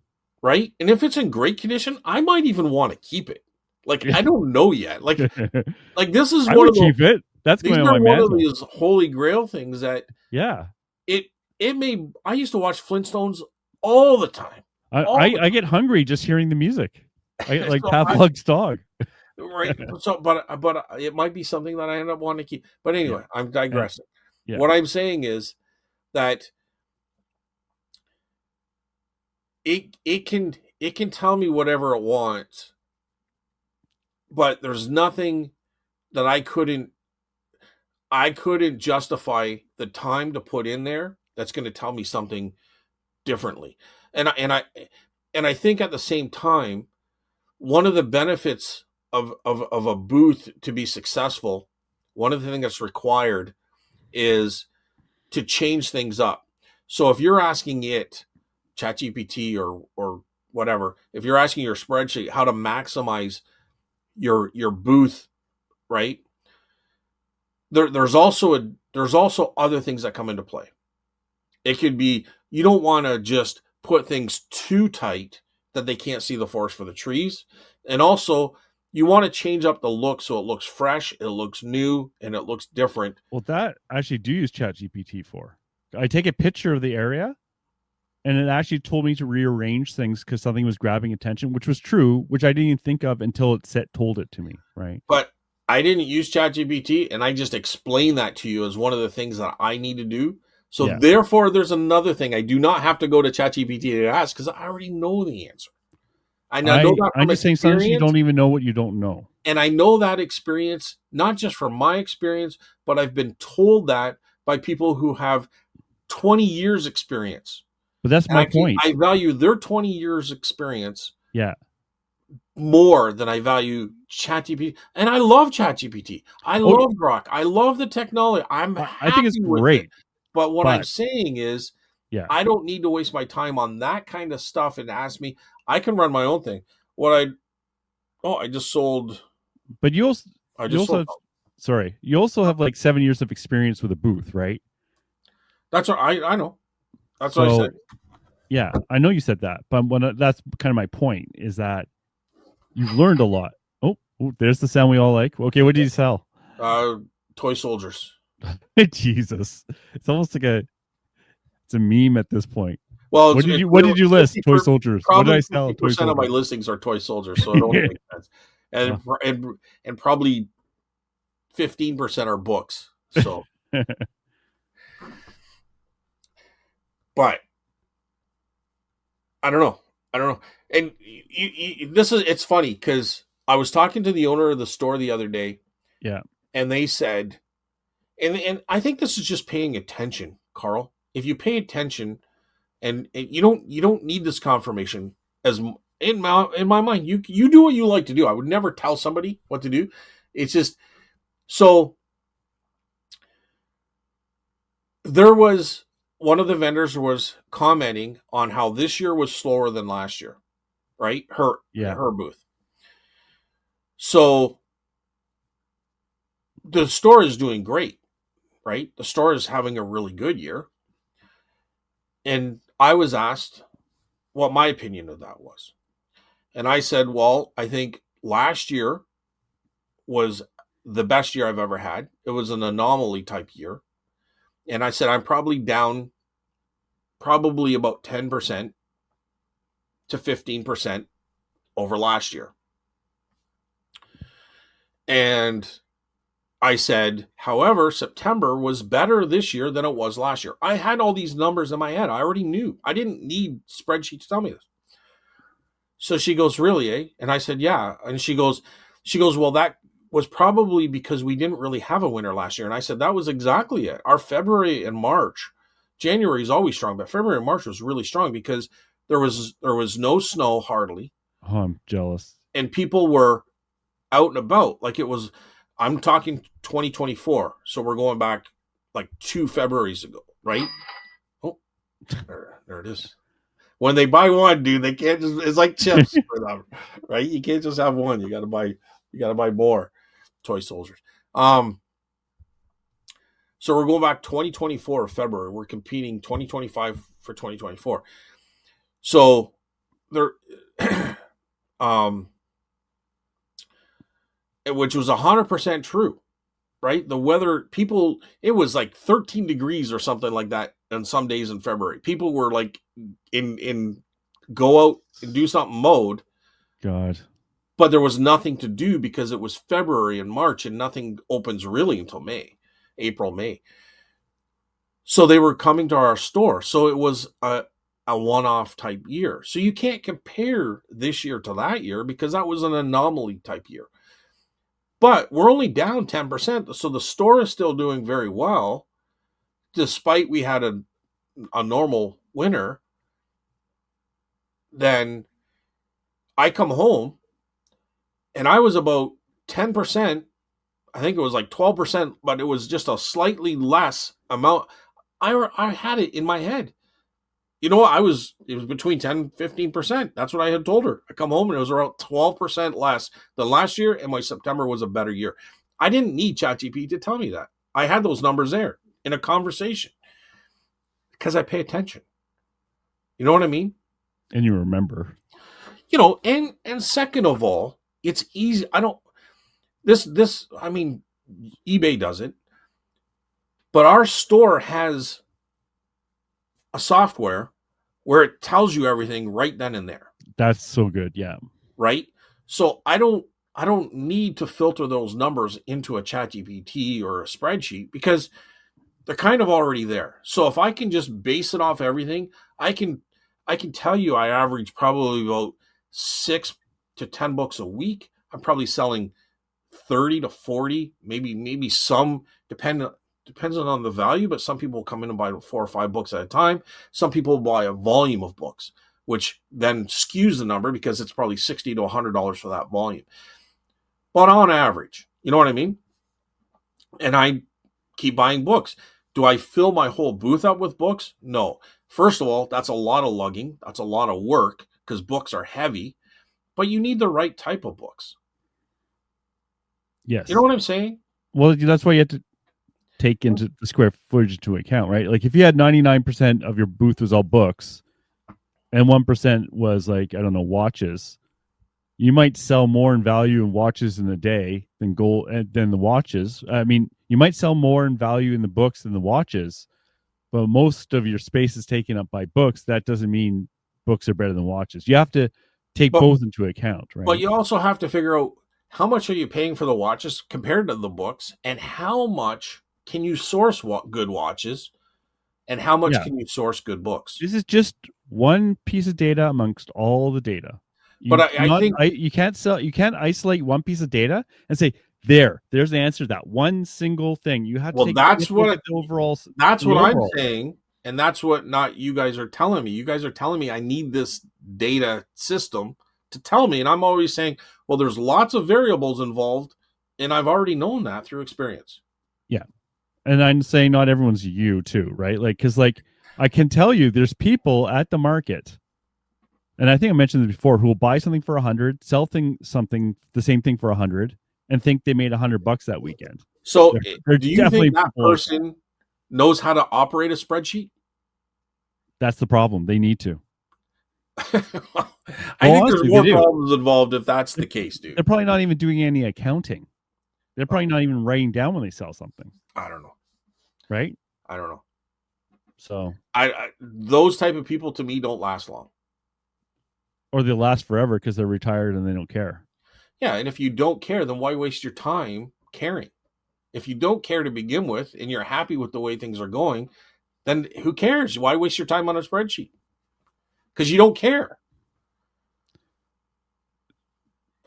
Right? And if it's in great condition, I might even want to keep it. Like I don't know yet. Like this is I one would of those. keep it. That's These going on are my one of mantle. these holy grail things that Yeah. it it may. I used to watch Flintstones all the time. I get hungry just hearing the music. I like So Pavlov's dog. right. So, but it might be something that I end up wanting to keep. But Yeah. anyway, I'm digressing. Yeah. What I'm saying is that it can tell me whatever it wants, but there's nothing that I couldn't justify the time to put in there that's going to tell me something differently. And I think at the same time, one of the benefits of a booth to be successful, one of the things that's required is to change things up. So if you're asking it, ChatGPT or whatever, if you're asking your spreadsheet how to maximize your booth, right? there's also other things that come into play. It could be you don't want to just put things too tight that they can't see the forest for the trees. And also, you want to change up the look so it looks fresh, it looks new, and it looks different. Well, that I actually do use ChatGPT for. I take a picture of the area, and it actually told me to rearrange things because something was grabbing attention, which was true, which I didn't even think of until told it to me, right? But I didn't use ChatGPT, and I just explained that to you as one of the things that I need to do. So Yeah. therefore, there's another thing I do not have to go to ChatGPT to ask because I already know the answer. I know that I'm from just saying sometimes you experience, don't even know what you don't know. and I know that experience not just from my experience, but I've been told that by people who have 20 years experience. But that's And my point. I value their 20 years experience Yeah. more than I value ChatGPT. And I love ChatGPT. I Oh, love Grok. I love the technology. I'm I think it's happy with it. great, But what I'm but saying is, yeah. I don't need to waste my time on that kind of stuff and ask me. I can run my own thing. What I I just sold. But I you just also sold. have, sorry, you also have like 7 years of experience with a booth, right? That's what I know. That's what I said. So yeah, I know you said that, but that's kind of my point is that you've learned a lot. Oh, there's the sound we all like. Okay, what did you sell? Uh, Toy soldiers. Jesus, it's almost like it's a meme at this point. Well, What did you list? 50 Toy soldiers. What did probably I sell? Toy 50% of my soldiers. listings are toy soldiers, so it only makes sense. Oh. And probably 15% are books. So, but I don't know. I don't know. And it's funny because I was talking to the owner of the store the other day, Yeah. and they said, and I think this is just paying attention, Carl. If you pay attention, and you don't need this confirmation as in my mind. You do what you like to do. I would never tell somebody what to do. It's just so there was one of the vendors was commenting on how this year was slower than last year, right? Her booth. So the store is doing great, right? The store is having a really good year. And I was asked what my opinion of that was. And I said, well, I think last year was the best year I've ever had. It was an anomaly type year. And I said, I'm probably down probably about 10% to 15% over last year. And I said, however, September was better this year than it was last year. I had all these numbers in my head. I already knew. I didn't need spreadsheets to tell me this. So she goes, really, eh? And I said, yeah. And she goes, well, that was probably because we didn't really have a winter last year. And I said, that was exactly it. Our February and March, January is always strong, but February and March was really strong because there was no snow hardly. Oh, I'm jealous. And people were out and about. Like it was, I'm talking 2024. So we're going back like 2 Februaries ago, right? Oh, there it is. When they buy one, dude, they can't just, it's like chips for them, right? You can't just have one. You gotta buy more toy soldiers. So we're going back 2024 February. We're competing 2025 for 2024. So there which was 100% true, right? The weather, people, it was like 13 degrees or something like that on some days in February. People were like in go out and do something mode. God. But there was nothing to do because it was February and March and nothing opens really until April, May. So they were coming to our store. So it was a one-off type year. So you can't compare this year to that year because that was an anomaly type year. But we're only down 10%. So the store is still doing very well, despite we had a normal winter. Then I come home and I was about 10%. I think it was like 12%, but it was just a slightly less amount. I had it in my head. You know what? It was between 10 and 15%. That's what I had told her. I come home and it was around 12% less than last year, and my September was a better year. I didn't need ChatGPT to tell me that. I had those numbers there in a conversation because I pay attention. You know what I mean? And you remember. And second of all, it's easy. I don't this I mean, eBay does it, but our store has a software where it tells you everything right then and there, That's so good. Yeah. right? So I don't need to filter those numbers into a chat GPT or a spreadsheet because they're kind of already there. So if I can just base it off everything, I can I can tell you I average probably about 6 to 10 books a week. I'm probably selling 30 to 40, maybe some depends on the value, but some people come in and buy 4 or 5 books at a time. Some people buy a volume of books, which then skews the number because it's probably $60 to $100 for that volume. But on average, you know what I mean? And I keep buying books. Do I fill my whole booth up with books? No. First of all, that's a lot of lugging. That's a lot of work because books are heavy, but you need the right type of books. You know Yes. what I'm saying? Well, that's why you have to take into the square footage into account, right? Like if you had 99% of your booth was all books and 1% was like, I don't know, watches, you might sell more in value in watches in a day than gold than the watches. I mean, you might sell more in value in the books than the watches, but most of your space is taken up by books. That doesn't mean books are better than watches. You have to take But both into account, but right? you also have to figure out how much are you paying for the watches compared to the books, and how much can you source good watches, and how much Yeah. can you source good books. This is just one piece of data amongst all the data. But You I cannot think you can't isolate one piece of data and say there's the answer to that one single thing. You have to well, take you have to look at that's the what I'm overall. saying, and that's what not you guys are telling me. You guys are telling me I need this data system to tell me, and I'm always saying, well, there's lots of variables involved, and I've already known that through experience. Yeah. And I'm saying not everyone's you too, right? Like cuz like I can tell you there's people at the market, and I think I mentioned this before, who will buy something for 100, sell something the same thing for 100 and think they made $100 that weekend. So, They're do you definitely think that people like that. person knows how to operate a spreadsheet? That's the problem. They need to. I Well, think there's honestly, they more do. problems involved if that's the case, dude. They're probably not even doing any accounting. They're probably Oh, not even writing down when they sell something, I don't know. right? I don't know. So, Those type of people to me don't last long. or they last forever because they're retired and they don't care. Yeah, and if you don't care, then why waste your time caring? If you don't care to begin with and you're happy with the way things are going, then who cares? Why waste your time on a spreadsheet? Because you don't care.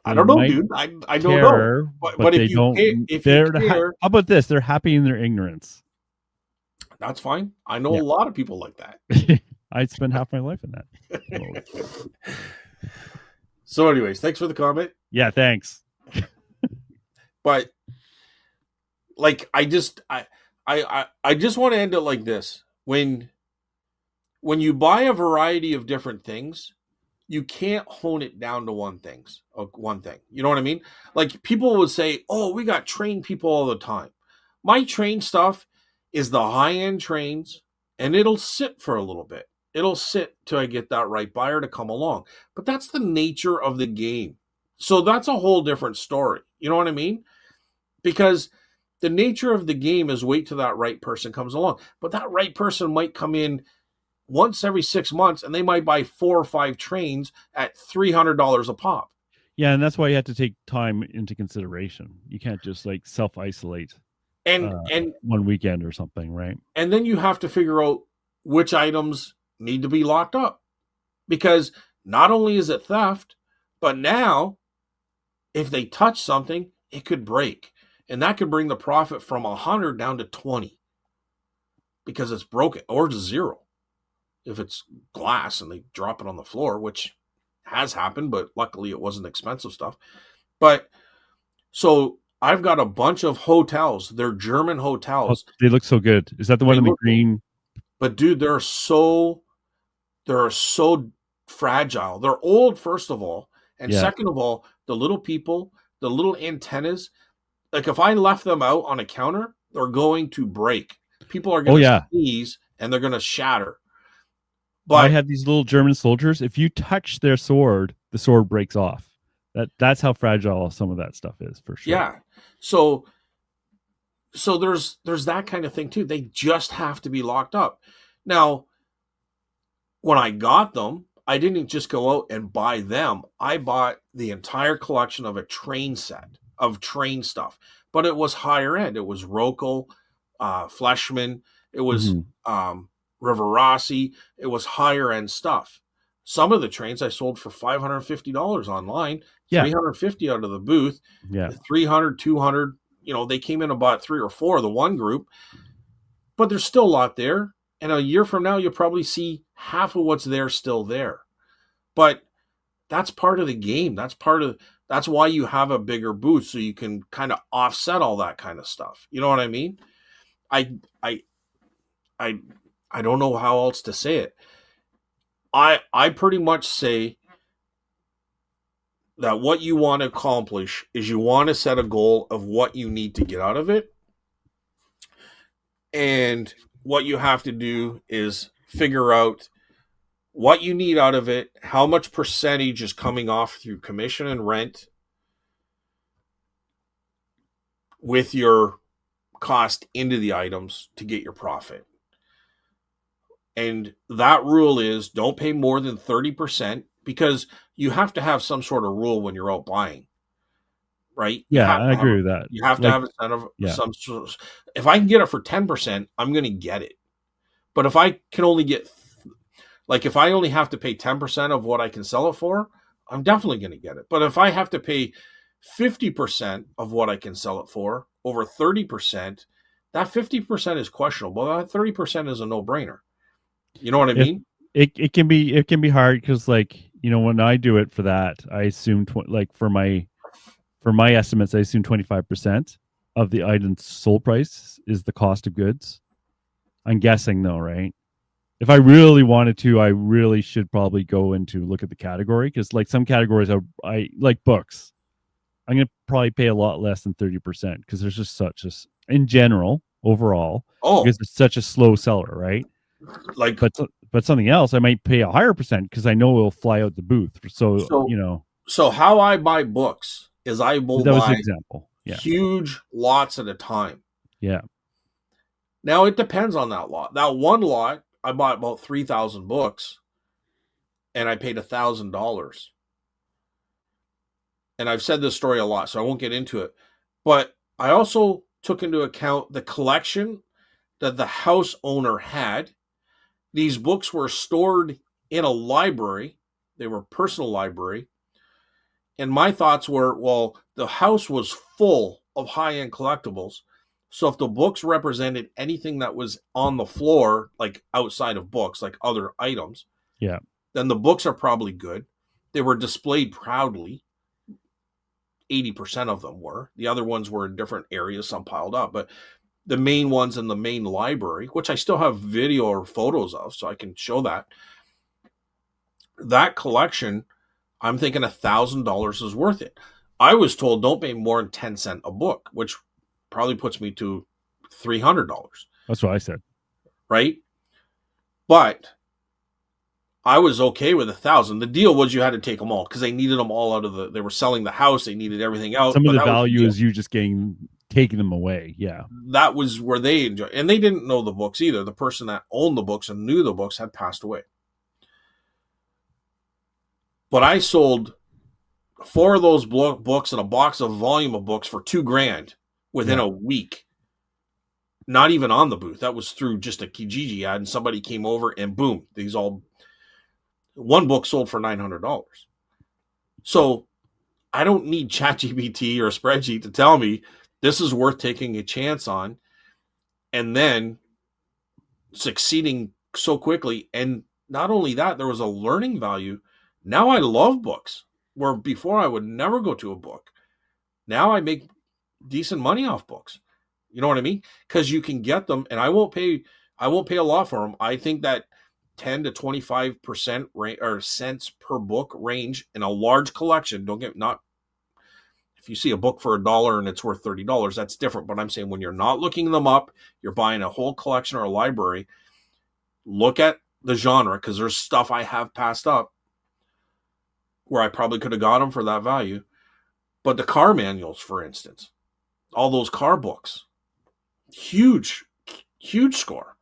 I They don't know, might dude. I don't know. care, But but if they you care, don't. if you How care, about this? They're happy in their ignorance. that's fine. I know a Yeah. lot of people like that. I'd spend half my life in that mode. So, anyways, thanks for the comment. Yeah, thanks. But like, I just want to end it like this. When you buy a variety of different things, you can't hone it down to one thing. You know what I mean? Like people would say, "Oh, we got trained people all the time." My trained stuff is the high end trains, and it'll sit for a little bit. It'll sit till I get that right buyer to come along. But that's the nature of the game. So that's a whole different story. You know what I mean? Because the nature of the game is wait till that right person comes along. But that right person might come in once every 6 months and they might buy 4 or 5 trains at $300 a pop. Yeah, and that's why you have to take time into consideration. You can't just like self isolate And and one weekend or something, right? and then you have to figure out which items need to be locked up, because not only is it theft, but now if they touch something, it could break. And that could bring the profit from 100 down to 20 because it's broken, or to zero if it's glass and they drop it on the floor, which has happened, but luckily it wasn't expensive stuff. But so I've got a bunch of hotels. They're German Oh, hotels. they look so good. Is that the one They in the look, green? but dude, they're so fragile. They're old, first of all, and Yeah. second of all, the little people, the little antennas. Like if I left them out on a counter, They're going to break. People are Oh going to yeah. sneeze and they're going to shatter. I But have these little German soldiers. If you touch their sword, the sword breaks off. That's how fragile some of that stuff is for sure. yeah, so there's that kind of thing too. They just have to be locked up. Now, when I got them, I didn't just go out and buy them. I bought the entire collection of a train set of train stuff, but it was higher end. It was Rocco, Fleshman, it was Mhm. Rivarossi. It was higher end stuff. Some of the trains I sold for $550 online, Yeah. 350 out of the booth, Yeah. 300, 200. You know, they came in and bought three or four, the one group, but there's still a lot there. And a year from now, you'll probably see half of what's there still there. But that's part of the game. That's why you have a bigger booth so you can kind of offset all that kind of stuff. You know what I mean? I I I I don't know how else to say it. I pretty much say that what you want to accomplish is you want to set a goal of what you need to get out of it. And what you have to do is figure out what you need out of it, how much percentage is coming off through commission and rent with your cost into the items to get your profit. And that rule is don't pay more than 30% because you have to have some sort of rule when you're out buying, right? Yeah, I agree with that. You have to Like, have a set of yeah. some sort of, if I can get it for 10%, I'm going to get it. But if I can only get, like, if I only have to pay 10% of what I can sell it for, I'm definitely going to get it. But if I have to pay 50% of what I can sell it for over 30%, that 50% is questionable. That 30% is a no brainer. You know what I If mean? it can be hard because, like, when I do it for that, I assume like for my estimates, I assume 25% of the item's sold price is the cost of goods. I'm guessing though, right? If I really wanted to, I really should probably go into look at the category because, like, some categories I like books. I'm gonna probably pay a lot less than 30% because there's just such a in general overall Oh, because it's such a slow seller, right? like, But something else, I might pay a higher percent because I know it'll fly out the booth. So so so how I buy books is I will that was the buy example. Yeah, huge lots at a time. yeah, Now it depends on that lot. That one lot, I bought about 3,000 books and I paid $1,000. And I've said this story a lot, so I won't get into it. But I also took into account the collection that the house owner had. These books were stored in a library. They were personal library. And my thoughts were, well, the house was full of high-end collectibles. So if the books represented anything that was on the floor, like outside of books, like other items, yeah. then the books are probably good. They were displayed proudly. 80% of them were. The other ones were in different areas, some piled up. But the main ones in the main library, which I still have video or photos of, so I can show that collection, I'm thinking $1,000 is worth it. I was told don't pay more than 10 cents a book, which probably puts me to $300, That's what I said. right? But I was okay with 1,000. The deal was you had to take them all because they needed them all out of the. They were selling the house. They needed everything out, Some of but the that was the value deal. is you just taking them away. Yeah, That was where they enjoyed, and they didn't know the books either. The person that owned the books and knew the books had passed away. But I sold four of those books and a box of volume of books for $2,000 within yeah. a week. Not even on the booth. That was through just a Kijiji ad, and somebody came over and boom, these all one book sold for $900. So I don't need ChatGPT or a spreadsheet to tell me this is worth taking a chance on, and then succeeding so quickly. And not only that, there was a learning value. Now I love books where before I would never go to a book. Now I make decent money off books. You know what I mean? Because you can get them, and I won't pay a lot for them. I think that 10 to 25% or cents per book range in a large collection. Don't get not If you see a book for $1 and it's worth $30, that's different. But I'm saying when you're not looking them up, you're buying a whole collection or a library, look at the genre, because there's stuff I have passed up where I probably could have got them for that value. But the car manuals, for instance, all those car books, huge, huge score.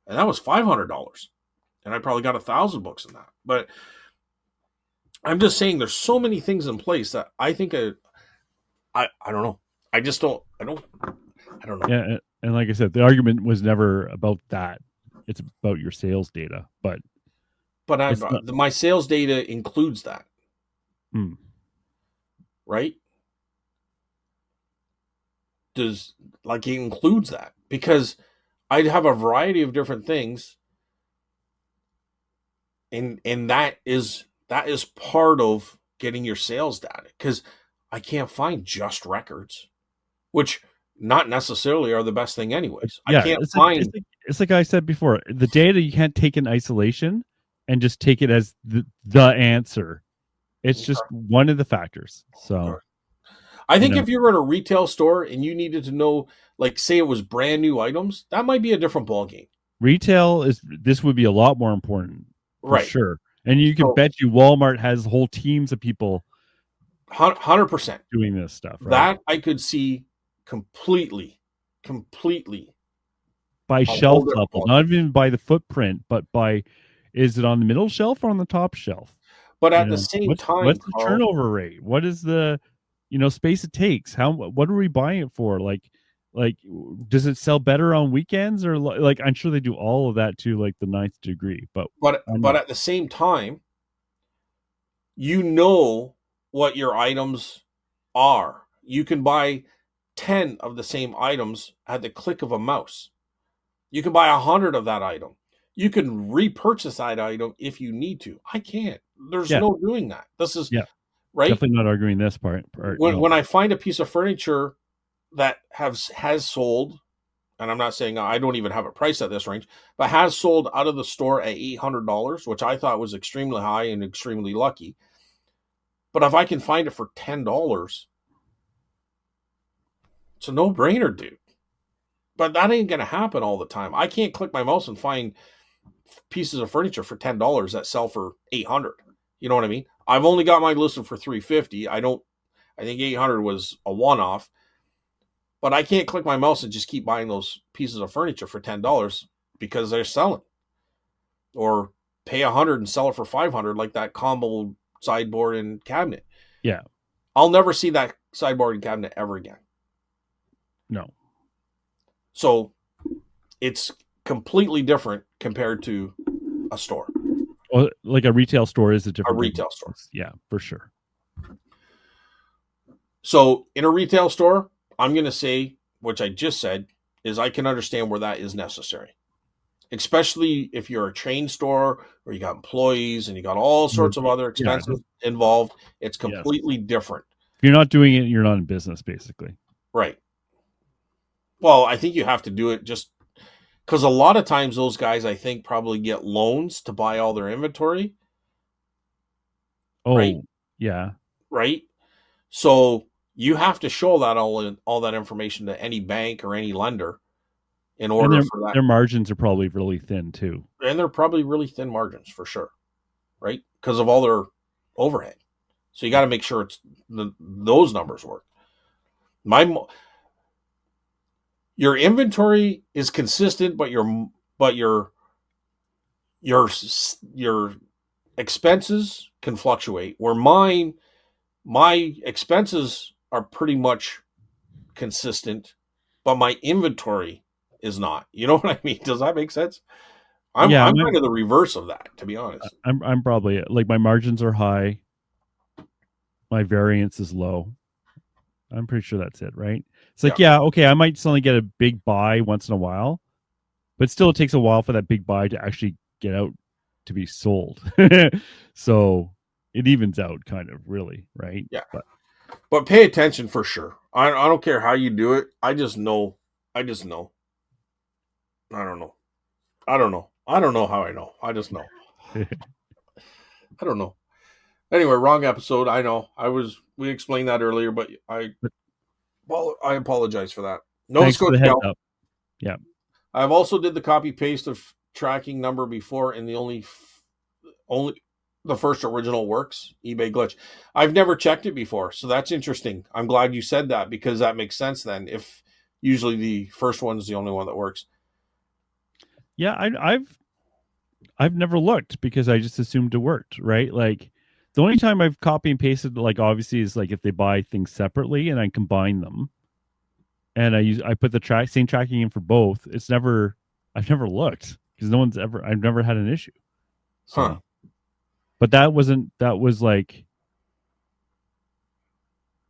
And that was $500. And I probably got 1,000 books in that. But I'm just saying there's so many things in place that I think I don't know. I just don't I don't know. Yeah, and like I said, the argument was never about that. It's about your sales data, but my sales data includes that. Hmm. Right? It includes that, because I'd have a variety of different things, and that is part of getting your sales data, because I can't find just records, which not necessarily are the best thing anyways. I Yeah, can't find it's like I said before, the data you can't take in isolation and just take it as the answer. It's just one of the factors. So I think if you were in a retail store and you needed to know, like, say it was brand new items, that might be a different ballgame. Retail this would be a lot more important for Right. sure. And you can bet you Walmart has whole teams of people 100% doing this stuff, right? That I could see completely by shelf level, not even by the footprint, but by, is it on the middle shelf or on the top shelf? But at the same time, what's the turnover rate? What is the space it takes? What are we buying it for? Like does it sell better on weekends, or like, I'm sure they do all of that to like the ninth degree, but at the same time, what your items are. You can buy 10 of the same items at the click of a mouse. You can buy 100 of that item. You can repurchase that item if you need to. I can't. There's no doing that. This is right. Definitely not arguing this part. When I find a piece of furniture that has sold, and I'm not saying I don't even have a price at this range, but has sold out of the store at $800, which I thought was extremely high and extremely lucky. But if I can find it for $10, it's a no-brainer, dude. But that ain't going to happen all the time. I can't click my mouse and find pieces of furniture for $10 that sell for $800. You know what I mean? I've only got mine listed for $350. I think $800 was a one-off. But I can't click my mouse and just keep buying those pieces of furniture for $10 because they're selling. Or pay $100 and sell it for $500, like that combo sideboard and cabinet. Yeah. I'll never see that sideboard and cabinet ever again. No. So it's completely different compared to a store. Well, like a retail store is a different retail store. Yeah, for sure. So in a retail store, I'm going to say, which I just said, is I can understand where that is necessary. Especially if you're a chain store or you got employees and you got all sorts of other expenses involved. It's completely different. If you're not doing it, you're not in business, basically. Right. Well, I think you have to do it just because a lot of times those guys, I think, probably get loans to buy all their inventory. Oh, right? Yeah. Right. So you have to show that all that information to any bank or any lender in order for that. Their margins are probably really thin too. And they're probably really thin margins for sure. Right. Because of all their overhead. So you got to make sure those numbers work. Your inventory is consistent, but your expenses can fluctuate. Where my expenses are pretty much consistent, but my inventory is not. You know what I mean? Does that make sense? I'm kind of the reverse of that, to be honest. I'm probably, like, my margins are high. My variance is low. I'm pretty sure that's it, right? It's like, okay, I might suddenly get a big buy once in a while, but still it takes a while for that big buy to actually get out to be sold. So it evens out kind of, really, right? Yeah. But pay attention for sure. I don't care how you do it. I just know. I don't know. I don't know how I know. I just know. I don't know. Anyway, wrong episode. I know. We explained that earlier, but But I apologize for that. Nova thanks for the heads Scotia. up. Yeah. I've also did the copy paste of tracking number before, and the only the first original works eBay glitch. I've never checked it before, so that's interesting. I'm glad you said that because that makes sense then. If usually the first one's the only one that works. Yeah, I've never looked because I just assumed it worked, right? Like the only time I've copy and pasted, like obviously, is like if they buy things separately and I combine them, and I put the same tracking in for both. I've never looked because I've never had an issue. Huh. So, but that was like,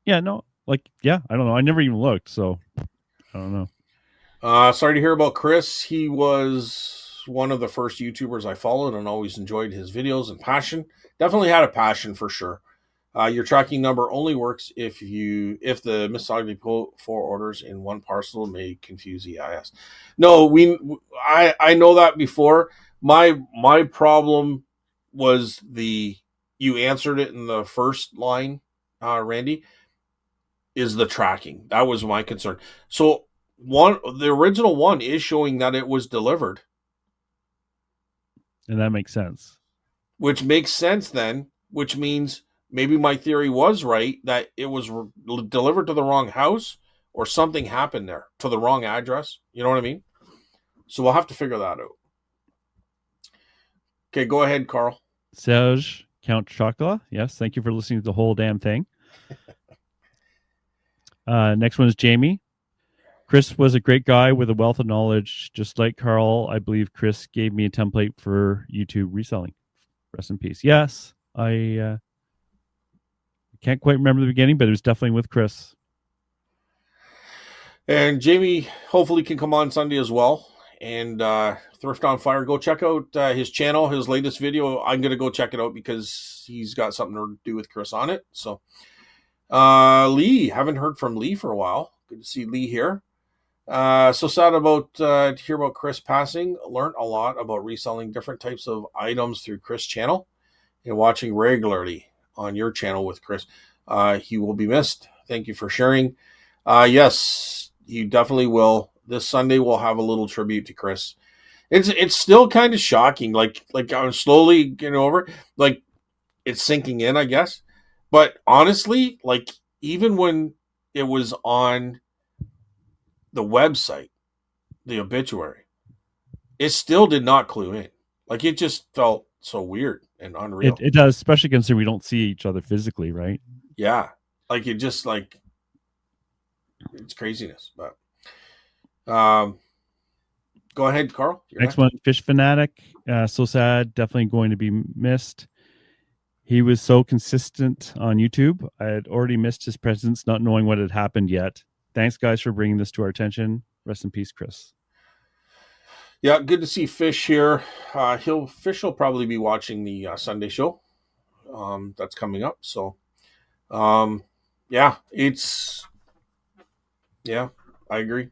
yeah, no, like, yeah, I don't know. I never even looked, so I don't know. Sorry to hear about Chris. He was one of the first YouTubers I followed and always enjoyed his videos and passion. Definitely had a passion for sure. Your tracking number only works if the misogamy four orders in one parcel may confuse EIS. No, I know that before. My problem was you answered it in the first line, Randy, is the tracking. That was my concern. So the original one is showing that it was delivered, And that makes sense. which makes sense then, which means maybe my theory was right that it was delivered to the wrong house or something happened there to the wrong address. You know what I mean? So we'll have to figure that out. Okay, go ahead, Carl. Serge Count Chocula, yes, thank you for listening to the whole damn thing. Next one is Jamie. Chris was a great guy with a wealth of knowledge. Just like Carl, I believe Chris gave me a template for YouTube reselling. Rest in peace. Yes, I can't quite remember the beginning, but it was definitely with Chris. And Jamie hopefully can come on Sunday as well. And Thrift on Fire, go check out his channel, his latest video. I'm going to go check it out because he's got something to do with Chris on it. So, Lee, haven't heard from Lee for a while. Good to see Lee here. So sad to hear about Chris passing. Learned a lot about reselling different types of items through Chris' channel and watching regularly on your channel with Chris. He will be missed. Thank you for sharing. Yes, you definitely will. This Sunday we'll have a little tribute to Chris. It's still kind of shocking. Like I'm slowly getting over it. Like it's sinking in, I guess. But honestly, like even when it was on the website, the obituary, it still did not clue in. Like it just felt so weird and unreal. It does, especially considering we don't see each other physically, right? Yeah. Like it just like it's craziness. But go ahead, Carl. You're Next next. one, Fish Fanatic. So sad. Definitely going to be missed. He was so consistent on YouTube. I had already missed his presence, not knowing what had happened yet. Thanks, guys, for bringing this to our attention. Rest in peace, Chris. Yeah, good to see Fish here. Fish will probably be watching the Sunday show that's coming up. So, yeah, yeah, I agree.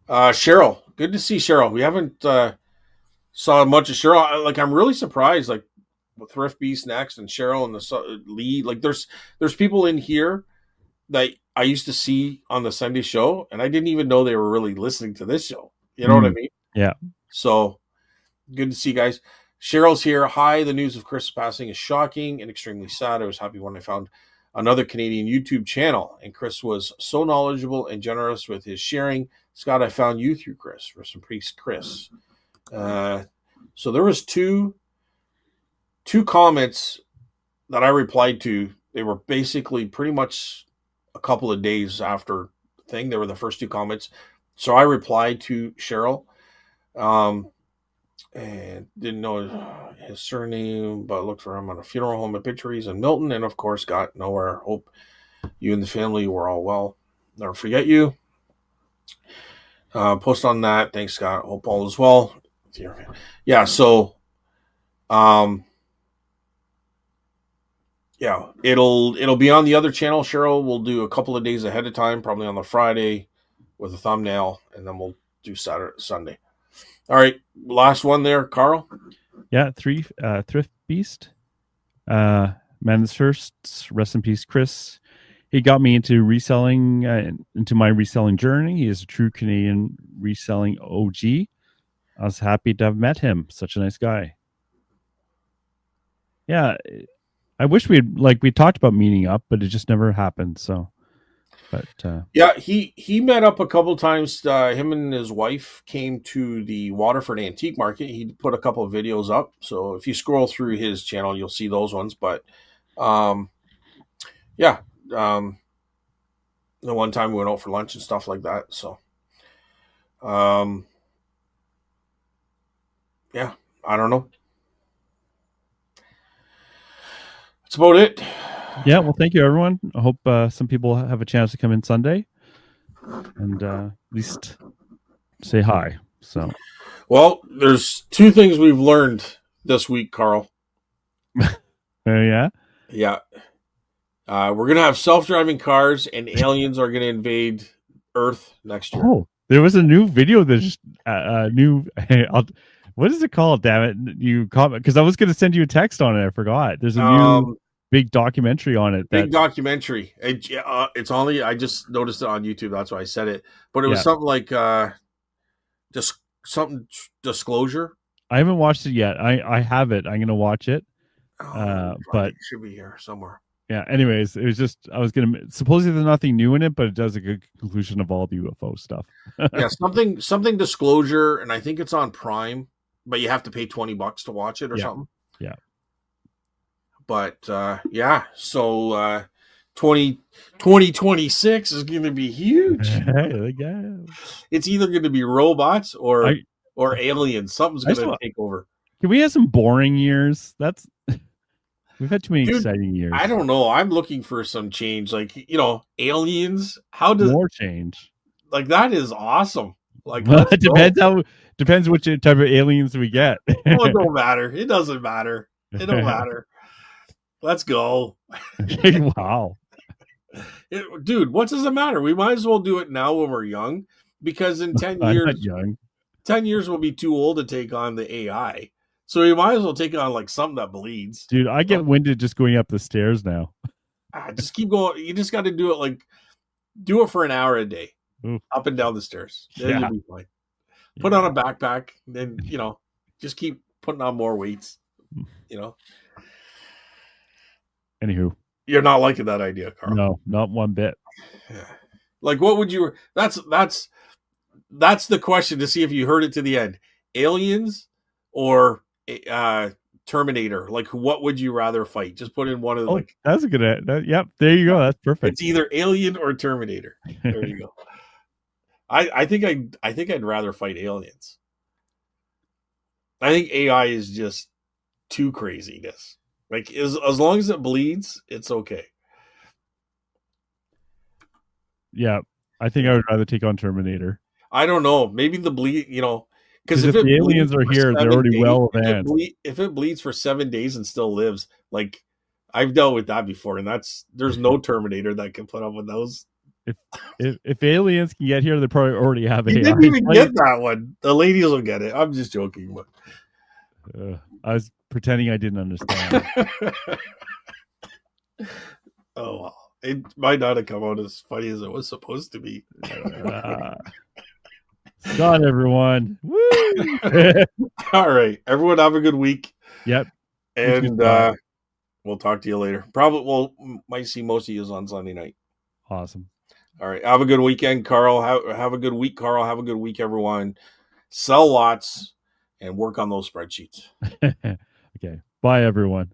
Cheryl, good to see Cheryl. We haven't saw much of Cheryl. Like, I'm really surprised. Like, with Thrift Beast next and Cheryl and the lead. Like, there's people in here that I used to see on the Sunday show, and I didn't even know they were really listening to this show. You know what I mean? Yeah. So good to see you guys. Cheryl's here. Hi, the news of Chris' passing is shocking and extremely sad. I was happy when I found another Canadian YouTube channel, and Chris was so knowledgeable and generous with his sharing. Scott, I found you through Chris. Rest in peace, Chris. So there was two comments that I replied to. They were basically pretty much a couple of days after the thing. They were the first two comments. So I replied to Cheryl. And didn't know his surname, but looked for him on a funeral home obituaries in Milton, and of course got nowhere. Hope you and the family were all well. Never forget you. Post on that. Thanks, Scott. Hope all is well. Yeah. So, yeah, it'll be on the other channel. Cheryl will do a couple of days ahead of time, probably on the Friday with a thumbnail, and then we'll do Sunday. All right, last one there, Carl. Yeah, Thrift Beast. Man, this first, rest in peace, Chris. He got me into reselling, into my reselling journey. He is a true Canadian reselling OG. I was happy to have met him. Such a nice guy. Yeah, I wish we talked about meeting up, but it just never happened. So, but Yeah, he met up a couple times. Him and his wife came to the Waterford Antique Market. He put a couple of videos up. So if you scroll through his channel, you'll see those ones. But um, yeah, um, the one time we went out for lunch and stuff like that. So um, yeah, I don't know. That's about it. yeah, well, thank you, everyone. I hope some people have a chance to come in Sunday and at least say hi. So, Well, there's two things we've learned this week, Carl. yeah. Yeah, we're gonna have self-driving cars, and aliens are gonna invade Earth next year. Oh, there was a new video that just new. What is it called? Damn it! You comment because I was going to send you a text on it. I forgot. There's a new Um, big documentary on it. Big That's documentary. It's only I just noticed it on YouTube. That's why I said it. But it was yeah. something like just something disclosure. I haven't watched it yet. I have it. I'm going to watch it. Oh, But it should be here somewhere. yeah. Anyways, it was just I was going to supposedly there's nothing new in it, but it does a good conclusion of all the UFO stuff. Yeah, something disclosure, and I think it's on Prime, but you have to pay $20 to watch it or Yeah. something. Yeah. But yeah, so 2026 is going to be huge. There we go. It's either going to be robots or I aliens. Something's I going to just take over. can we have some boring years? That's we've had too many Dude, exciting years. I don't know. I'm looking for some change. Like, aliens. How does More change. like that is awesome. Like, Well, let's it go. depends which type of aliens we get. Oh, it don't matter. It doesn't matter. It don't matter. Let's go. Wow. Dude, what does it matter? We might as well do it now when we're young, because in 10 I'm years, not young. 10 years we'll be too old to take on the AI. So we might as well take on like something that bleeds. Dude, I get winded just going up the stairs now. Just keep going. You just got to do it do it for an hour a day, Ooh. up and down the stairs. Then Yeah. you'll be fine. Put on a backpack, then just keep putting on more weights. Anywho. You're not liking that idea, Carl. No, not one bit. Yeah. Like, what would you? That's the question to see if you heard it to the end. Aliens or Terminator? Like, what would you rather fight? Just put in one of Oh, that's a good. Yep, there you go. That's perfect. It's either Alien or Terminator. There you go. I think I'd rather fight aliens. I think AI is just too craziness. Like, as long as it bleeds, it's okay. Yeah, I think I would rather take on Terminator. I don't know. Maybe the bleed, because if the aliens are here, they're already well advanced. If it bleeds for 7 days and still lives, like, I've dealt with that before, and there's no Terminator that can put up with those. If aliens can get here, they probably already have AI. You didn't even get that one. The ladies will get it. I'm just joking. But I was pretending I didn't understand. Oh, well. It might not have come out as funny as it was supposed to be. Done, everyone. Woo! All right. Everyone have a good week. Yep. And we'll talk to you later. Probably might see most of you on Sunday night. Awesome. All right. Have a good weekend, Carl. Have a good week, Carl. Have a good week, everyone. Sell lots and work on those spreadsheets. Okay. Bye, everyone.